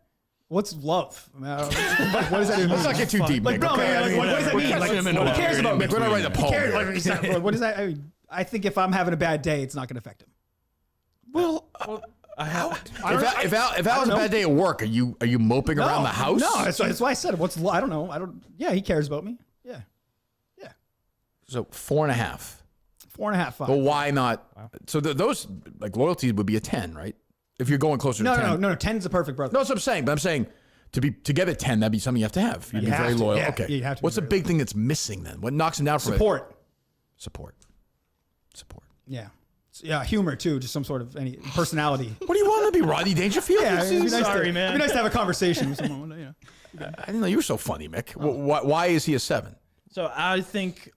What's love? I mean, I don't- what does that even mean? Let's not get too deep, Like, Mick. no, okay? man, I like, mean, what does that mean? Like, who cares about me? We're not writing a poem. Cares, here. like, what is that? I mean, I think if I'm having a bad day, it's not going to affect him. Well, if Al has a know. bad day at work, are you moping around the house? No, that's why I said it. I don't know. Yeah, he cares about me. Yeah. So 4.5. 4.5, 5. Well, why not? So those like loyalties would be a 10, right? If you're going closer to 10. No. 10's the perfect brother. No, that's what I'm saying. But I'm saying to get a 10, that'd be something you have to have. You'd be have very to, loyal. yeah. Okay. Yeah, you have to be What's the very big thing that's missing then? What knocks him down from Support. Support. Support. Yeah. Yeah, humor too, just some sort of any personality. What do you want him to be, Rodney Dangerfield? Yeah, it'd be nice Sorry, man. It'd be nice to have a conversation with someone. You know. I didn't know you were so funny, Mick. Why is he a 7? So I think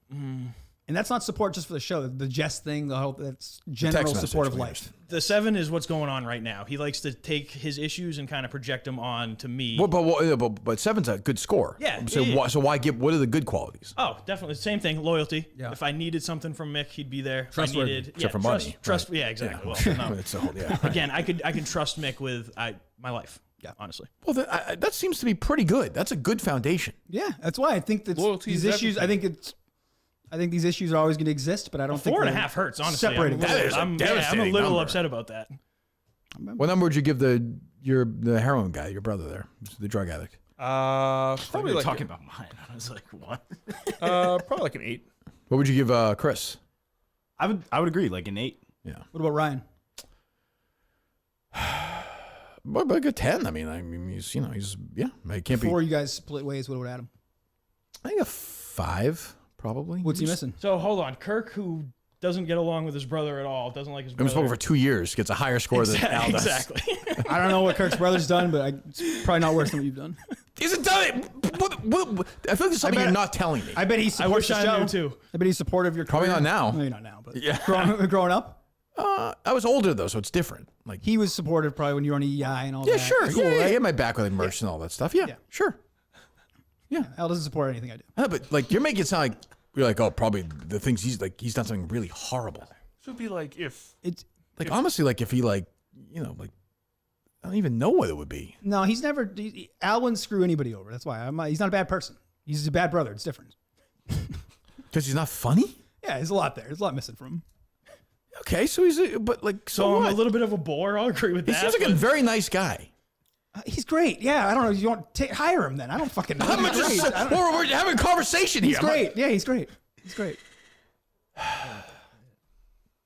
And that's not support just for the show. The Jess thing, the whole that's general Text message, support of we life. understand. the 7 is what's going on right now. He likes to take his issues and kind of project them on to me. But 7's a good score. Yeah, So yeah. why give? What are the good qualities? Oh, definitely. Same thing. Loyalty. Yeah. If I needed something from Mick, he'd be there. If Trustworthy. I needed, Except for money. Trust. Yeah, exactly. Yeah. Well, no. It's a whole, yeah. Again, I can trust Mick with my life. Yeah, honestly. Well, that seems to be pretty good. That's a good foundation. Yeah, that's why I think that Loyalty these is issues. I think these issues are always going to exist, but I don't think 4.5 hurts. Honestly, separating. I'm a little, That is a I'm a devastating little number. upset about that. What number would you give the heroin guy, your brother there, the drug addict? Probably like talking about mine. I was like, what? probably like an 8. What would you give Chris? I would agree, like an 8. Yeah. What about Ryan? like a 10. I mean, he's yeah. I can't Before be. you guys split ways, what would Adam? I think a 5 probably. What's he missing? So hold on, Kirk, who doesn't get along with his brother at all, doesn't like his I've been brother. spoken for 2 years. Gets a higher score than Al does. Exactly. I don't know what Kirk's brother's done, but it's probably not worse than what you've done. Is it done? What? I feel like there's something you're not telling me. I bet he supports wish the I show. knew, too. I bet he's supportive of your Probably career. not now. Maybe not now, but Yeah. growing up, I was older though, so it's different. Like, he was supportive probably when you were on EI and all yeah, that. sure. Cool, yeah, right? I had my back with like merch and all that stuff. Yeah, Yeah. sure. Al doesn't support anything I do. But like, you're making it sound like you're like, oh, probably the things he's done something really horrible. Should be like if It's Like, honestly, like if he like, like, I don't even know what it would be. no, he's never. Al wouldn't screw anybody over. That's why he's not a bad person. He's a bad brother. It's different. Because he's not funny. Yeah, there's a lot there. There's a lot missing from him. Okay, so but like, so So I'm what? a little bit of a bore. I'll agree with He that. seems like a but- very nice guy. He's great. Yeah, I don't know. You want to hire him then? I don't fucking know. I'm He's just, great. I don't- we're having a conversation here. He's great. Yeah, he's great. He's great. I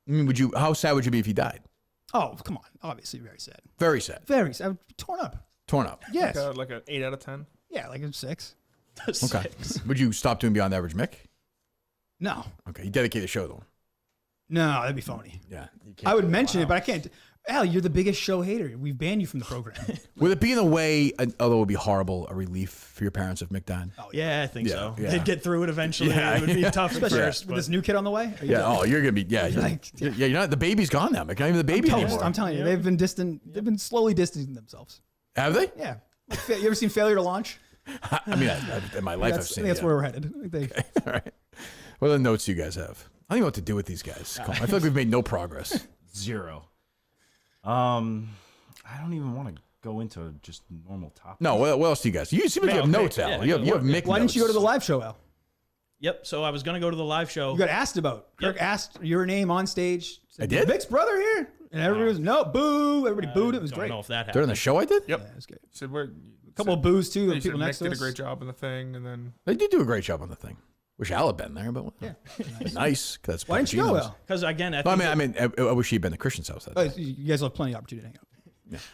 mean, how sad would you be if he died? Oh, come on. Obviously, very sad. Very sad. Very sad. Torn up. Torn up. Yes. like an 8 out of 10. Yeah, like a 6. Okay. Would you stop doing Beyond Average Mick? No. Okay. You dedicate the show to him. No, that'd be phony. Yeah. I would mention it, but I can't. Al, you're the biggest show hater. We've banned you from the program. Would it be in a way, although it would be horrible, a relief for your parents if Mick died? Yeah, I think Yeah, so. yeah. They'd get through it eventually. Yeah, It would be tough at Especially first. with But this new kid on the way. Are you Yeah. kidding? Oh, you're gonna be. Yeah. You're not. The baby's gone now. Mick. Not even the baby anymore. I'm telling you, they've been distant. They've been slowly distancing themselves. Have they? Yeah. Like, you ever seen Failure to Launch? I mean, in my life, I've I seen. think that's yeah. where we're headed. All right. What are the notes you guys have? I don't even know what to do with these guys. Come on. I feel like we've made no progress. 0. I don't even want to go into just normal topics. No. What else do you guys? You seem like you have Okay, notes, Al. yeah, you have Mick. Why didn't you go to the live show, Al? Yep. So I was gonna go to the live show. You got asked about. Yep. Kirk asked your name on stage. Said, I did? Mick's brother here? And everybody was, no, boo. Everybody booed. It was Don't great. know if that during happened. the show? I did. Yep. Yeah, it was good. Said we're A couple of boos, too. The people Mick next to did a us. great job in the thing, and then They did do a great job on the thing. Wish Al had been there, but Yeah. nice. 'Cause that's Why didn't you go, Pacino's. Al? Because again, I, Well, think I wish he'd been at Christian's house that Oh, day. you guys will have plenty of opportunity to hang out.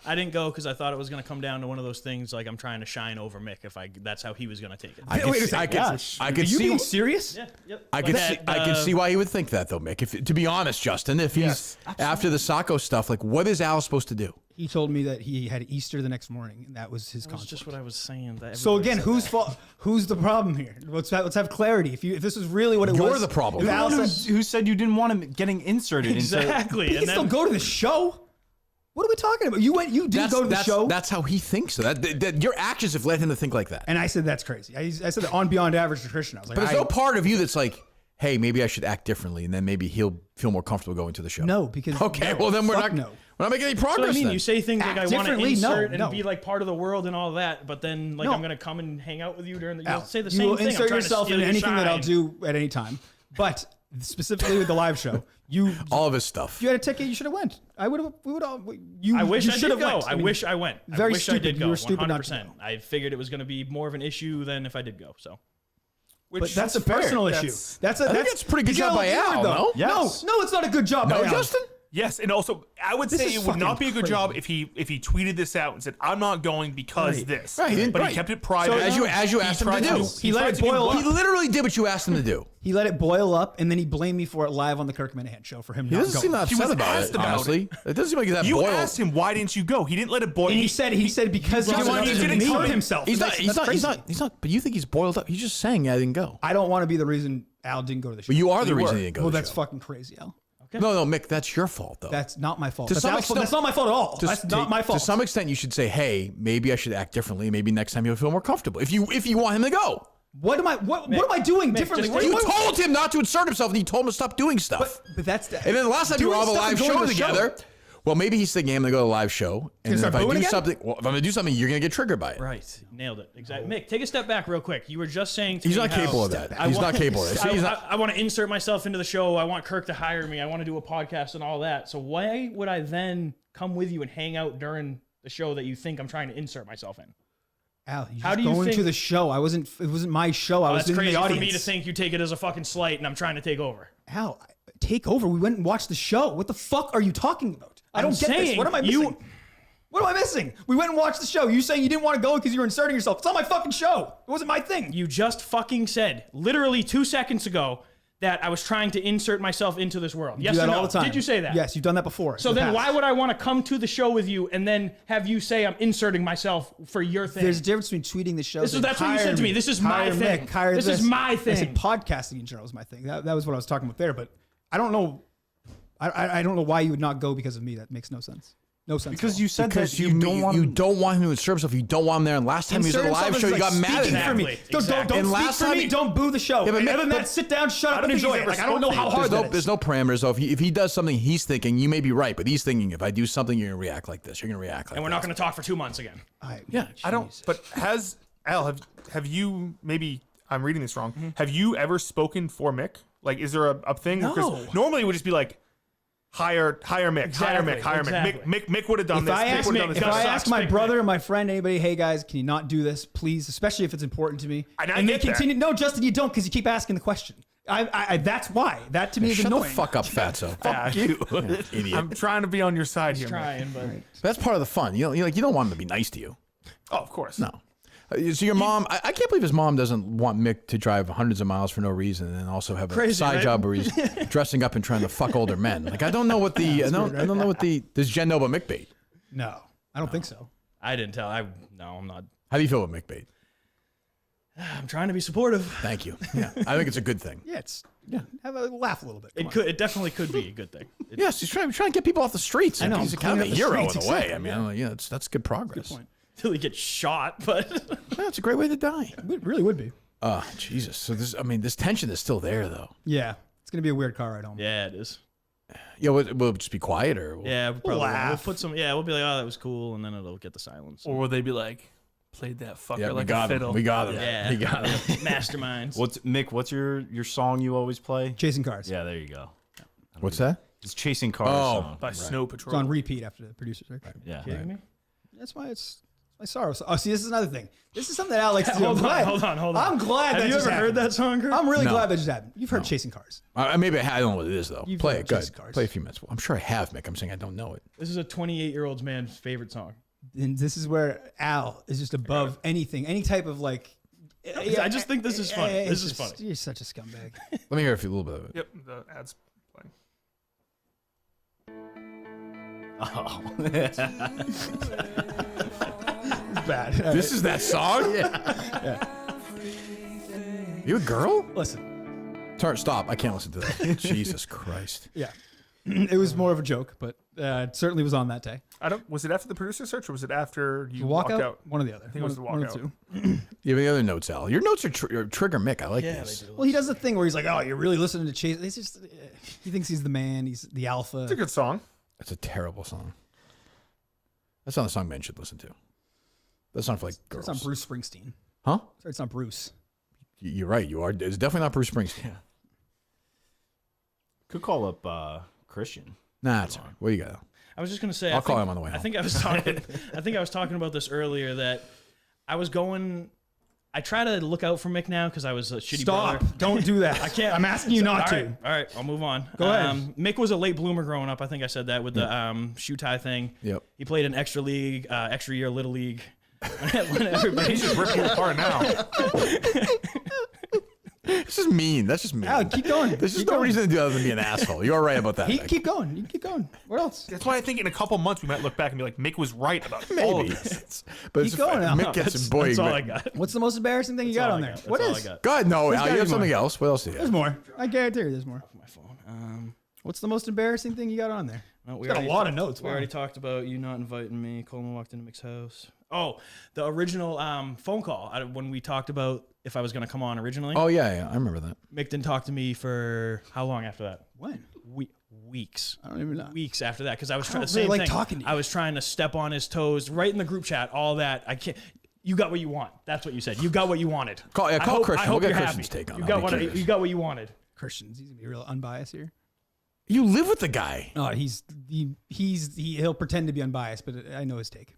I didn't go because I thought it was gonna come down to one of those things like I'm trying to shine over Mick. That's how he was gonna take it. I could Wait a see- second. I could- I could Are you see. being serious? Yeah. Yep. I Like could that, see. I could see why he would think that, though, Mick. If, to be honest, Justin, if he's after the Sacco stuff, like, what is Al supposed to do? He told me that he had Easter the next morning, and that was his That's conflict. just what I was saying. That So everybody again, said who's that. fault? Who's the problem here? Let's have clarity. If this is really what it You're was, the problem. If You're Al the one said, who said you didn't want him getting inserted Exactly. he can And still then, go to the show. What are we talking about? You did go to the show, That's how he thinks. So that your actions have led him to think like that. and I said that's crazy. I said that on Beyond Average to Christian. I was like, But there's no part of you that's like, hey, maybe I should act differently, and then maybe he'll feel more comfortable going to the show. no, because Okay, no, well then we're fuck not. no. We're not making any So progress. I mean, then. you say things like Act I want to differently? insert No. and be like part of the world and all that, but then like No. I'm gonna come and hang out with you during the. You'll Al, say the you same will thing. I'm insert trying to yourself steal in your anything that I'll shine. do at any time, but specifically with the live show, all of his stuff. if you had a ticket, you should have went. I would have. We would all. You. I wish you I should did have go. went. I wish I went. very I wish stupid. I did go. You were stupid not to 100%. go. I figured it was going to be more of an issue than if I did go. So But that's a personal issue. That's a. I think that's a pretty good job by Al, no? Yes. No, it's not a good job No, by Al. Justin. yes, and also I would This say is it would not fucking be a good job crazy. if he tweeted this out and said I'm not going because this. Right, he didn't- but right. he kept it private. So as you asked him to tried do. He let tried it to do boil what? He literally did what you asked him to do. He let it boil up, and then he blamed me for it live on the Kirk Minahan show for him He not doesn't going. seem that He upset was about asked it. about Honestly, it doesn't seem like that You boiled. asked him why didn't you go? He didn't let it boil. And he said because he Justin, wanted he's to getting defend caught. himself. He's not. That's He's not. crazy. He's not. But you think he's boiled up? He's just saying I didn't go. I don't want to be the reason Al didn't go to the show. But you are the You reason were. he didn't go. Well, to the that's show. fucking crazy, Al. No, Mick, that's your fault though. That's not my fault. To That's, some Al's extent- fault. That's not my fault at all. That's not my fault. To some extent, you should say, "Hey, maybe I should act differently. Maybe next time you'll feel more comfortable." If you want him to go, what am I doing differently? just you told him not to insert himself, and you told him to stop doing stuff. But that's and then the last time you were on the live show together, well, maybe he's thinking I'm gonna go to a live show, and Gonna then if start I booing do again? something, well, if I'm gonna do something, you're gonna get triggered by it. right, nailed it. Exactly. Mick, take a step back real quick. You were just saying to He's me not how- capable of that. I He's want- not capable of that. He's not. I want to insert myself into the show. I want Kirk to hire me. I want to do a podcast and all that. So why would I then come with you and hang out during the show that you think I'm trying to insert myself in? Al, you How just do you going think- to the show. It wasn't my show. I was That's in crazy the audience. for me to think you take it as a fucking slight and I'm trying to take over. Al, take over. We went and watched the show. What the fuck are you talking about? I don't get this. What am I missing? What am I missing? We went and watched the show. You saying you didn't want to go because you were inserting yourself. It's not my fucking show. It wasn't my thing. You just fucking said, literally 2 seconds ago, that I was trying to insert myself into this world. Yes do that or no? all the time. Did you say that? Yes, you've done that before. So then why would I want to come to the show with you and then have you say I'm inserting myself for your thing? There's a difference between tweeting the show. That's what you said to me. This is my thing. This is my thing. I said podcasting in general is my thing. That was what I was talking about there. But I don't know. I don't know why you would not go because of me. That makes no sense. No sense. Because you said Because that you don't want you don't want him to insert himself. You don't want him there. And last time he was at a live show, you got mad at for him. me. Exactly. Don't speak last for time me. Don't boo the show. Yeah, but Other than but- that, sit down, shut up, don't and think enjoy he's it. ever Like, I don't know how spoken. hard that is. There's no parameters though. If he does something he's thinking, you may be right, but he's thinking if I do something, you're gonna react like this. You're gonna react like and we're not going to talk for 2 months again. Yeah, I don't. But have you maybe I'm reading this wrong? Have you ever spoken for Mick? Like, is there a thing? No. Because normally it would just be like hire Mick, Exactly, hire exactly. Mick. Mick would have done If this. I Mick ask, would have done this. if I That ask sucks. my Mick, brother or my friend, anybody, hey guys, can you not do this, please? Especially if it's important to me. And I they get that. continue. No, Justin, you don't, because you keep asking the question. I that's why. That to me is Shut annoying. the fuck up, fatso. Yeah, Idiot. I'm trying to be on your side here. Mick. Trying, but That's part of the fun. You don't want him to be nice to you. Oh, of course. No. So your mom, I can't believe his mom doesn't want Mick to drive hundreds of miles for no reason and then also have a Crazy, side right? job where he's dressing up and trying to fuck older men. Like I don't know what the I don't know what the does Jen know about Mick bait? No, I don't think so. I didn't tell. No, I'm not. How do you feel about Mick bait? I'm trying to be supportive. Thank you. Yeah, I think it's a good thing. Yeah, have a laugh a little bit. Come on. It definitely could be a good thing. Yes, he's trying to get people off the streets. I know, He's I'm kind of a cleaning up the hero in streets, a way. exactly, I mean, that's good progress. point. Till he gets shot, but Yeah, it's a great way to die. It really would be. Jesus. So this tension is still there though. Yeah, it's gonna be a weird car ride home. yeah, it is. Yeah, we'll just be quiet or Yeah, we'll probably laugh. we'll put some. Yeah, we'll be like, oh, that was cool, and then it'll get the silence. Or will they be like, played that fucker Yeah, we like a got fiddle? him. We got him. Yeah. We got him. Masterminds. What's your song you always play? Chasing cars. Yeah, there you go. What's that? It's Chasing Cars. Oh. song. By Snow It's Patrol. on repeat after the producers. Right? Yeah. Kidding me? That's why it's my sorrow. Oh, see, this is another thing. This is something that Al likes to do. Hold I'm on, glad- hold on. I'm glad Have that you just ever heard happened. that song, Kirk? I'm really No. glad that just happened. You've heard Chasing Cars. Maybe I don't know what it is though. You've Play heard it. Good. Chasing Cars. Play a few minutes. I'm sure I have, Mick. I'm saying I don't know it. This is a 28-year-old man's favorite song. And this is where Al is just above anything, any type of like. I just think this is funny. This is funny. You're such a scumbag. Let me hear a little bit of it. Yep, the ads playing. Oh. It's bad. This is that song? Yeah. You a girl? Listen, Stop. I can't listen to that. Jesus Christ. yeah, it was more of a joke, but it certainly was on that day. Was it after the producer search or was it after you The walked walkout, out? one or the other. I think it was the One of walkout. two. You have any other notes, Al? Your notes are trigger Mick. I like these. they do. Well, he does the thing where he's like, "Oh, you're really listening to Chase." It's just he thinks he's the man. He's the alpha. It's a good song. That's a terrible song. That's not a song men should listen to. That's not for like girls. It's not Bruce Springsteen. Huh? Sorry, it's not Bruce. You're right. You are. It's definitely not Bruce Springsteen. Could call up Christian. Nah, it's all right. What do you got? I was just gonna say. I'll call him on the way I home. think I was talking. I think I was talking about this earlier. That I was going. I try to look out for Mick now because I was a shitty Stop! brother. Don't do that. I can't. I'm asking you not All to. right, all right, I'll move on. Go ahead. Mick was a late bloomer growing up. I think I said that with the shoe tie thing. Yep. He played an extra year little league. When everybody He's just ripping you apart now. This is mean. That's just mean. Al, keep going. There's just Keep no going. reason to do other than be an asshole. You're right about that. Mick. Keep going. You can keep going. What else? That's why I think in a couple months we might look back and be like, Mick was right about all of Maybe. this. But Keep it's going, Al. Mick gets that's, a boy. that's all Mick- I got. What's the most embarrassing thing you got on there? That's What all is? I got. Go ahead. No, There's Al, gotta you have be more. something else. What else do you There's have? more. I guarantee you there's more. My phone. What's the most embarrassing thing you got on there? No, we Got a already- lot of notes. We Wow. already talked about you not inviting me. Coleman walked into Mick's house. Oh, the original phone call when we talked about if I was going to come on originally. Oh yeah, I remember that. Mick didn't talk to me for how long after that? When? Weeks. I don't even know. Weeks after that because I was I trying don't the same really like thing. talking to you. I was trying to step on his toes right in the group chat. All that I can't. You got what you want. That's what you said. You got what you wanted. Call I Christian. I hope We'll get you're Christian's happy. take on it. You I'll got be what curious. you got what you wanted. Christian's he's gonna be real unbiased here. You live with the guy. No, he'll pretend to be unbiased, but I know his take.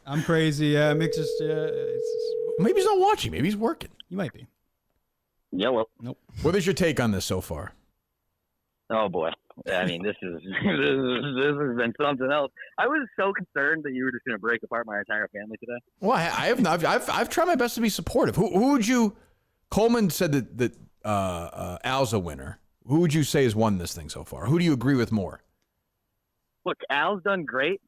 I'm crazy. Yeah, Mick just Maybe he's not watching. Maybe he's working. you might be. Yeah, well, What is your take on this so far? Oh boy. I mean, this has been something else. I was so concerned that you were just going to break apart my entire family today. Well, I've tried my best to be supportive. Who would you? Coleman said that Al's a winner. Who would you say has won this thing so far? Who do you agree with more? Look, Al's done great,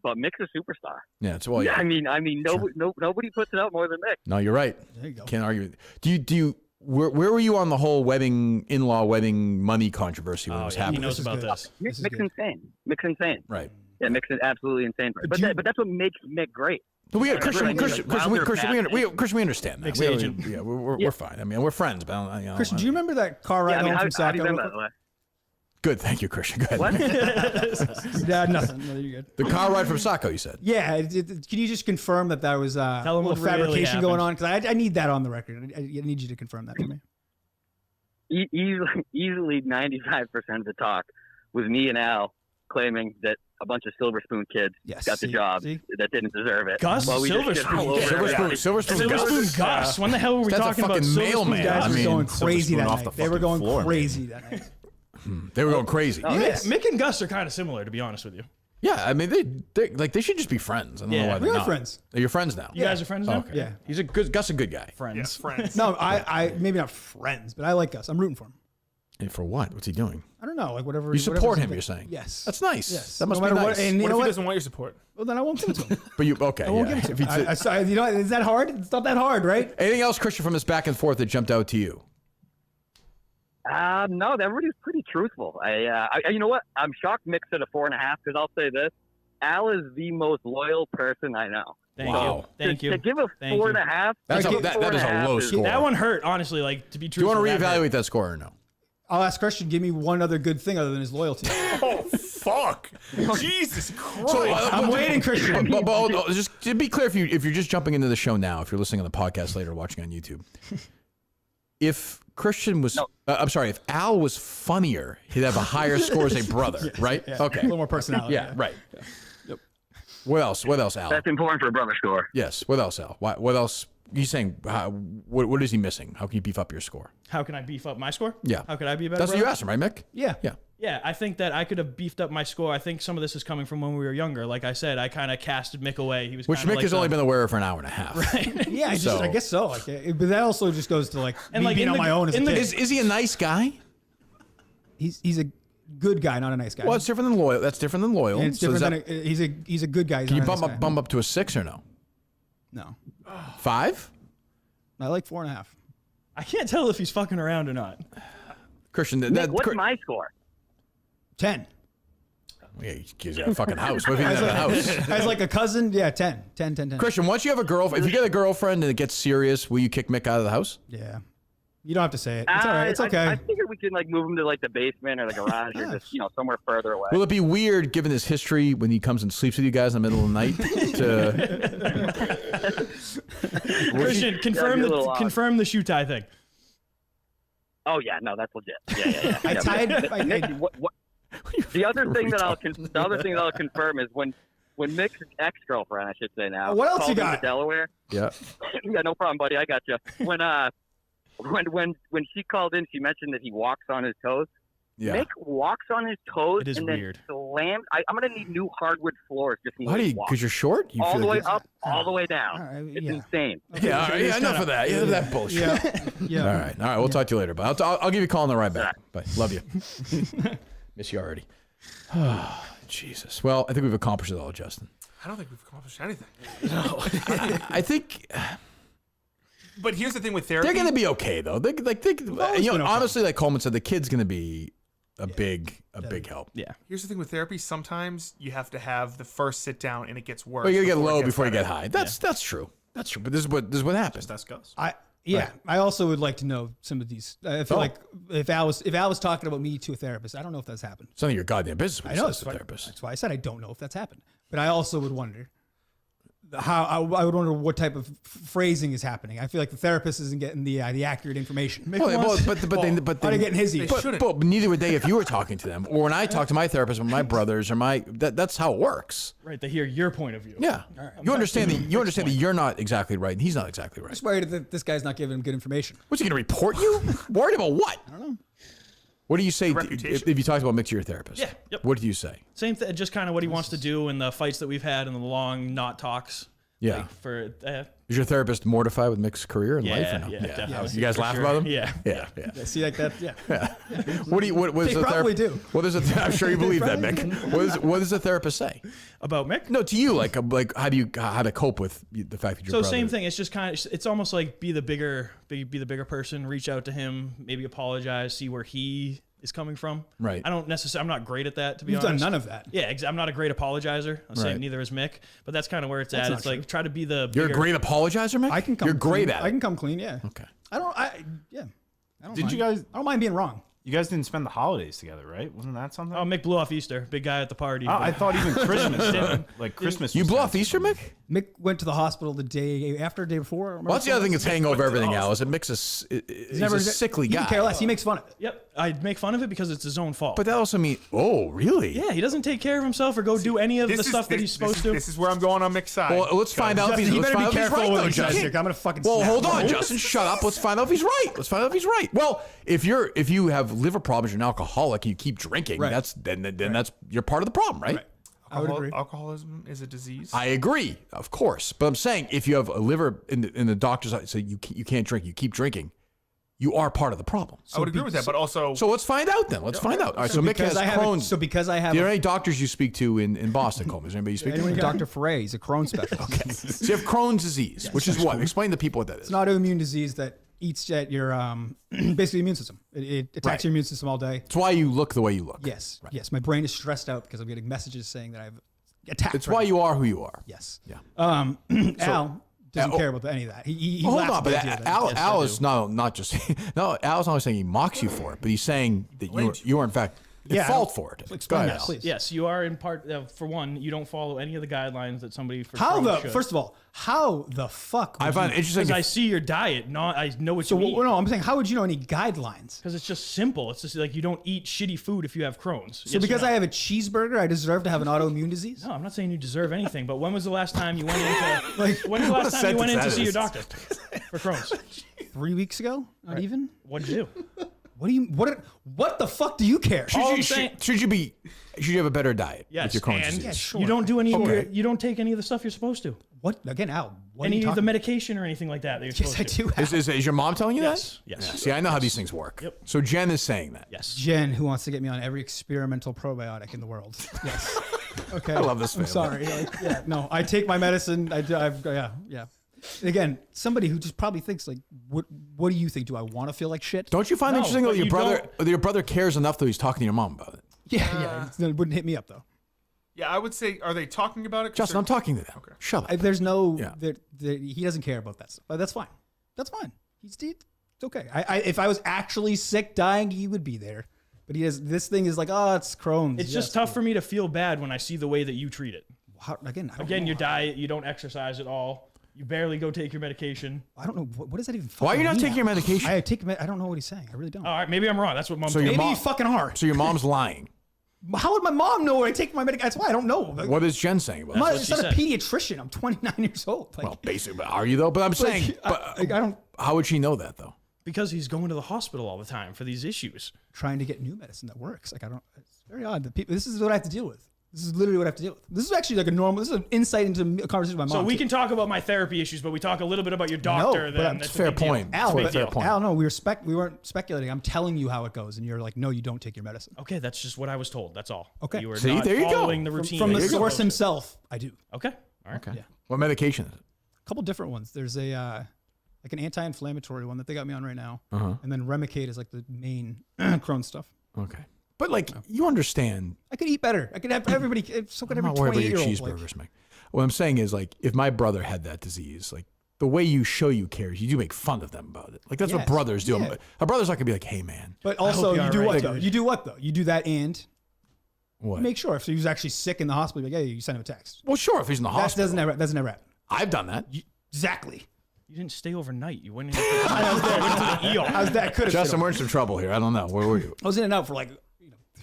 but Mick's a superstar. Yeah, it's well. Yeah. I mean, nobody puts it out more than Mick. No, you're right. There you go. Can't argue. Do you? Where were you on the whole in-law wedding money controversy when it was He happening? knows about good. this. Mick's good. insane. Mick's insane. Right. Yeah, Mick's absolutely insane. But that's what makes Mick great. But we Christian, we understand that. Mixed agent. Yeah, we're fine. I mean, we're friends. But I don't, Christian, do you remember that car ride home from how do you Saga? remember that, by the way? Good, thank you, Christian. Go ahead. What? Nothing. No, you're good. The car ride from Saco, you said. Yeah, can you just confirm that was a Tell 'em little what really fabrication going happened. on? Because I need that on the record. I need you to confirm that for me. Easily 95% of the talk was me and Al claiming that a bunch of Silver Spoon kids Yes, got the see? job See? that didn't deserve it. Gus, Well, we just Silver shit Spoon. all over everybody. Silver Spoon Gus. Gus. When the hell were we That's a talking about fucking Silver Spoon mailman. Guys I were mean, going Silver crazy Spoon that off night. the They were fucking going floor, crazy that night. They were going crazy. Mick and Gus are kind of similar, to be honest with you. Yeah, I mean, they should just be friends. I don't know why Yeah. they're We are not. friends. You're friends now. You guys are friends now? Okay. Yeah. He's Gus a good guy. Friends. Yes, friends. No, I maybe not friends, but I like Gus. I'm rooting for him. And for what? What's he doing? I don't know, like whatever. You support whatever's him, in you're it. saying? Yes. That's nice. Yes. That must No be matter nice. what, and you What know if he what? doesn't want your support? Well, then I won't give it to him. But you okay? I won't Yeah. give it If to he him. You know, is that hard? It's not that hard, right? anything else, Christian, from this back and forth that jumped out to you? No, everybody's pretty truthful. You know what? I'm shocked Mick said a 4.5 because I'll say this: Al is the most loyal person I know. Thank Wow. you. Thank you. To give a Thank you. 4.5. That is a 4.5 low score. That one hurt, honestly. Like, to be Do you truthful. want to that hurt. reevaluate that score or no? I'll ask Christian, give me one other good thing other than his loyalty. Oh, fuck. Jesus Christ. I'm waiting, Christian. But just to be clear, if you're just jumping into the show now, if you're listening on the podcast later or watching on YouTube, if Christian was, if Al was funnier, he'd have a higher score as a brother, right? Yeah, Okay. A little more personality. Yeah, right. Yep. What else, Al? That's important for a brother score. Yes. What else, Al? What else? You saying? What is he missing? How can you beef up your score? How can I beef up my score? Yeah. How could I be a better That's what you brother? asked him, right, Mick? Yeah. Yeah. Yeah, I think that I could have beefed up my score. I think some of this is coming from when we were younger. Like I said, I kind of casted Mick away. He was Which kinda Mick like has only the- been aware of for an hour and a half. Yeah, So- I guess so. Like, but that also just goes to like And me like being in on the- my own as a in the- kid. Is he a nice guy? He's a good guy, not a nice guy. Well, it's different than loyal. That's different than loyal. And it's So different does than he's a good guy. He's can you not a nice guy. bump up to a 6 or no? No, 5? I like 4.5. I can't tell if he's fucking around or not. Christian, Mick, what's my score? 10. Yeah, he's got a fucking house. What if he doesn't have a house? As like a cousin, yeah, 10. 10. Christian, once you have a girlfriend, if you get a girlfriend and it gets serious, will you kick Mick out of the house? Yeah. You don't have to say it. It's all right. It's okay. I figured we could like move him to like the basement or the garage or just somewhere further away. Will it be weird, given his history, when he comes and sleeps with you guys in the middle of the night? Christian, confirm be a little odd. the shoe tie thing. Oh yeah, no, that's legit. Yeah. I tied. Nick, what, the other thing that I'll confirm is when Mick's ex-girlfriend, I should say now, What else called you him got? to Delaware. Yeah. Yeah, no problem, buddy. I got you. When she called in, she mentioned that he walks on his toes. Yeah. Mick walks on his toes It is and weird. then slams. I'm gonna need new hardwood floors just Why do you? Because you're short? You all feel the way like up, all the way down. All right, It's yeah. insane. Yeah, all right, yeah, enough of that. Yeah, that bullshit. Yeah. All right. We'll talk to you later. But I'll give you a call on the ride back. Bye. Love you. Miss you already. Oh, Jesus. Well, I think we've accomplished it all, Justin. I don't think we've accomplished anything. I think But here's the thing with therapy. they're going to be okay, though. always been okay. Honestly, like Coleman said, the kid's going to be a big help. Yeah. Here's the thing with therapy. Sometimes you have to have the first sit down and it gets worse. But you got to get before it low gets before you better. get high. That's true. That's true. But this is what happens. That's Gus. I also would like to know some of these. I feel like if Al was talking about me to a therapist, I don't know if that's happened. It's none of your goddamn business. When I you know say it's a therapist. that's why I said I don't know if that's happened. But I also would wonder how I would wonder what type of phrasing is happening. I feel like the therapist isn't getting the accurate information. But How they getting his? But neither would they if you were talking to them, or when I talk to my therapist, or my brothers, or that's how it works. Right. They hear your point of view. Yeah, you understand that you're not exactly right, and he's not exactly right. Just worried that this guy's not giving him good information. What's he going to report you? Worried about what? I don't know. What do you say reputation. if you talked about Mick to your therapist? Yeah, yep. What do you say? Same thing, just kind of what he wants to do and the fights that we've had and the long not talks. Yeah. Like for Is your therapist mortified with Mick's career and yeah, life? Or no? yeah, definitely. You guys For laugh sure. about him? Yeah. Yeah. See, like that, yeah. What does They the probably therapist do. What does I'm sure you believe that, probably Mick. What does the therapist say? About Mick? No, to you, like how to cope with the fact that your So brother. same thing. It's just kind of, it's almost like be the bigger person, reach out to him, maybe apologize, see where he is coming from. Right. I'm not great at that, to be You've honest. done none of that. Yeah, I'm not a great apologizer. I'll say Right. neither is Mick, but that's kind of where it's at. not It's like try to be the You're a bigger, great apologizer, Mick? I can come. You're great clean. at I it. can come clean. Yeah. Okay. I don't Did mind. you guys? I don't mind being wrong. You guys didn't spend the holidays together, right? Wasn't that something? Oh, Mick blew off Easter. Big guy at the party. I thought even Christmas, though. Like Christmas. You was blew kind off of Easter, something. Mick? Mick went to the hospital the day after, day before. Well, that's the other thing that's hanging over everything now is that Mick's he's a sickly he guy. can care less. He makes fun of it. Yep. I make fun of it because it's his own fault. But that also means, oh, really? yeah, he doesn't take care of himself or go do any of the stuff that he's supposed to. This is where I'm going on Mick's side. Well, let's find out if he's, Justin, you let's better find be out if he's careful right, with though, what you say, Justin. Nick. I'm gonna fucking. Well, snap. hold on, Justin. Shut up. Let's find out if he's right. Let's find out if he's right. Well, if you have liver problems, you're an alcoholic, and you keep drinking, Right. then that's you're part of the problem, right? Right. I would agree. Alcoholism is a disease. I agree, of course. But I'm saying if you have a liver in the doctor's eye, so you can't drink, you keep drinking, you are part of the problem. I would agree with that, but also So let's find out then. Let's find out. All right, so Mick has Crohn's. Because I have. Do you have any doctors you speak to in Boston, Coleman? Is there anybody you speak to? Dr. Foray, he's a Crohn's specialist. So you have Crohn's disease, which is what? Explain to people what that is. It's an autoimmune disease that eats at your basically immune system. It attacks Right. your immune system all day. It's why you look the way you look. Yes, yes. My brain is stressed out because I'm getting messages saying that I've attacked. It's why you are who you are. Yes. Yeah. Al doesn't care about any of that. He Hold laughs on, at but the idea of that. Al is not just no. Al's not saying he mocks you for it, but he's saying that you are in fact at fault for it. Explain Go that, ahead, Al. please. Yes, you are in part. For one, you don't follow any of the guidelines that somebody for How Crohn's the should. first of all, how the fuck? I would find it you, interesting. Because I if- see your diet. I know what so you eat. no, I'm saying, how would you know any guidelines? Because it's just simple. It's just like you don't eat shitty food if you have Crohn's. So because I have a cheeseburger, I deserve to have an autoimmune disease? No, I'm not saying you deserve anything, but when was the last time you went into Like, when was the last time you went in sentence to that see your is. doctor for Crohn's? 3 weeks ago? Not even? What'd you do? What the fuck do you care? All I'm saying- should you have a better diet Yes, with your Crohn's and disease? Yeah, sure. you don't do any. Okay. You don't take any of the stuff you're supposed to. What again, Al? What are Any you of the talking medication or anything like that. You're Yes, supposed I to. do. Al. Is your mom telling you Yes, that? yes. Yeah, see, I know how these things work. Yep. So Jen is saying that. Yes. Jen, who wants to get me on every experimental probiotic in the world. Yes. Okay. I love this I'm family. sorry. Yeah. No, I take my medicine. Yeah. Again, somebody who just probably thinks like, what do you think? Do I want to feel like shit? Don't you find No, interesting but that your brother cares enough that he's talking to your mom about it? Yeah. It wouldn't hit me up though. yeah, I would say, are they talking about it? 'Cause Justin, I'm talking to them. Okay. Shut up. There's no. Yeah. He doesn't care about that stuff. But that's fine. That's fine. It's okay. If I was actually sick, dying, he would be there. But he has. This thing is like, oh, it's Crohn's. It's just tough for me to feel bad when I see the way that you treat it. Again, Your diet, you don't exercise at all. You barely go take your medication. I don't know what does that even. Why are you fucking not mean, taking your Al? medication? I don't know what he's saying. I really don't. All right, maybe I'm wrong. That's what mom So told your me. Maybe mom- you fucking are. So your mom's lying. How would my mom know when I take my medication? That's why I don't know. Like, What is Jen saying about I'm not, this? it's what not a she pediatrician. I'm 29 years old. Like, Well, basically, are you though? But I'm saying, I don't. how would she know that though? Because he's going to the hospital all the time for these issues. Trying to get new medicine that works. Like I don't. It's very odd that people. This is what I have to deal with. This is literally what I have to deal with. This is actually like a normal. This is an insight into a conversation with my So mom. we too. can talk about my therapy issues, but we talk a little bit about your doctor. but then I'm- that's Fair a big deal. point. Al, Big but, deal. Fair point. Al, no, we weren't speculating. I'm telling you how it goes, and you're like, no, you don't take your medicine. Okay, that's just what I was told. That's all. Okay. You were See, not there you go. following the routine. From that the you're source supposed to. himself, I do. Okay. All right. Okay. Yeah. What medication is it? A couple different ones. There's a like an anti-inflammatory one that they got me on right now, Uh-huh. and then Remicade is like the main Crohn's stuff. Okay. But like, you understand. I could eat better. I could have everybody. So could I'm every not worried about your 28-year-old. cheeseburgers, Mike. What I'm saying is, like, if my brother had that disease, like, the way you show you care, you do make fun of them about it. Like, that's what Yes. brothers do. Yeah. A brother's not gonna be like, hey, man, But also, you're you do all what right, though? dude. You do what though? You do that and what? make sure if he was actually sick in the hospital, like, hey, you send him a text. Well, sure, if he's in the That hospital. doesn't never happen. I've done that. Exactly. You didn't stay overnight. You went in. I was there. Went to the ER. I was that could have. Justin, we're in some trouble here. I don't know. Where were you? I was in and out for like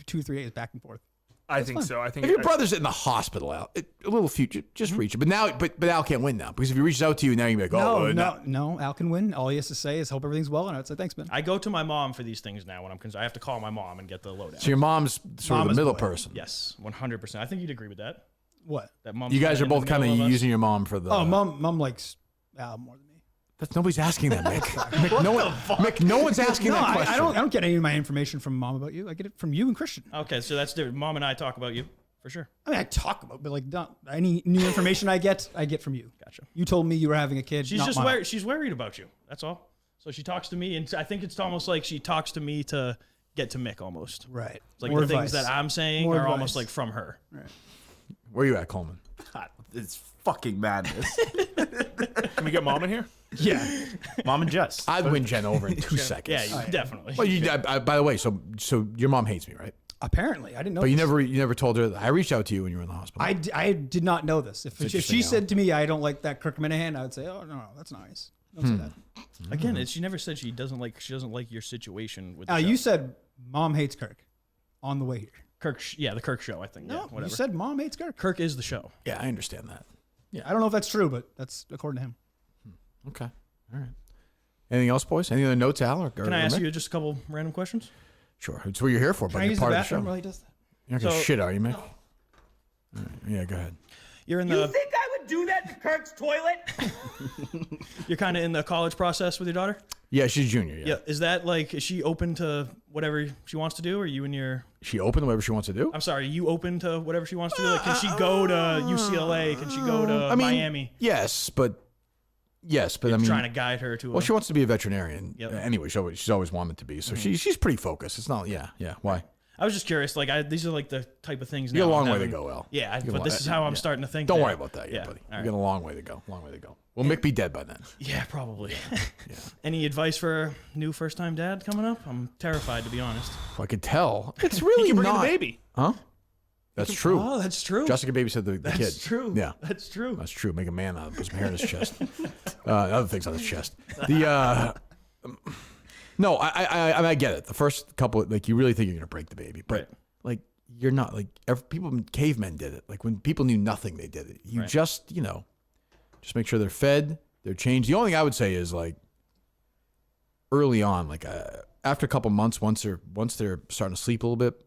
2 or 3 days, back and forth. I think so. I think If your brother's in the hospital, Al, a little future, just reach it. But now, but Al can't win now because if he reaches out to you, now you're like, oh, no. Al can win. All he has to say is hope everything's well, and I'd say thanks, man. I go to my mom for these things now when I'm concerned. I have to call my mom and get the lowdown. So your mom's sort of the middle person. Yes, 100%. I think you'd agree with that. What? That mom. You guys are both kind of using your mom for the. Oh, mom likes Al more than me. That's nobody's asking that, Mick. Mick, no one's asking that question. I don't get any of my information from mom about you. I get it from you and Christian. Okay, so that's different. Mom and I talk about you for sure. I mean, I talk about, but like, not any new information I get from you. Gotcha. You told me you were having a kid. She's just worried. She's worried about you. That's all. So she talks to me, and I think it's almost like she talks to me to get to Mick almost. Right. It's like More the things advice. that I'm saying More are advice. almost like from her. Right. Where are you at, Coleman? God, it's fucking madness. Can we get mom in here? Yeah. Mom and Jess. I'd win Jen over in 2 seconds. Yeah, definitely. Well, by the way, so your mom hates me, right? Apparently, I didn't know. But you this. never told her that. I reached out to you when you were in the hospital. I did not know this. If she interesting, said to me, I don't like that Kirk Minahan, I would say, oh no, that's nice. Don't say that. Again, she never said she doesn't like your situation with. The show. You said mom hates Kirk on the way here. Kirk. The Kirk show. I think. No, yeah, whatever. you said mom hates Kirk. Kirk is the show. Yeah, I understand that. I don't know if that's true, but that's according to him. Okay. All right. Anything else, boys? Any other notes, Al? Or Can I ask you just a couple random questions? Sure. It's what you're here for, Can but I you're use the part of the bathroom show. while he does that? You're not going to So- shit, are you, Mick? All right. Yeah, go ahead. You're in You the. think I would do that to Kirk's toilet? You're kind of in the college process with your daughter. Yeah, she's junior. Yeah. Is that like? Is she open to whatever she wants to do? Or you and your? She open to whatever she wants to do? I'm sorry. Are you open to whatever she wants to do? Like, can she go to UCLA? Can she go to Miami? Yes, but I mean, Trying to guide her to. well, she wants to be a veterinarian. Yep. Anyway, she's always wanted to be. So she's pretty focused. It's not. Yeah. Why? I was just curious. Like, these are like the type of things. You got a now long I'm way to having- go, Al. Yeah, You got a but long- this is how I'm starting to think. Don't now. worry about that, yet, buddy. all You right. got a long way to go. Long way to go. Will Mick be dead by then? Yeah, probably. Any advice for a new first-time dad coming up? I'm terrified, to be honest. I could tell. It's really You bring in not. the baby. Huh? That's true. Oh, that's true. Jessica babysit the kid. That's true. Yeah. That's true. That's true. Make a man out of him. Put some hair on his chest. Other things on his chest. No, I get it. The first couple, like, you really think you're gonna break the baby, but Right. like, you're not. Like, cavemen did it. Like, when people knew nothing, they did it. You Right. just make sure they're fed, they're changed. The only thing I would say is, like, early on, like, after a couple months, once they're starting to sleep a little bit,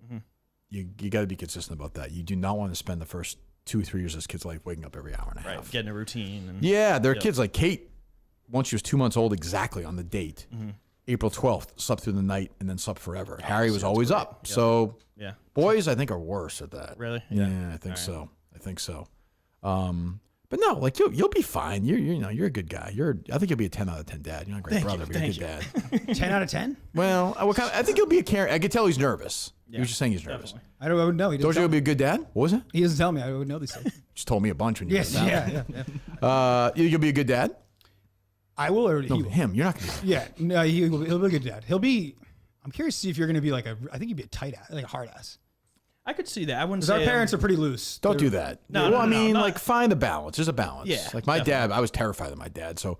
you got to be consistent about that. You do not want to spend the first 2 or 3 years of this kid's life waking up every hour and a Right. half. Getting a routine. And, Yeah, there are kids like Kate, once she was 2 months old exactly on the date, April 12th, slept through the night and then slept forever. Harry was always up. Yep. So Yeah. boys, I think, are worse at that. Really? Yeah, I think so. But no, like, you'll be fine. You're a good guy. I think you'll be a 10 out of 10 dad. You're not a great brother, but you're a good dad. 10 out of 10? Well, I think you'll be a caring. I could tell he's nervous. He was just saying he's nervous. Definitely. I would know. He Told you doesn't you'll be a good dad? What was it? he doesn't tell me. I would know these things. Just told me a bunch when you Yes, were down. yeah. You think you'll be a good dad? I will or No, he will. him. You're not going to be. Yeah, no, he'll be a good dad. I'm curious to see if you're going to be like I think you'd be a tight ass, like a hard ass. I could see that. I wouldn't Because say our parents are pretty loose. Don't do that. No, well, no, I no, mean, not- like, find a balance. There's a balance. Yeah, Like, my definitely. dad, I was terrified of my dad. So,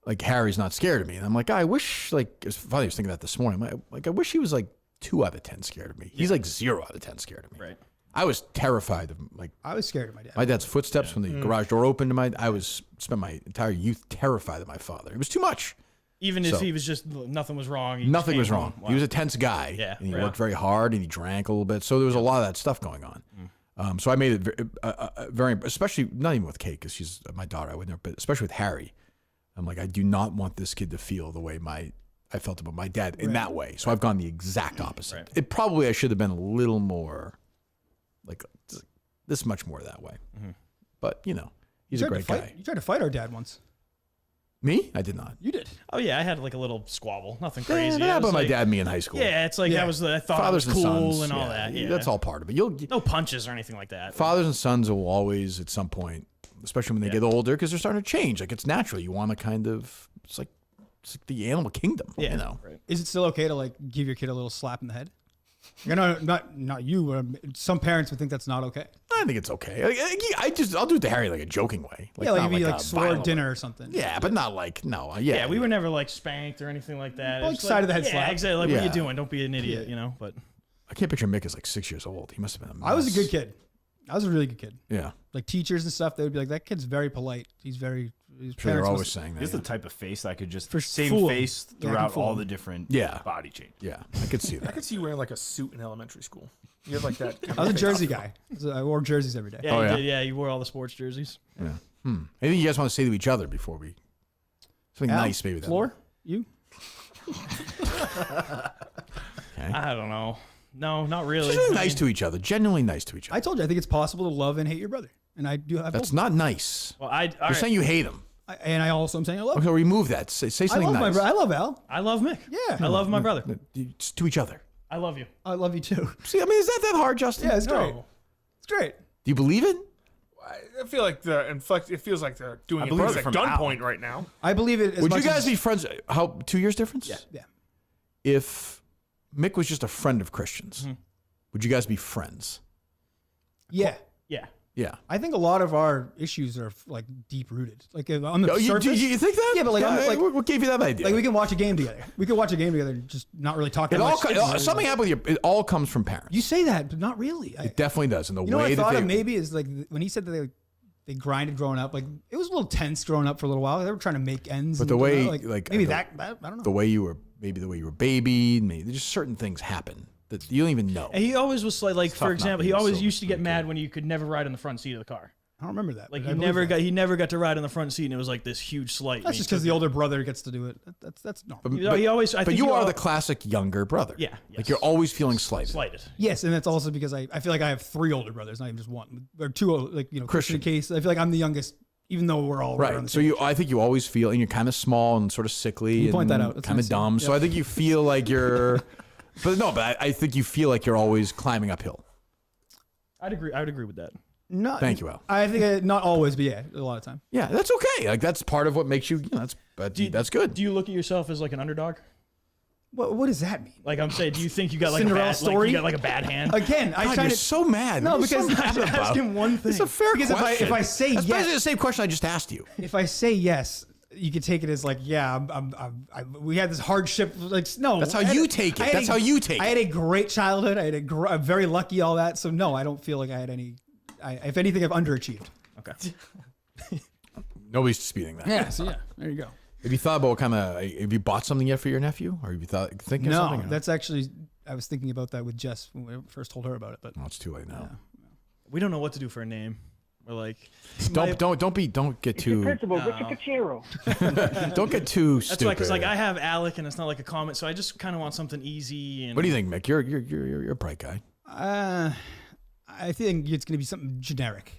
like, Harry's not scared of me. And I'm like, I wish, like, it's funny, I was thinking that this morning. I wish he was, like, 2 out of 10 scared of me. He's, like, 0 out of 10 scared of me. Right. I was terrified of, like, I was scared of my dad. my dad's footsteps when the garage door opened. Spent my entire youth terrified of my father. It was too much. Even So- if he was just nothing was wrong. He Nothing came was home. wrong. Wow. He was a tense guy. Yeah, and he right. worked very hard and he drank a little bit. So there was a lot of that stuff going on. So I made it very, especially not even with Kate because she's my daughter. I would never, but especially with Harry, I'm like, I do not want this kid to feel the way I felt about my dad in that way. So I've gone the exact opposite. Right. I should have been a little more, like, this much more that way. But he's a great guy. You tried to fight our dad once. Me? I did not. You did. Oh yeah, I had like a little squabble. Nothing Yeah, crazy. that It happened was with my like- dad and me in high school. Yeah, it's like Yeah. I thought Fathers it was and cool sons. and all yeah, that. Yeah, that's all part of it. No punches or anything like that. Fathers and sons will always, at some point, especially when they get older, because they're starting to change. Like, it's natural. You want to kind of, it's like the animal kingdom. Yeah, right. Is it still okay to like give your kid a little slap in the head? Not you. Some parents would think that's not okay. I think it's okay. I'll do it to Harry like a joking way. Yeah, like not if you a like swore violent dinner way. or something. Yeah, but not like Yeah, we were never like spanked or anything like that. Like It's side of the head yeah, slap. exactly. Like, what are Yeah. you doing? Don't be an idiot, you know. But I can't picture Mick as like 6 years old. He must have been a mess. I was a good kid. I was a really good kid. Yeah. Like teachers and stuff, they would be like, that kid's very polite. His Sure, they're parents always must- saying that. He's Yeah. the type of face that could just For same fool 'em. face Yeah, I can throughout fool all 'em. the different Yeah. body change. Yeah, I could see I that. could see you wearing like a suit in elementary school. You have like that. I was a jersey guy. I wore jerseys every day. Yeah, Oh, you yeah? did. Yeah, you wore all the sports jerseys. Yeah. Anything you guys want to say to each other before we? Something Al, nice, maybe. Floor? You? I don't know. No, not really. Just really nice to each other. Genuinely nice to each other. I told you, I think it's possible to love and hate your brother. And I do have That's both. not nice. Well, all You're right. saying you hate him. And I also am saying I love him. Okay, remove that. Say I something love my nice. brother. I love Al. I love Mick. Yeah. I love my brother. Just to each other. I love you. I love you too. See, I mean, is that hard, Justin? Yeah, it's great. No. It's great. Do you believe it? I feel like it feels like they're doing it believe at it from Al. gunpoint right now. I believe it as Would you much guys as, be friends? How 2 years difference? Yeah. If Mick was just a friend of Christian's, would you guys be friends? Yeah. Yeah. Yeah. I think a lot of our issues are like deep rooted. Like on the Oh, you surface. think that? Yeah, but like, what gave you that idea? like we can watch a game together. We could watch a game together and just not really talk it that all much. something happened with you. It all comes from parents. You say that, but not really. It definitely does. And the You know what way I that thought they of maybe is like when he said that they grinded growing up. Like it was a little tense growing up for a little while. They were trying to make ends. But and the way, like maybe that I don't know. the way you were babied, maybe just certain things happen that you don't even know. And he always was like for not example, he being always so used to get mad when you could never ride in the front seat of the car. I don't remember that. Like but I believe that. he never got to ride in the front seat, and it was like this huge slight. That's just because the older brother gets to do it. That's normal. He always. I But think you he are al- the classic younger brother. Yeah, Like yes. you're always feeling slighted. slighted. Yes, and that's also because I feel like I have 3 older brothers, not even just one. Or 2, like Christian. Christian case. I feel like I'm the youngest, even though we're all right. Right. So I think you always feel, and you're kind of small and sort of sickly. You point and that out. That's Kind of nice. dumb. So Yep. I think you feel like you're, but I think you feel like you're always climbing uphill. I'd agree. I would agree with that. No, Thank you, Al. I think not always, but yeah, a lot of time. Yeah, that's okay. Like that's part of what makes you. That's good. Do you look at yourself as like an underdog? What does that mean? Like I'm saying, do you think you got like Cinderella a bad, story? Like, you got like a bad hand? Again, I God, try you're to. so mad. No, What are you because so I mad just about? ask him one thing. It's a fair because question. if I say That's basically yes, the same question I just asked you. if I say yes, you could take it as like, yeah, we had this hardship. Like, no, That's how I had you a- take it. I had That's how you take I it. had a great childhood. I had I'm very lucky, all that. So no, I don't feel like I had any. If anything, I've underachieved. Okay. Nobody's disputing that. Yeah. So yeah, there you go. Have you thought about what kind of? Have you bought something yet for your nephew, or have you thinking of No, something? that's actually. I was thinking about that with Jess when we first told her about it, but No, it's too late now. We don't know what to do for a name. We're like, Don't get too. Principal, Richard Cachero. Don't get too that's stupid. why, because like I have Alec, and it's not like a comment, so I just kind of want something easy. And What do you think, Mick? You're a bright guy. I think it's gonna be something generic.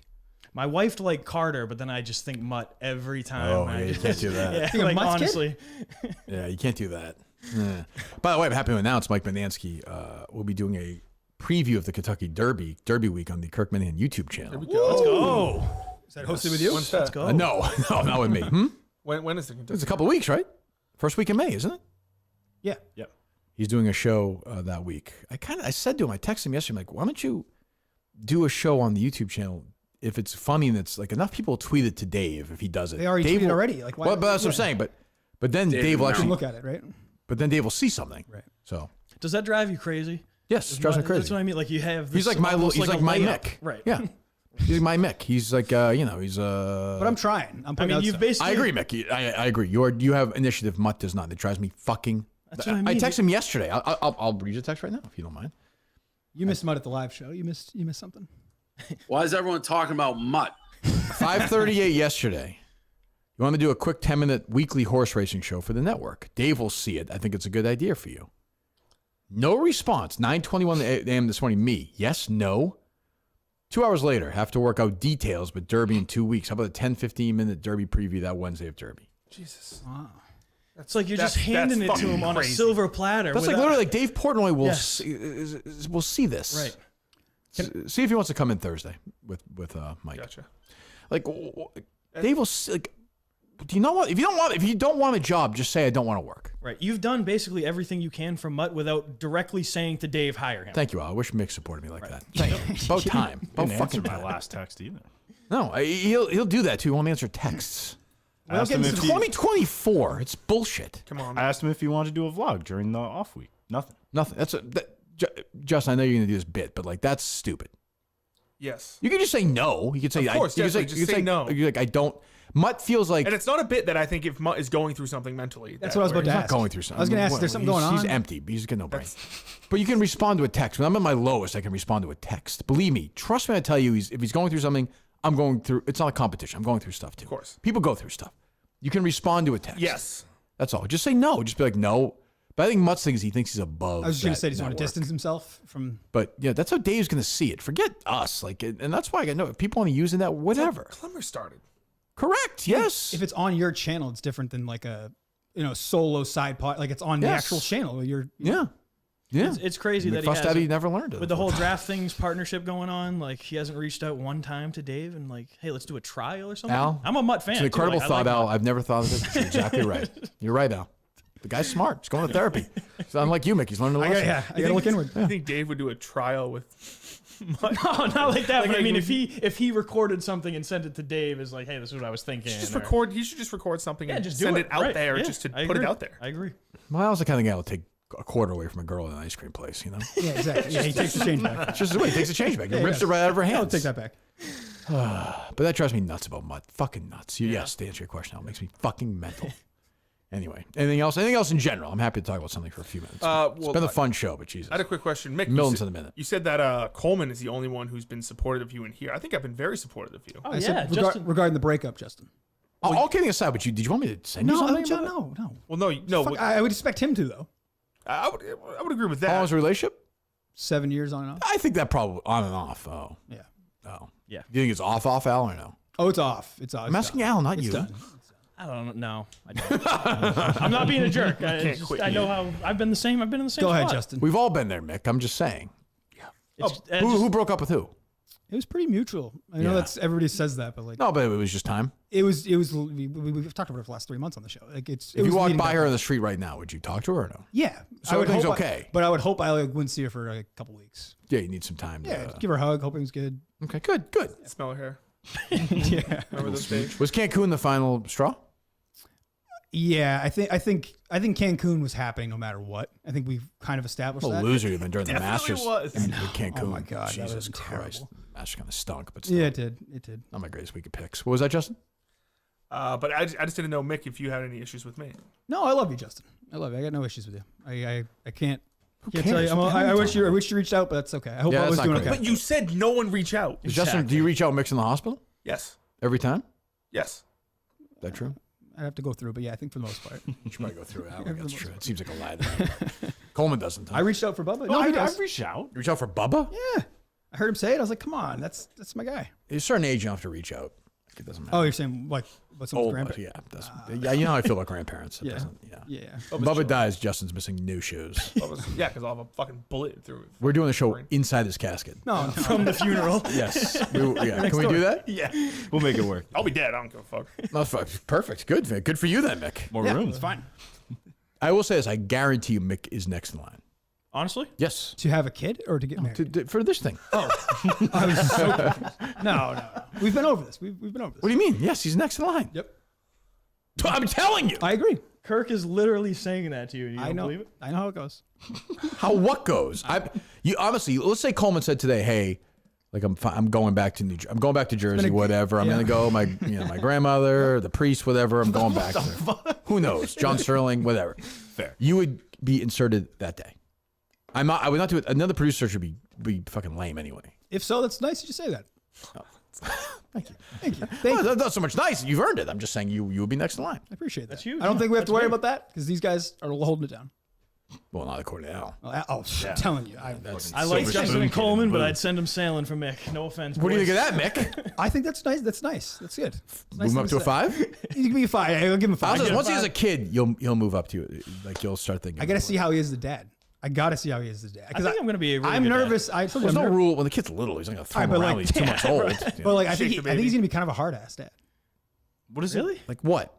My wife liked Carter, but then I just think Mutt every time. Oh, I yeah, you just- can't do that. Yeah, Think of like Mutt's kid? honestly, Yeah, you can't do that. Yeah. By the way, I'm happy to announce Mike Manansky will be doing a preview of the Kentucky Derby week on the Kirk Minahan YouTube channel. let's go. Is that hosted with you? When's that? Let's go. No, not with me. When is the It's a couple of weeks, right? First week in May, isn't it? Yeah. Yep. He's doing a show that week. I said to him, I texted him yesterday, I'm like, why don't you do a show on the YouTube channel if it's funny and it's like enough people tweet it to Dave if he does it. They already Dave tweeted will- already. Like, why? Well, but that's what I'm yeah. saying. But then Dave will You can actually, look at it, right? but then Dave will see something. Right. So Does that drive you crazy? yes, it drives me That's crazy. what I mean. Like you have. He's This like my almost he's like a my layup. Mick. Right. Yeah. He's like my Mick. He's like he's But I'm trying. I'm I putting mean, out you've stuff. basically. I agree, Mick. I agree. You have initiative. Mutt does not. It drives me fucking. That's what I mean. I texted him yesterday. I'll read you the text right now if you don't mind. You missed Mutt at the live show. You missed something. Why is everyone talking about Mutt? 5:38 yesterday. You want to do a quick 10-minute weekly horse racing show for the network. Dave will see it. I think it's a good idea for you. No response. 9:21 a.m. this morning. Me. Yes, no. 2 hours later, have to work out details, but Derby in 2 weeks. How about a 10-15-minute Derby preview that Wednesday of Derby? Jesus. It's like you're just That's handing it to fucking him on a crazy. silver platter. That's like without- literally like Dave Portnoy will Yes. will see this. Right. See if he wants to come in Thursday with Mike. Gotcha. Like Dave will see, like. Do you know what? If you don't want a job, just say I don't want to work. Right. You've done basically everything you can for Mutt without directly saying to Dave, hire him. Thank you, Al. I wish Mick supported me like that. Thank you. About time. About Didn't fucking answer my time. last text either. No, he'll do that too. He won't answer texts. I asked him It's if he, 2024. It's bullshit. Come on. I asked him if he wanted to do a vlog during the off week. Nothing. Nothing. Justin, I know you're going to do this bit, but like that's stupid. Yes. You can just say no. You can say, Of course, you can definitely, just say no. You're like, I don't. Mutt feels like. And it's not a bit that I think if Mutt is going through something mentally. That's what I was about to ask. Not going through something. I was going to ask, is there something going on? He's empty. He's got no brain. But you can respond to a text. When I'm at my lowest, I can respond to a text. Believe me. Trust me, I tell you, if he's going through something, I'm going through. It's not a competition. I'm going through stuff too. Of course. People go through stuff. You can respond to a text. Yes. That's all. Just say no. Just be like, no. But I think Mutt's thing is he thinks he's above. I was just going to say, that he's want to network. distance himself from. But yeah, that's how Dave's going to see it. Forget us. Like, and that's why I know if people want to use it, that whatever. Clemmer started. Correct. Yes. If it's on your channel, it's different than like a solo side pod. Like it's on the Yes. actual channel. Yeah. It's crazy that he Fuss Daddy hasn't, never learned it. with the whole DraftKings partnership going on. Like he hasn't reached out one time to Dave and like, hey, let's do a trial or something. Al, I'm a Mutt fan. It's an too. incredible Like, I thought, like Al. Mutt. I've never thought of it. You're exactly right. You're right, Al. The guy's smart. He's going to therapy. So unlike you, Mick. He's learning a lesson. I got to look inward. I think Dave would do a trial with Mutt. No, not like that. Like, but I mean, like, if he recorded something and sent it to Dave, is like, hey, this is what I was thinking. Just or- record. He should just record something and just send do it out Right. there Yeah, just to I put it agree. out there. I agree. Well, I was the kind of guy who'll take a quarter away from a girl at an ice cream place, you know? Yeah, exactly. Yeah, he takes the change back. It's just the way he takes the change back. He rips yeah. it right out of her hands. I'll take that back. But that drives me nuts about Mutt. Fucking nuts. Yes, to answer your question, Al, it makes me fucking mental. Anyway, anything else? Anything else in general? I'm happy to talk about something for a few minutes. It's been a fun show, but Jesus. I had a quick question, Mick. Millions in a minute. You said that Coleman is the only one who's been supportive of you in here. I think I've been very supportive of you. Oh, I yeah. said Justin, regarding the breakup, Justin. All kidding aside, but did you want me to send you something? about it? No. Well, no. Fuck, I would expect him to though. I would agree with How long was that. the relationship? 7 years on and off. I think that probably on and off. Oh. Yeah. Oh. Yeah. Do you think it's off, Al, or no? Oh, it's off. It's off. I'm asking Al, not you. Done. I don't know. I don't. I'm not being a jerk. I know how I've been the same. I've been in the same Go ahead, spot. Justin. We've all been there, Mick. I'm just saying. Who broke up with who? It was pretty mutual. I know Yeah. that's everybody says that, but like No, but it was just time. we've talked about it for the last 3 months on the show. Like If you walked by her on the street right now, would you talk to her or no? Yeah. So I would everything's hope okay. but I would hope I wouldn't see her for like a couple weeks. Yeah, you need some time. Yeah, give her a hug. Hope it was good. Okay, good. Smell her hair. Yeah. Remember those days? Was Cancun the final straw? Yeah, I think Cancun was happening no matter what. I think we've kind of established What a that. loser you've been during the Definitely Masters. was. in Cancun. Oh my God, that Jesus was Christ. terrible. Masters kind of stunk, but still. Yeah, it did. Not my greatest week of picks. What was that, Justin? But I just didn't know, Mick, if you had any issues with me. No, I love you, Justin. I love you. I got no issues with you. I can't. Can't tell cares? you. What the hell I are you wish you reached out, but that's okay. I hope Yeah, I was that's not doing great. okay. But you said no one reach out. Justin, do you reach out Mix in the hospital Yes. every time? Yes. Is that true? I'd have to go through, but yeah, I think for the most part. You should probably go through it. I don't think that's true. It seems like a lie. Though. Coleman doesn't. I reached out for Bubba. No, he I does. reached out. You reach out for Bubba? Yeah, I heard him say it. I was like, come on, that's my guy. At a certain age, you don't have to reach out. It doesn't matter. Oh, you're saying like what's someone's Old, grandpa? yeah, yeah. You know how I feel about grandparents. It Yeah. doesn't- yeah. Yeah. Bubba dies. Justin's missing new shoes. Yeah, because I'll have a fucking bullet through it. We're doing the show inside his casket. No, From the funeral. Yes. Can we do that? Yeah, we'll make it work. I'll be dead. I don't give a fuck. No, perfect. Good. Good for you then, Mick. More yeah, room. it's fine. I will say this. I guarantee you Mick is next in line. Honestly, Yes. To have a kid or to get married? For this thing. I was so confused. No. We've been over this. We've been over this. What do you mean? Yes, he's next in line. Yep. I'm telling you. I agree. Kirk is literally saying that to you. And you I don't know. believe it? I know how it goes. How what goes? You honestly, let's say Coleman said today, "Hey, like I'm going back to I'm going back to Jersey, whatever. I'm gonna go. My grandmother, the priest, whatever. I'm going back there. Who knows? John Sterling, whatever. Fair. You would be inserted that day. I would not do it. Another producer should be fucking lame anyway. If so, that's nice that you say that. Thank you. Thank you. Not so much nice. You've earned it. I'm just saying you would be next in line. I appreciate that. That's huge. I don't think we have to That's worry big. about that because these guys are holding it down. Well, not according to Al. I'm telling you. I like Silver Justin spoon and kid Coleman, in but blue. I'd send him sailing for Mick. No offense. What do you boys. think of that, Mick? I think that's nice. That's nice. That's good. It's nice Move him up to a say. 5? You can be a 5. I'll give him a 5. Once he's a kid, you'll move up to it. Like you'll start thinking. I got to see how he is the dad. I got to see how he is the dad. I think I'm going to be a really I'm good dad. nervous. I told you There's I'm no nervous. rule when the kid's little. He's not gonna throw him All right, but around. like- He's 2 months old. But like, I Shake think the he's baby. gonna be kind of a hard ass dad. What is really? Like what?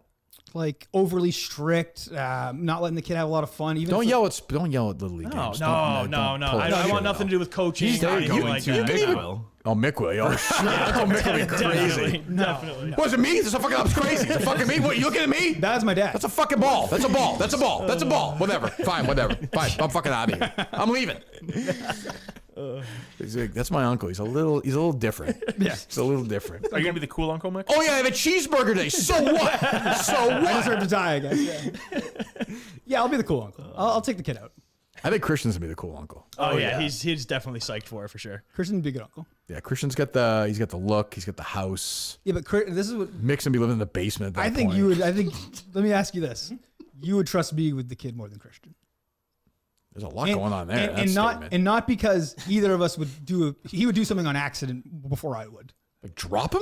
like overly strict, not letting the kid have a lot of fun. Even Don't if- yell at Little League No, games. no. Don't pull I shit want nothing to do with coaching. He's or there anything going like to. that. Mick No. will. Oh, Mick will. Oh, shit. Oh, Mick will be crazy. Definitely. Was it me? It's a fucking. I'm crazy. It's a fucking me. What? You looking at me? That's my dad. That's a fucking ball. That's a ball. That's a ball. That's a ball. Whatever. Fine. Whatever. Fine. I'm fucking out of here. I'm leaving. That's my uncle. He's a little different. Yeah. He's a little different. Are you gonna be the cool uncle, Mick? Oh yeah, I have a cheeseburger day. So what? So I what? deserve to die, I guess. Yeah, yeah, I'll be the cool uncle. I'll take the kid out. I think Christian's gonna be the cool uncle. Oh yeah, he's definitely psyched for it for sure. Christian would be a good uncle. Yeah, Christian's got the look. He's got the house. Yeah, but this is what Mick's gonna be living in the basement. At that I think point. you would. I think. Let me ask you this: you would trust me with the kid more than Christian. There's a lot going on there. And not because either of us would do. He would do something on accident before I would. Like drop him.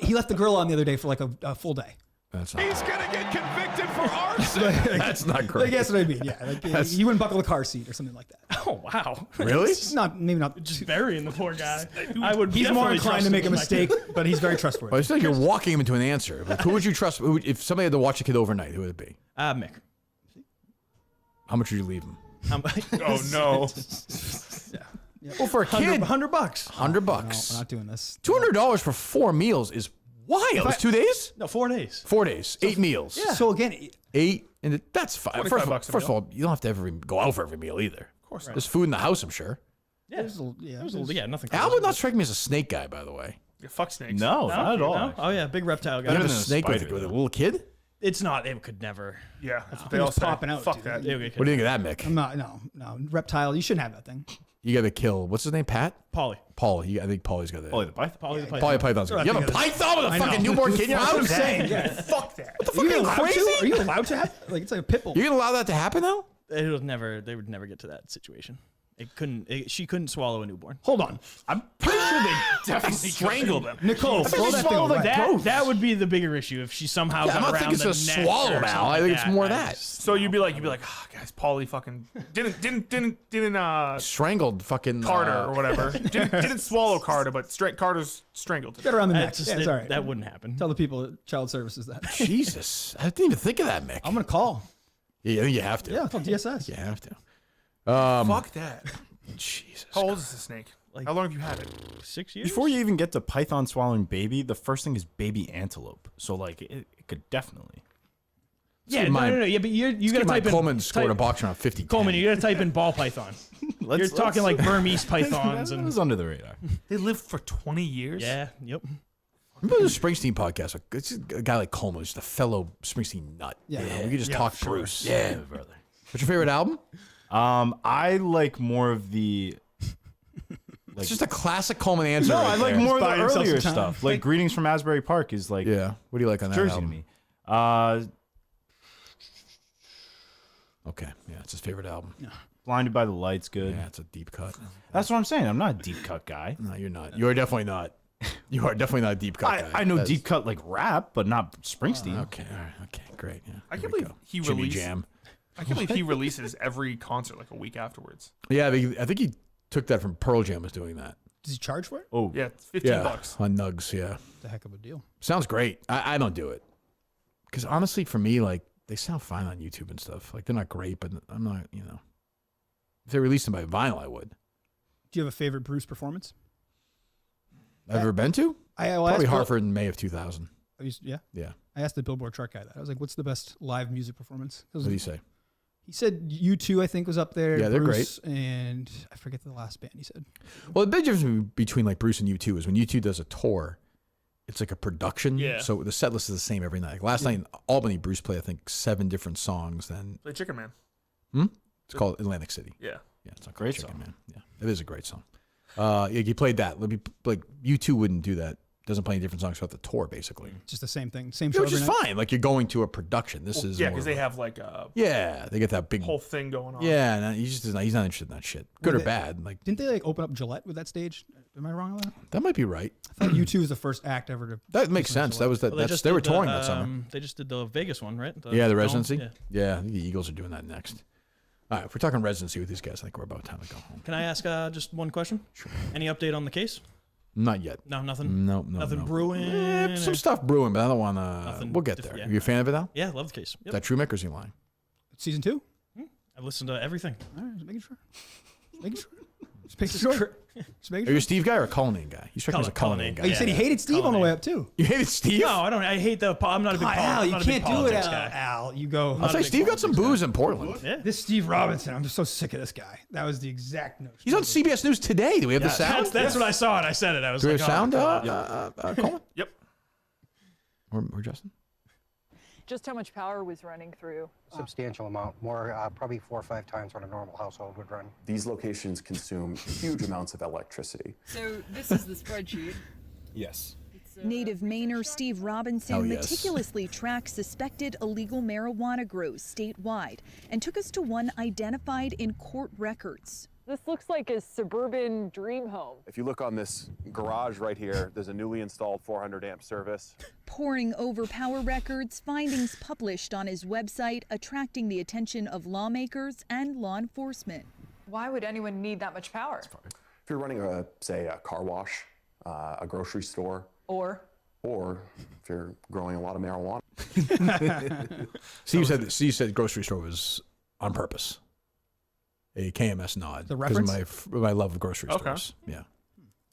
He left the girl on the other day for like a full day. That's not. He's gonna get convicted for arson. That's not great. Like, that's what I mean. Yeah, like, he wouldn't buckle the car seat or something like that. Oh wow. Really? It's not maybe not. Just burying the poor guy. I would. He's more definitely inclined trust to make a him with my mistake, kid. but he's very trustworthy. Well, it's like you're walking him into an answer. Like, who would you trust? If somebody had to watch a kid overnight, who would it be? Mick. How much would you leave him? Oh no. Well, for a kid, $100. $100. No, we're not doing this. $200 for 4 meals is wild. It's 2 days? No, 4 days. 4 days. 8 meals. So again, 8, and that's fine. First $45 a of all, you don't have to go out for every meal either. Of course not. There's food in the house, I'm sure. Yeah, nothing. Al would not strike me as a snake guy, by the way. Yeah, fuck snakes. No, not at all. No? Oh yeah, big reptile guy. You have a than a snake with spider, a though. little kid? It's not. It could never. Yeah, that's what It they all was say. popping out, Fuck dude. that. What do you think of that, Mick? I'm not. No, reptile. You shouldn't have that thing. You got to kill. What's his name? Pat? Paulie. Paul. I think Paulie's got that. Paulie the Python. Paulie the Python. Paulie Python's good. You have a python with a fucking newborn kid in your That's what I'm house? saying. Yeah. Fuck that. What the fuck, are you allowed crazy? to? Are you allowed to have? Like it's like a pit bull. You gonna allow that to happen now? It was never. They would never get to that situation. It couldn't. She couldn't swallow a newborn. Hold on, I'm pretty sure they definitely strangled them. Nicole. Throw that thing away. That would be the bigger issue if she somehow Yeah, got I'm not around thinking it's the a neck swallow or now. something I think like it's more I that. just- So you'd be like, guys, Paulie fucking didn't Strangled fucking Carter or whatever. didn't swallow Carter, but Carter's strangled him. Get around the neck. That's just, Yeah, it's all right. That wouldn't happen. Tell the people at Child Services that. Jesus. I didn't even think of that, Mick. I'm gonna call. Yeah, I think you have to. Yeah, I'll call DSS. You have to. Fuck that. Jesus. How old is the snake? How long have you had it? 6 years. Before you even get to python swallowing baby, the first thing is baby antelope. So like it could definitely. Yeah, my- no. Yeah, but you gotta type in. Coleman scored a type- box around 50. Coleman, you gotta type in ball python. You're talking like Burmese pythons That and. was under the radar. They lived for 20 years? Yeah. Yep. Remember the Springsteen podcast? It's just a guy like Coleman, just a fellow Springsteen nut. Yeah. You know, we could just talk sure. Bruce. Yeah, brother. What's your favorite album? I like more of the. It's just a classic Coleman answer. No, right I like there. more of the Buy yourself earlier some time. stuff. Like Greetings from Asbury Park is like Yeah. What do you like on that Jersey to album? me. Okay. Yeah, it's his favorite album. Blinded by the Light's good. Yeah, it's a deep cut. That's what I'm saying. I'm not a deep cut guy. No, you're not. You are definitely not. You are definitely not a deep cut guy. I know That's- deep cut like rap, but not Springsteen. Okay. All right. Okay. Great. Yeah. I Here can't we believe go. he Jimmy released. Jam. I can't believe he releases every concert like a week afterwards. Yeah, I think he took that from Pearl Jam was doing that. Does he charge for it? Oh, Yeah, it's 15 Yeah, bucks. on Nugs. Yeah, It's a heck of a deal. sounds great. I don't do it because honestly, for me, like they sound fine on YouTube and stuff. Like they're not great, but I'm not. You know, if they released them by vinyl, I would. Do you have a favorite Bruce performance? I've ever been to probably asked Hartford in May of 2000. Yeah. Yeah. I asked the Billboard truck guy that. I was like, "What's the best live music performance?" What do you say? He said U2, I think, was up there. Yeah, they're Bruce, and I forget the last band he said. Well, the big difference between like Bruce and U2 is when U2 does a tour, it's like a production. Yeah. So the set list is the same every night. Like last night in Albany, Bruce played I think 7 different songs. Then Play Chicken Man. it's called Atlantic City. Yeah. Yeah, it's a Great Chicken song. Man. Yeah, it is a great song. Yeah, he played that. Let me like U2 wouldn't do that. Doesn't play any different songs throughout the tour, basically. Just the same thing, same show Which every is night. fine. Like you're going to a production. This is Yeah, more because of they a- have like a Yeah, they get that big. whole thing going on. Yeah, no, he's not interested in that shit. Good Well, or they- bad. Like Didn't they like open up Gillette with that stage? Am I wrong on that? that might be right. I thought U2 was the first act ever to. That makes sense. That was that. Well, They were did touring the, that summer. They just did the Vegas one, right? Yeah, the Dome? residency. Yeah. Yeah, I think the Eagles are doing that next. All right, if we're talking residency with these guys, I think we're about time to go home. Can I ask just one question? Sure. Any update on the case? Not yet. No, nothing. No. Nothing brewing. Some stuff brewing, but I don't want to. We'll get there. Yeah. Are you a fan of it now? Yeah, love the case. Yep. Is that true, Mick, or is he lying? Season 2? I listened to everything. All right, just making sure. Just making sure. Are you a Steve guy or a Cullinane guy? You struck me as a Cullinane guy. Oh, you said he hated Steve on the way up too. You hated Steve? No, I don't. I hate the. I'm not a big. Al, you can't do it, guy. Al. You go. I'll say Steve got some booze in Portland. Yeah. This Steve Robinson, I'm just so sick of this guy. That was the exact notion. He's on CBS News today. Do we have the sound? That's what I saw, and I said it. I was Do we like, have sound, Colin? Yep. Or Justin? Just how much power was running through? Substantial amount, more probably 4 or 5 times what a normal household would run. These locations consume huge amounts of electricity. So this is the spreadsheet. Yes. Native Mainer Steve Robinson meticulously tracked suspected illegal marijuana grows statewide and took us to one identified in court records. This looks like a suburban dream home. If you look on this garage right here, there's a newly installed 400 amp service. Poring over power records, findings published on his website attracting the attention of lawmakers and law enforcement. Why would anyone need that much power? If you're running say a car wash, a grocery store, Or if you're growing a lot of marijuana. Steve said grocery store was on purpose. A KMS nod. The reference? Because of my love of grocery stores. Yeah.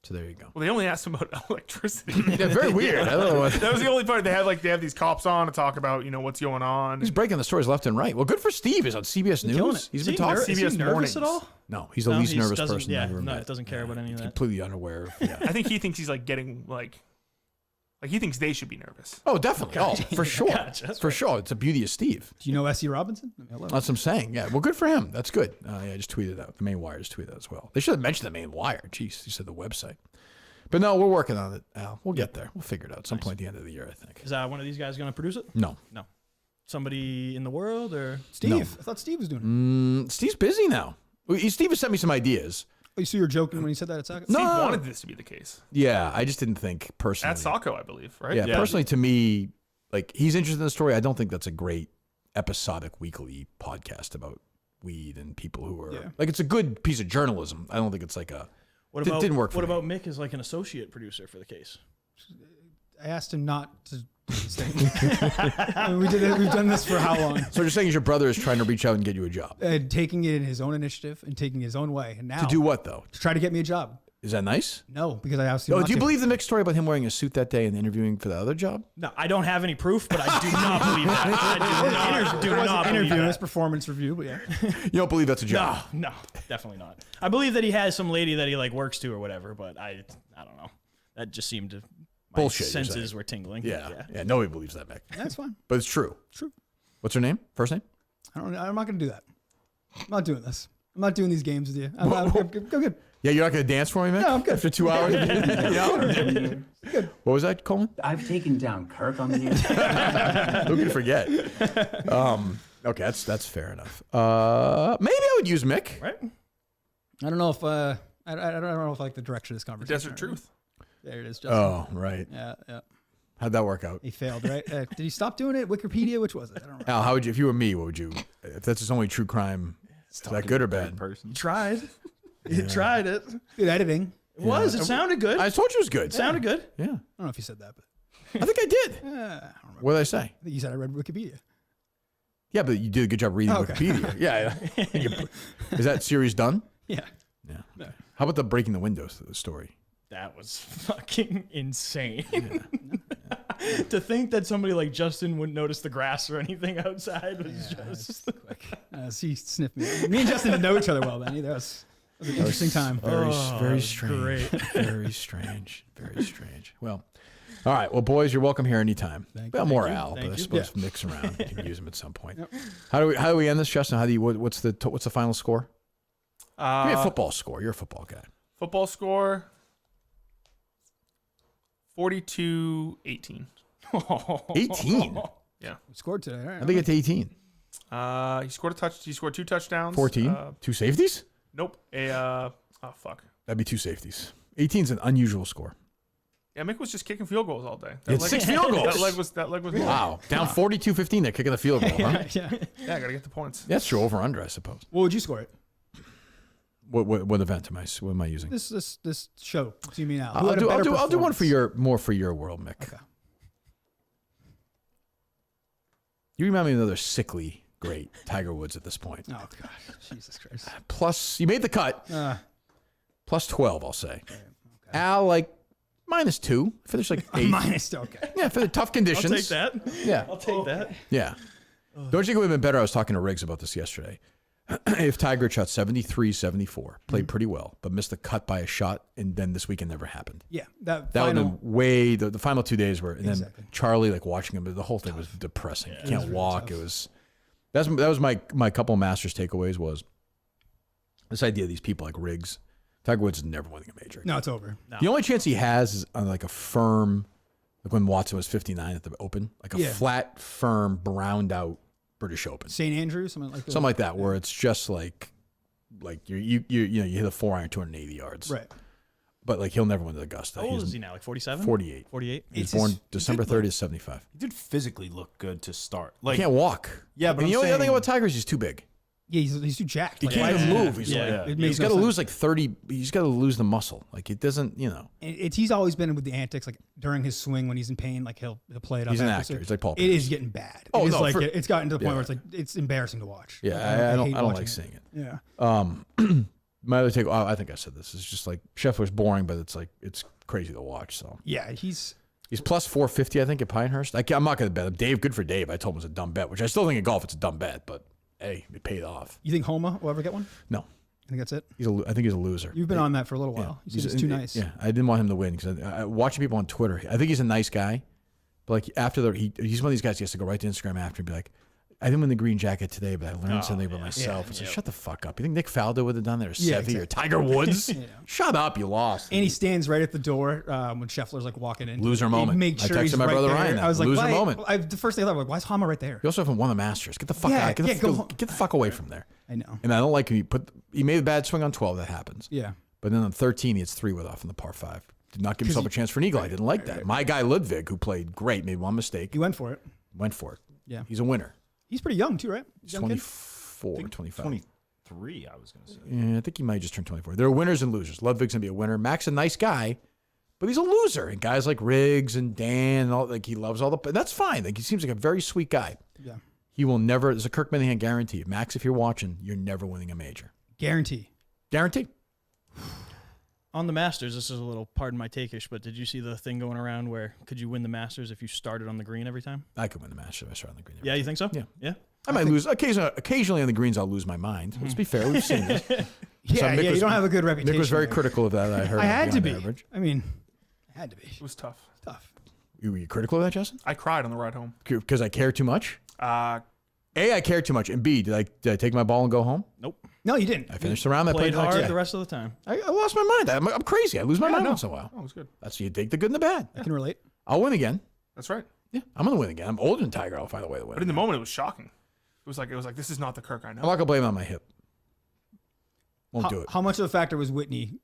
So there you go. Well, they only asked him about electricity. Yeah, very weird. I don't know what. That was the only part. They have these cops on to talk about what's going on. He's breaking the stories left and right. Well, good for Steve. He's on CBS News. He's been talking. CBS Morning at all? No, he's the least nervous person Yeah, I've ever met. doesn't care about any of that. Completely unaware of. Yeah. I think he thinks he's getting he thinks they should be nervous. Oh, definitely. Gotcha. Oh, for sure. Gotcha. For sure. It's the beauty of Steve. Do you know S.E. Robinson? That's what I'm saying. Yeah. Well, good for him. That's good. I just tweeted out. The Main Wire just tweeted out as well. They should have mentioned the Main Wire. Jeez, you said the website. But no, we're working on it, Al. We'll get there. We'll figure it out at some point at the end of the year, I think. Is one of these guys going to produce it? No. Somebody in the world or Steve? No. I thought Steve was doing it. Steve's busy now. Steve has sent me some ideas. Oh, so you were joking when you said that at Saga? Steve wanted this to be the case. Yeah, I just didn't think personally. At Saco, I believe, right? Yeah, personally to me, he's interested in the story. I don't think that's a great episodic weekly podcast about weed and people who are it's a good piece of journalism. I don't think it's like a. What about, didn't work for What me. about Mick as an associate producer for the case? I asked him not to stay. We've done this for how long? So you're saying your brother is trying to reach out and get you a job? Taking it in his own initiative and taking his own way. And now To do what, though? To try to get me a job. Is that nice? No, because I asked him Oh, not do you to. believe the Mick story about him wearing a suit that day and interviewing for the other job? No, I don't have any proof, but I do not believe that. I do not believe interview, that. his performance review, but yeah. You don't believe that's a job? No, definitely not. I believe that he has some lady that he works to or whatever, but I don't know. That just seemed to my Bullshit, you're senses saying. were tingling. Yeah. Nobody believes that, Mick. That's fine. But it's true. True. What's her name? First name? I'm not going to do that. I'm not doing this. I'm not doing these games with you. I'm good. Yeah, you're not going to dance for me, Mick? No, I'm good. After 2 hours? Good. What was that, Coleman? I've taken down Kirk on the Who can forget? Okay, that's fair enough. Maybe I would use Mick. Right? I don't know if I don't know if I like the direction of this conversation. Desert Truth. There it is, Justin. Oh, right. Yeah. How'd that work out? He failed, right? Did he stop doing it? Wikipedia? Which was it? I don't remember. Al, how would you, if you were me, what would you, if that's his only true crime, is that good or bad? You tried. You tried it. Good editing. It was. It sounded good. I told you it was good. It sounded good. Yeah. I don't know if you said that, but I think I did. I don't remember. What did I say? I think you said I read Wikipedia. Yeah, but you did a good job reading Okay. Wikipedia. Yeah. Is that series done? Yeah. Yeah. How about the breaking the windows story? That was fucking insane. To think that somebody like Justin wouldn't notice the grass or anything outside was just quick. He sniffed me. Me and Justin didn't know each other well then either. That was an interesting time. Very strange. great. Very strange. Very strange. Well, all right. Well, boys, you're welcome here anytime. Well, more Al, but I suppose mix around. You can use them at some point. Yep. How do we end this, Justin? What's the final score? Give me a football score. You're a football guy. Football score 42-18. 18. Yeah. We scored today. All right. How they get to 18? He scored 2 touchdowns. 14. 2 safeties? Nope. Fuck. That'd be 2 safeties. 18 is an unusual score. Yeah, Mick was just kicking field goals all day. It's 6 field goals. That leg was Wow. Down 42-15. They're kicking the field goal, huh? Yeah. Yeah, I gotta get the points. That's true. Over under, I suppose. What would you score it? What event am I using? This show. See me now. I'll do one for your world, Mick. Okay. You remind me of another sickly great Tiger Woods at this point. Oh gosh, Jesus Christ. Plus, you made the cut. Plus 12, I'll say. Okay. Al, like, -2. Finished like 8. Okay. Yeah, for the tough conditions. I'll take that. Yeah. I'll take that. Yeah. Don't you think it would have been better? I was talking to Riggs about this yesterday. If Tiger had shot 73, 74, played pretty well, but missed the cut by a shot, and then this weekend never happened. Yeah. That would have been way, the final 2 days were, and then Exactly. Charlie, like, watching him, the whole thing was depressing. You can't walk. It was, that was my couple of Masters takeaways was this idea of these people like Riggs. Tiger Woods is never winning a major. No, it's over. No. The only chance he has is on like a firm, like when Watson was 59 at the Open, like a flat, firm, browned out British Open. St. Andrews, something like that. Something like that, where it's just like you hit a 4-iron 280 yards. Right. But like he'll never win the Augusta. How old is he now? Like 47? 48. 48? He was born December 30th, 75. He did physically look good to start. Like, he can't walk. Yeah, but the only other thing about Tiger is he's too big. Yeah, he's too jacked. He can't even move. He's He's got to lose like 30. He's got to lose the muscle. Like it doesn't, He's always been with the antics, like during his swing when he's in pain, like he'll play it up. He's an after. actor. He's like Paul. It is getting bad. Oh, it is no, like it's gotten to the point where yeah. it's embarrassing to watch. Yeah, Like, I don't like seeing it. Yeah. My other take, I think I said this, is just like Scheffler's boring, but it's crazy to watch. So yeah, he's plus 450, I think, at Pinehurst. I'm not going to bet him. Dave, good for Dave. I told him it was a dumb bet, which I still think in golf it's a dumb bet, but hey, it paid off. You think Homa will ever get one? No. I think that's it. I think he's a loser. You've been on that for a little while. You said he's too nice. Yeah, I didn't want him to win because watching people on Twitter, I think he's a nice guy, but like after he's one of these guys. He has to go right to Instagram after and be like, I didn't win the green jacket today, but I learned something about myself. It's like, shut the fuck up. You think Nick Faldo would have done that, or Seve, or Tiger Woods? Shut up, you lost. And he stands right at the door when Scheffler's like walking in. Loser moment. Make sure I texted he's my right brother there. Ryan. I was like, loser moment. The first thing I thought, like, why is Hama right there? You also haven't won the Masters. Get the fuck out. Get the fuck away from there. I know. And I don't like he made a bad swing on 12. That happens. Yeah. But then on 13, he hits 3 wood off in the par 5. Did not give himself a chance for an eagle. I didn't like that. My guy Ludwig, who played great, made one mistake. He went for it. Yeah. He's a winner. He's pretty young too, right? He's 24, 25. 23, I was going to say. Yeah, I think he might just turn 24. There are winners and losers. Ludwig's going to be a winner. Mac's a nice guy, but he's a loser. And guys like Riggs and Dan, and all, like he loves all the... That's fine. Like he seems like a very sweet guy. Yeah. He will never... There's a Kirk Minahan guarantee. Max, if you're watching, you're never winning a major. Guarantee. On the Masters, this is a little, pardon my take-ish, but did you see the thing going around where could you win the Masters if you started on the green every time? I could win the Masters if I started on the green. Yeah, you think so? Yeah. Yeah. I might lose. Occasionally on the greens, I'll lose my mind. Let's be fair. We've seen this. You don't have a good reputation. Nick was very critical of that, I heard. I had to be. Average. I mean, I had to be. It was tough. Were you critical of that, Justin? I cried on the ride home. Because I care too much? A, I care too much. And B, did I take my ball and go home? Nope. No, you didn't. I finished the round. I Played played hard the rest of the time. I lost my mind. I'm crazy. I lose my mind once in a while. Oh, it was good. That's you take the good and the bad. I can relate. I'll win again. That's right. Yeah, I'm gonna win again. I'm older than Tiger. I'll find a way to win. But in the moment, it was shocking. It was like this is not the Kirk I know. I'm not gonna blame it on my hip. Won't do it. How much of the factor was Whitney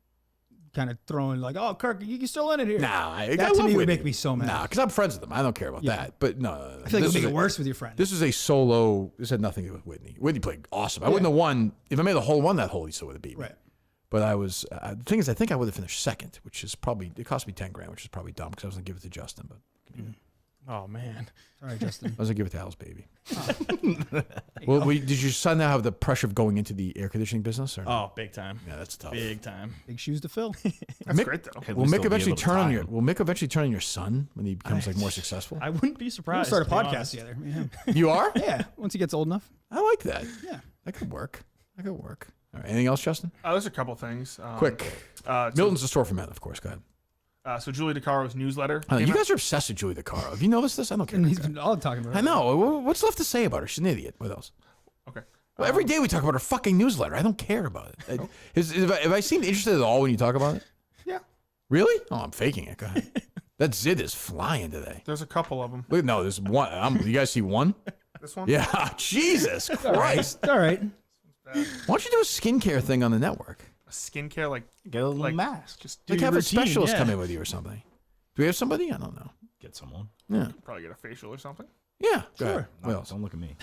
kind of throwing like, "Oh, Kirk, you still in it here"? Nah, that to me would make me so mad. Nah, because I'm friends with them. I don't care about that. But no. I feel like it would make it worse with your friend. This is a solo. This had nothing to do with Whitney. Whitney played awesome. I wouldn't have won if I made the hole won that hole. He still would have beat me. Right. But I was. The thing is, I think I would have finished second, which is probably it cost me $10,000, which is probably dumb because I was gonna give it to Justin. But Oh man. All right, Justin. I was gonna give it to Al's baby. Well, did your son now have the pressure of going into the air conditioning business? Or no? Oh, big time. Yeah, that's tough. Big time. Big shoes to fill. That's great though. Will Mick eventually turn on your? Will Mick eventually turn on your son when he becomes like more successful? I wouldn't be We'll surprised. start a to be podcast honest. together. Yeah. You are? Yeah. Once he gets old enough. I like that. Yeah. That could work. All right. Anything else, Justin? There's a couple things. Quick. Milton's the store for men, of course. Go ahead. So Julie DeCaro's newsletter. You guys are obsessed with Julie DeCaro. Have you noticed this? I don't care. And he's been all talking about it. I know. What's left to say about her? She's an idiot. What else? Okay. Well, every day we talk about her fucking newsletter. I don't care about it. Have I seemed interested at all when you talk about it? Yeah. Really? Oh, I'm faking it. Go ahead. That zit is flying today. There's a couple of them. Look, no, there's one. You guys see one? This one? Yeah. Jesus Christ. All right. Why don't you do a skincare thing on the network? A skincare, like Get a little mask. just Like your have a routine, specialist yeah. come in with you or something. Do we have somebody? I don't know. Get someone. Yeah. probably get a facial or something. Yeah. Go ahead. No, What else? don't look at me.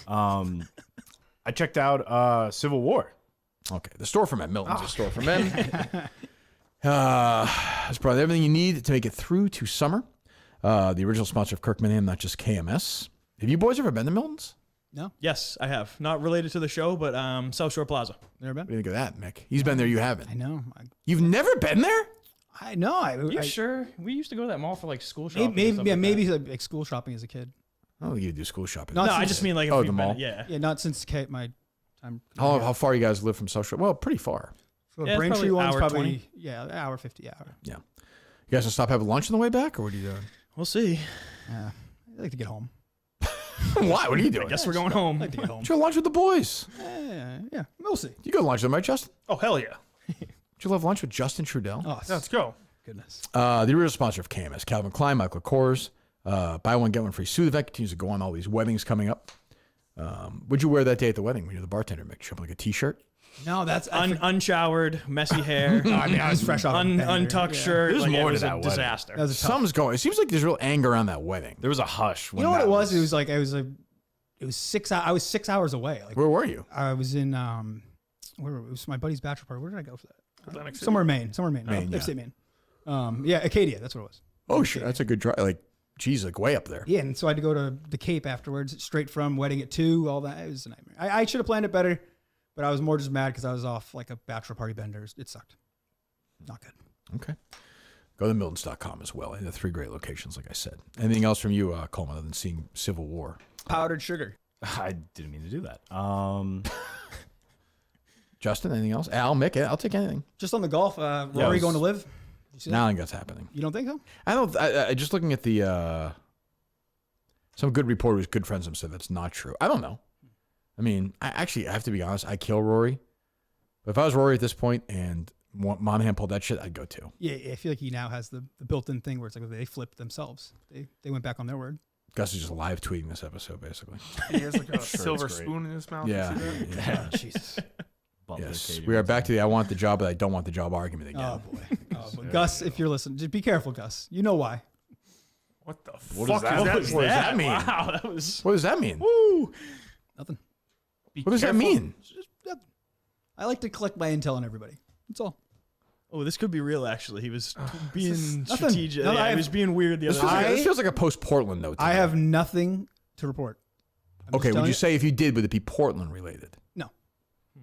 I checked out Civil War. Okay, the store for men. Milton's a store for men. It's probably everything you need to make it through to summer. The original sponsor of Kirk Mayhem, not just KMS. Have you boys ever been to Milton's? No. Yes, I have. Not related to the show, but South Shore Plaza. Never been. What do you think of that, Mick? He's been there. You haven't. I know. You've never been there? I know. You sure? We used to go to that mall for like school shopping. Maybe like school shopping as a kid. Oh, you do school shopping. Not No, I since- just mean like the mall. Yeah. Yeah, not since my time. How far you guys live from South Shore? Well, pretty far. So Yeah, it's Braintree probably one's hour probably 20. an hour 50 hour. Yeah. You guys gonna stop having lunch on the way back, or what are you doing? We'll see. I like to get home. Why? What are you doing? I guess we're going home. I like to get home. Did you go to lunch with the boys? Yeah, we'll see. You go to lunch with them, right, Justin? Oh, hell yeah. Did you have lunch with Justin Trudell? Oh, Let's go. goodness. The original sponsor of KMS, Calvin Klein, Michael Kors. Buy one, get one free. Sue the Vet continues to go on all these weddings coming up. What'd you wear that day at the wedding when you're the bartender, Mick? Show up like a t-shirt? No, that's unshowered, messy hair. I mean, I was fresh off. Untucked shirt. There's Like, more it to was that a wedding. disaster. That was a tough. Something's going. It seems like there's real anger around that wedding. There was a hush. You know what it was? It was like it was 6 hours. I was 6 hours away. Like Where were you? I was in where it was my buddy's bachelor party. Where did I go for that? Atlantic City. Somewhere in Maine. Maine, yeah. Upstate Maine. Yeah, Acadia. That's what it was. Oh, sure. That's a good drive. Like, geez, like way up there. Yeah, and so I had to go to the Cape afterwards, straight from wedding at 2. All that. It was a nightmare. I should have planned it better, but I was more just mad because I was off like a bachelor party benders. It sucked. Not good. Okay. Go to Miltons.com as well. And the 3 great locations, like I said. Anything else from you, Coleman, other than seeing Civil War? Powdered sugar. I didn't mean to do that. Justin, anything else? Al, Mick, I'll take anything. Just on the golf. Rory going to live? You see that? Now I think that's happening. You don't think so? I just looking at the some good reporter who's good friends of him said that's not true. I don't know. I mean, I have to be honest. I kill Rory, but if I was Rory at this point and Monahan pulled that shit, I'd go too. Yeah, I feel like he now has the built-in thing where it's like they flipped themselves. They went back on their word. Gus is just live tweeting this episode, basically. He has like a silver it's great. spoon in his mouth. Yeah. You see that? Yeah. Jesus. Yes, we are back to the I want the job, but I don't want the job argument again. Oh boy. Gus, if you're listening, just be careful, Gus. You know why. What the What fuck does is that? What does that mean? Wow, that was. What does that mean? Woo. Nothing. What does that mean? Just nothing. I like to collect my intel on everybody. That's all. Oh, this could be real. Actually, he was being nothing. strategic. No, Yeah, I he have- was being weird the This other feels, day. this feels like a post-Portland note. to I me. have nothing to report. I'm just Okay, would telling you say if you did, would it be Portland related? No.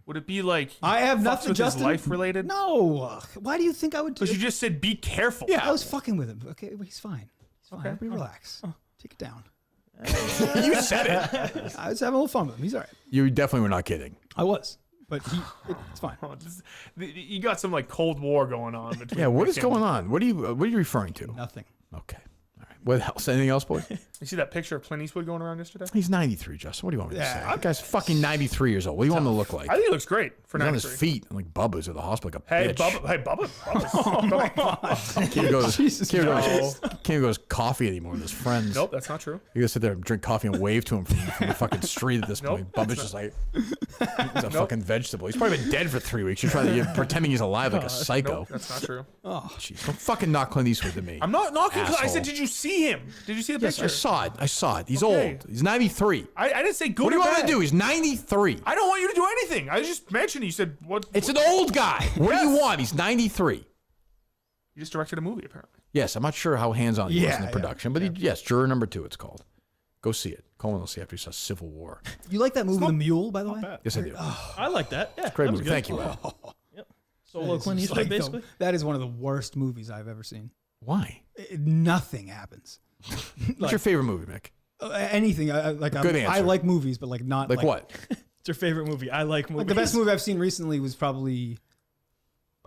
Would it be like I have fucks nothing, with Justin. his life related? No. Why do you think I would do Because you just said be careful. I was fucking with him. Okay, well, he's fine. He's fine. Everybody relax. Take it down. You said it. I was having a little fun with him. He's all right. You definitely were not kidding. I was. But it's fine. Oh, you got some like Cold War going on between. Yeah, what Mick is and- going on? What are you referring to? Nothing. Okay. All right. What else? Anything else, boy? You see that picture of Clint Eastwood going around yesterday? He's 93, Justin. What do you want me to say? Yeah, That guy's fucking 93 years old. What do you want him to look like? I think he looks great for He's on his 93. feet, and like Bubba's at the hospital, like a Hey, bitch. Bubba. Hey, Bubba. Can't go to coffee anymore with his friends. Nope, that's not true. You gotta sit there and drink coffee and wave to him from the fucking street at this Nope, point. Bubba's just like, he's a fucking vegetable. He's probably been dead for 3 weeks. You're pretending he's alive like a psycho. Nope, that's not true. Oh, jeez. Don't fucking knock Clint Eastwood to me. I'm not knocking. I Asshole. said, did you see him? Did you see the Yes, picture? I saw it. He's Okay. old. He's 93. I didn't say good What do you or want me bad. to do? He's 93. I don't want you to do anything. I just mentioned. You said what? It's an old guy. What do you want? He's 93. You just directed a movie, apparently. Yes, I'm not sure how hands-on he was in the Yeah, production, but yes, Juror Number 2 it's called. Go see it. Coleman will see after he saw Civil War. You like that movie, The Mule, by the way? Yes, I do. I like that. Yeah, Great that was movie. good. Thank you, Al. Solo It's Clint just Eastwood, like basically. that is one of the worst movies I've ever seen. Why? Nothing happens. What's your favorite movie, Mick? Anything. Good answer. I like movies, but like not Like what? It's your favorite movie. I like movies. Like the best movie I've seen recently was probably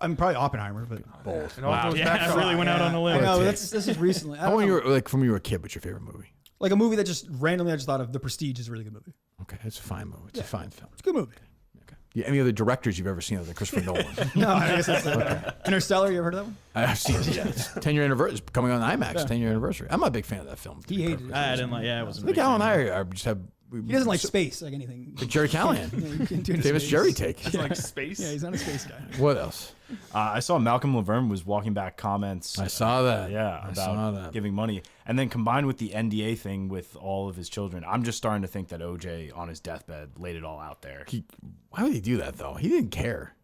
Oppenheimer, but Both. And all Wow. goes Yeah, back I to- really went out on a I limb. know this is recently. I How don't when know. you were like from when you were a kid? What's your favorite movie? Like a movie that just randomly I just thought of. The Prestige is a really good movie. Okay, it's a fine movie. It's a fine film. It's a good movie. Okay. Yeah, any other directors you've ever seen other than Christopher Nolan? No, I guess that's Interstellar. You ever heard of that one? I've seen it. Yeah, it's 10-year anniversary. It's coming on IMAX. 10-year anniversary. I'm not a big fan of that film. He hated it. I didn't like. Yeah, I wasn't. I think Al and I just have He doesn't like space, like anything. Like Jerry Callahan. You can't do it in Famous space. Jerry take. It's like space. Yeah, he's not a space guy. What else? I saw Malcolm Laverne was walking back comments. I saw that. Yeah, saw about that. giving money. And then combined with the NDA thing with all of his children, I'm just starting to think that OJ on his deathbed laid it all out there. Why would he do that, though? He didn't care.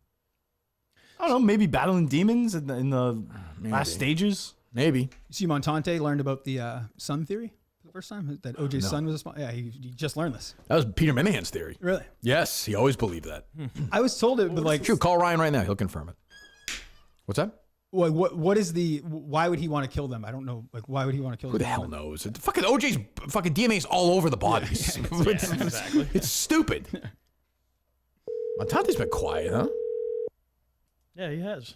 I don't know, maybe battling demons in the last stages? Maybe. You see, Montante learned about the sun theory for the first time? That OJ's son was a spy? Yeah, he just learned this. That was Peter Minahan's theory. Really? Yes, he always believed that. I was told it, but like... True, call Ryan right now. He'll confirm it. What's that? What is the... Why would he want to kill them? I don't know. Like, why would he want to kill Who them? the hell knows? Fucking OJ's fucking DNA's all over the bodies. Exactly. It's stupid. Montante's been quiet, huh? Yeah, he has.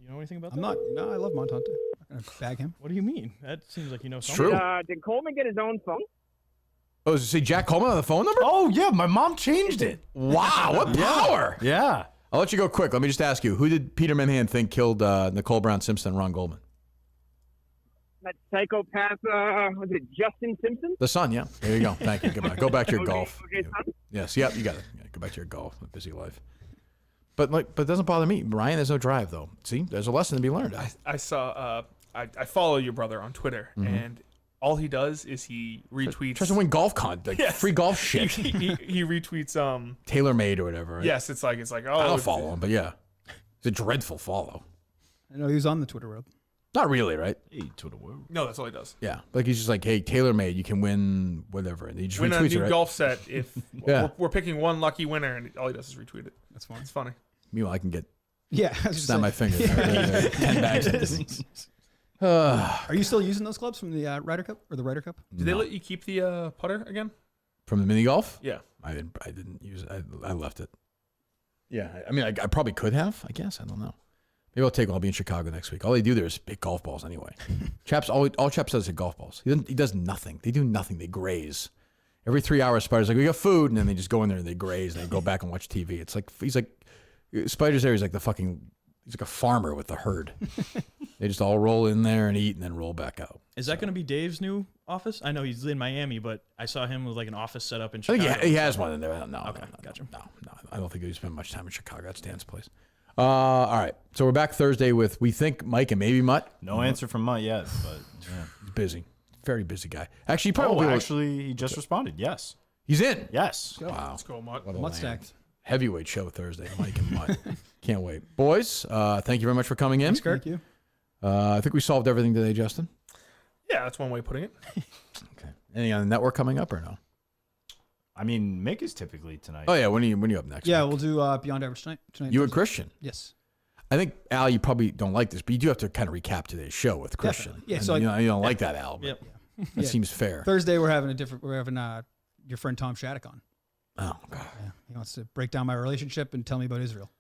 You know anything about that? No, I love Montante. I'm not going to bag him. What do you mean? That seems like you know something. True. Did Coleman get his own phone? Oh, does it say Jack Coleman on the phone number? Oh, yeah, my mom changed it. Wow, what power. Yeah. I'll let you go quick. Let me just ask you, who did Peter Minahan think killed Nicole Brown Simpson and Ron Goldman? That psychopath, was it Justin Simpson? The son, yeah. There you go. Thank you. Goodbye. Go back to your golf. Okay, son? Yes, yep, you got it. Yeah, go back to your golf. A busy life. But it doesn't bother me. Ryan has no drive, though. See, there's a lesson to be learned. I saw. I follow your brother on Twitter, and all he does is he retweets. Tries to win golf free golf shit. he retweets TaylorMade or whatever. Right? Yes, it's like oh. I don't follow him, but yeah, it's a dreadful follow. I know he was on the Twitter world. Not really, right? Hey, Twitter world. No, that's all he does. Yeah, like he's just like, hey, TaylorMade, you can win whatever, and he just Win a retweets new it, right? golf set if Yeah. we're picking one lucky winner, and all he does is retweet it. That's fine. It's funny. Meanwhile, I can get Yeah. I was just snap my saying. fingers. 10 bags of this. Are you still using those clubs from the Ryder Cup or the Ryder Cup? Did they let you keep the putter again? From the mini golf? Yeah. I didn't use it. I left it. Yeah, I mean, I probably could have. I guess I don't know. Maybe I'll be in Chicago next week. All they do there is big golf balls anyway. Chaps, all Chaps does is golf balls. He does nothing. They do nothing. They graze. Every 3 hours, Spider's like, we got food, and then they just go in there and they graze, and they go back and watch TV. It's like he's like Spider's there. He's like a farmer with the herd. They just all roll in there and eat, and then roll back out. Is that going to be Dave's new office? I know he's in Miami, but I saw him with like an office set up in I Chicago. think he has one in there. No, Okay, gotcha. No, I don't think he spent much time in Chicago. That's Dan's place. All right, so we're back Thursday with we think Mike and maybe Mutt. No answer from Mutt yet, but yeah. He's busy, very busy guy. Actually, he probably he just responded. Yes, he's in. Yes. Wow, Let's go, Mutt. what a Mutt land. stacked. Heavyweight show Thursday, Mike and Mutt. Can't wait, boys. Thank you very much for coming in. Thanks, Kirk. Thank you. I think we solved everything today, Justin. Yeah, that's one way of putting it. Okay. Anything on the network coming up or no? I mean, Mick is typically tonight. Oh yeah, when are you up next? Yeah, week? we'll do Beyond Average tonight. You and Christian. Yes. I think Al, you probably don't like this, but you do have to kind of recap today's show with Christian. Definitely. Yeah, And so you don't like that, Al. But Yep. that Yeah. seems fair. Thursday we're having your friend Tom Shattuck on. Oh God. Yeah. He wants to break down my relationship and tell me about Israel.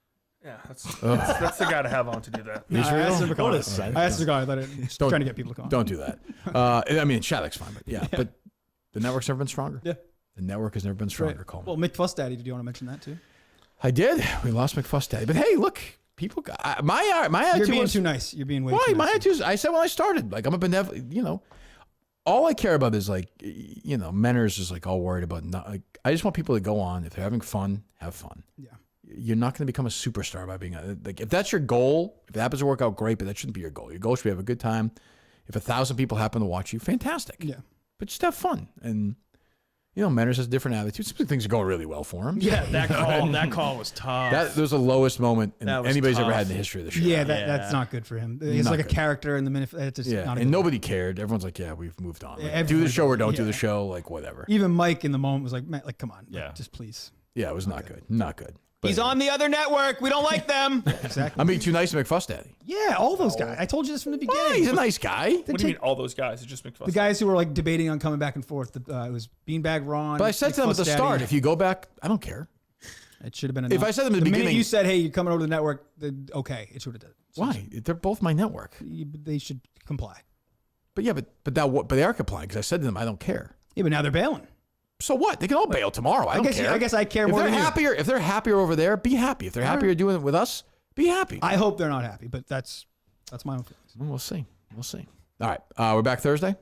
Yeah, that's the guy to have on to do that. I asked him to come on. What a I asked the guy. I thought I was trying to get people to come on. Don't do that. I mean, Shattuck's fine, but yeah, but the network's never been stronger. Yeah. The network has never been stronger, Right. Coleman. Well, Mick Fuss Daddy, did you want to mention that too? I did. We lost McFuss Daddy, but hey, look, people got my attitude. You're being was, too nice. You're being way why? too My nice. attitude. I said when I started, like I'm a benevolent. All I care about is like, Menner's just like all worried about. I just want people to go on. If they're having fun, have fun. Yeah. You're not going to become a superstar by being like. If that's your goal, if it happens to work out, great. But that shouldn't be your goal. Your goal should be have a good time. If 1,000 people happen to watch you, fantastic. Yeah. But just have fun. And Menner's has a different attitude. Some things are going really well for him. Yeah, that call was tough. That was the lowest moment That was anybody's ever tough. had in the history of the show. Yeah, that's not good for him. He's Not like good. a character in the minute. It's just Yeah, not a and good nobody cared. Everyone's like, yeah, we've moved on. Like, Yeah, do the everybody- show or don't do yeah. the show, like whatever. Even Mike in the moment was like, man, like come on, Yeah. just please. Yeah, it was not good. Not good. But He's on the other network. We don't like them. Exactly. I'm being too nice to McFuss Daddy. Yeah, all those guys. I told you this from the beginning. Why? He's a nice guy. What do you mean all those guys? It's just McFuss. The guys who were like debating on coming back and forth. It was Beanbag Ron. But I said to them at the McFuss start, Daddy. if you go back, I don't care. It should have been. If I said them at the minute beginning- you said, "Hey, you're coming over to the network," then okay, it should have done. Why? They're both my network. They should comply. But yeah, but they are complying because I said to them, I don't care. Yeah, but now they're bailing. So what? They can all bail tomorrow. I don't guess- care. I guess I care if more they're than you. happier. If they're happier over there, be happy. If they're happier doing it with us, be happy. I hope they're not happy, but that's my own feelings. We'll see. We'll see. All right, we're back Thursday.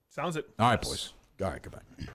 Sounds it. All right, boys. All right, goodbye.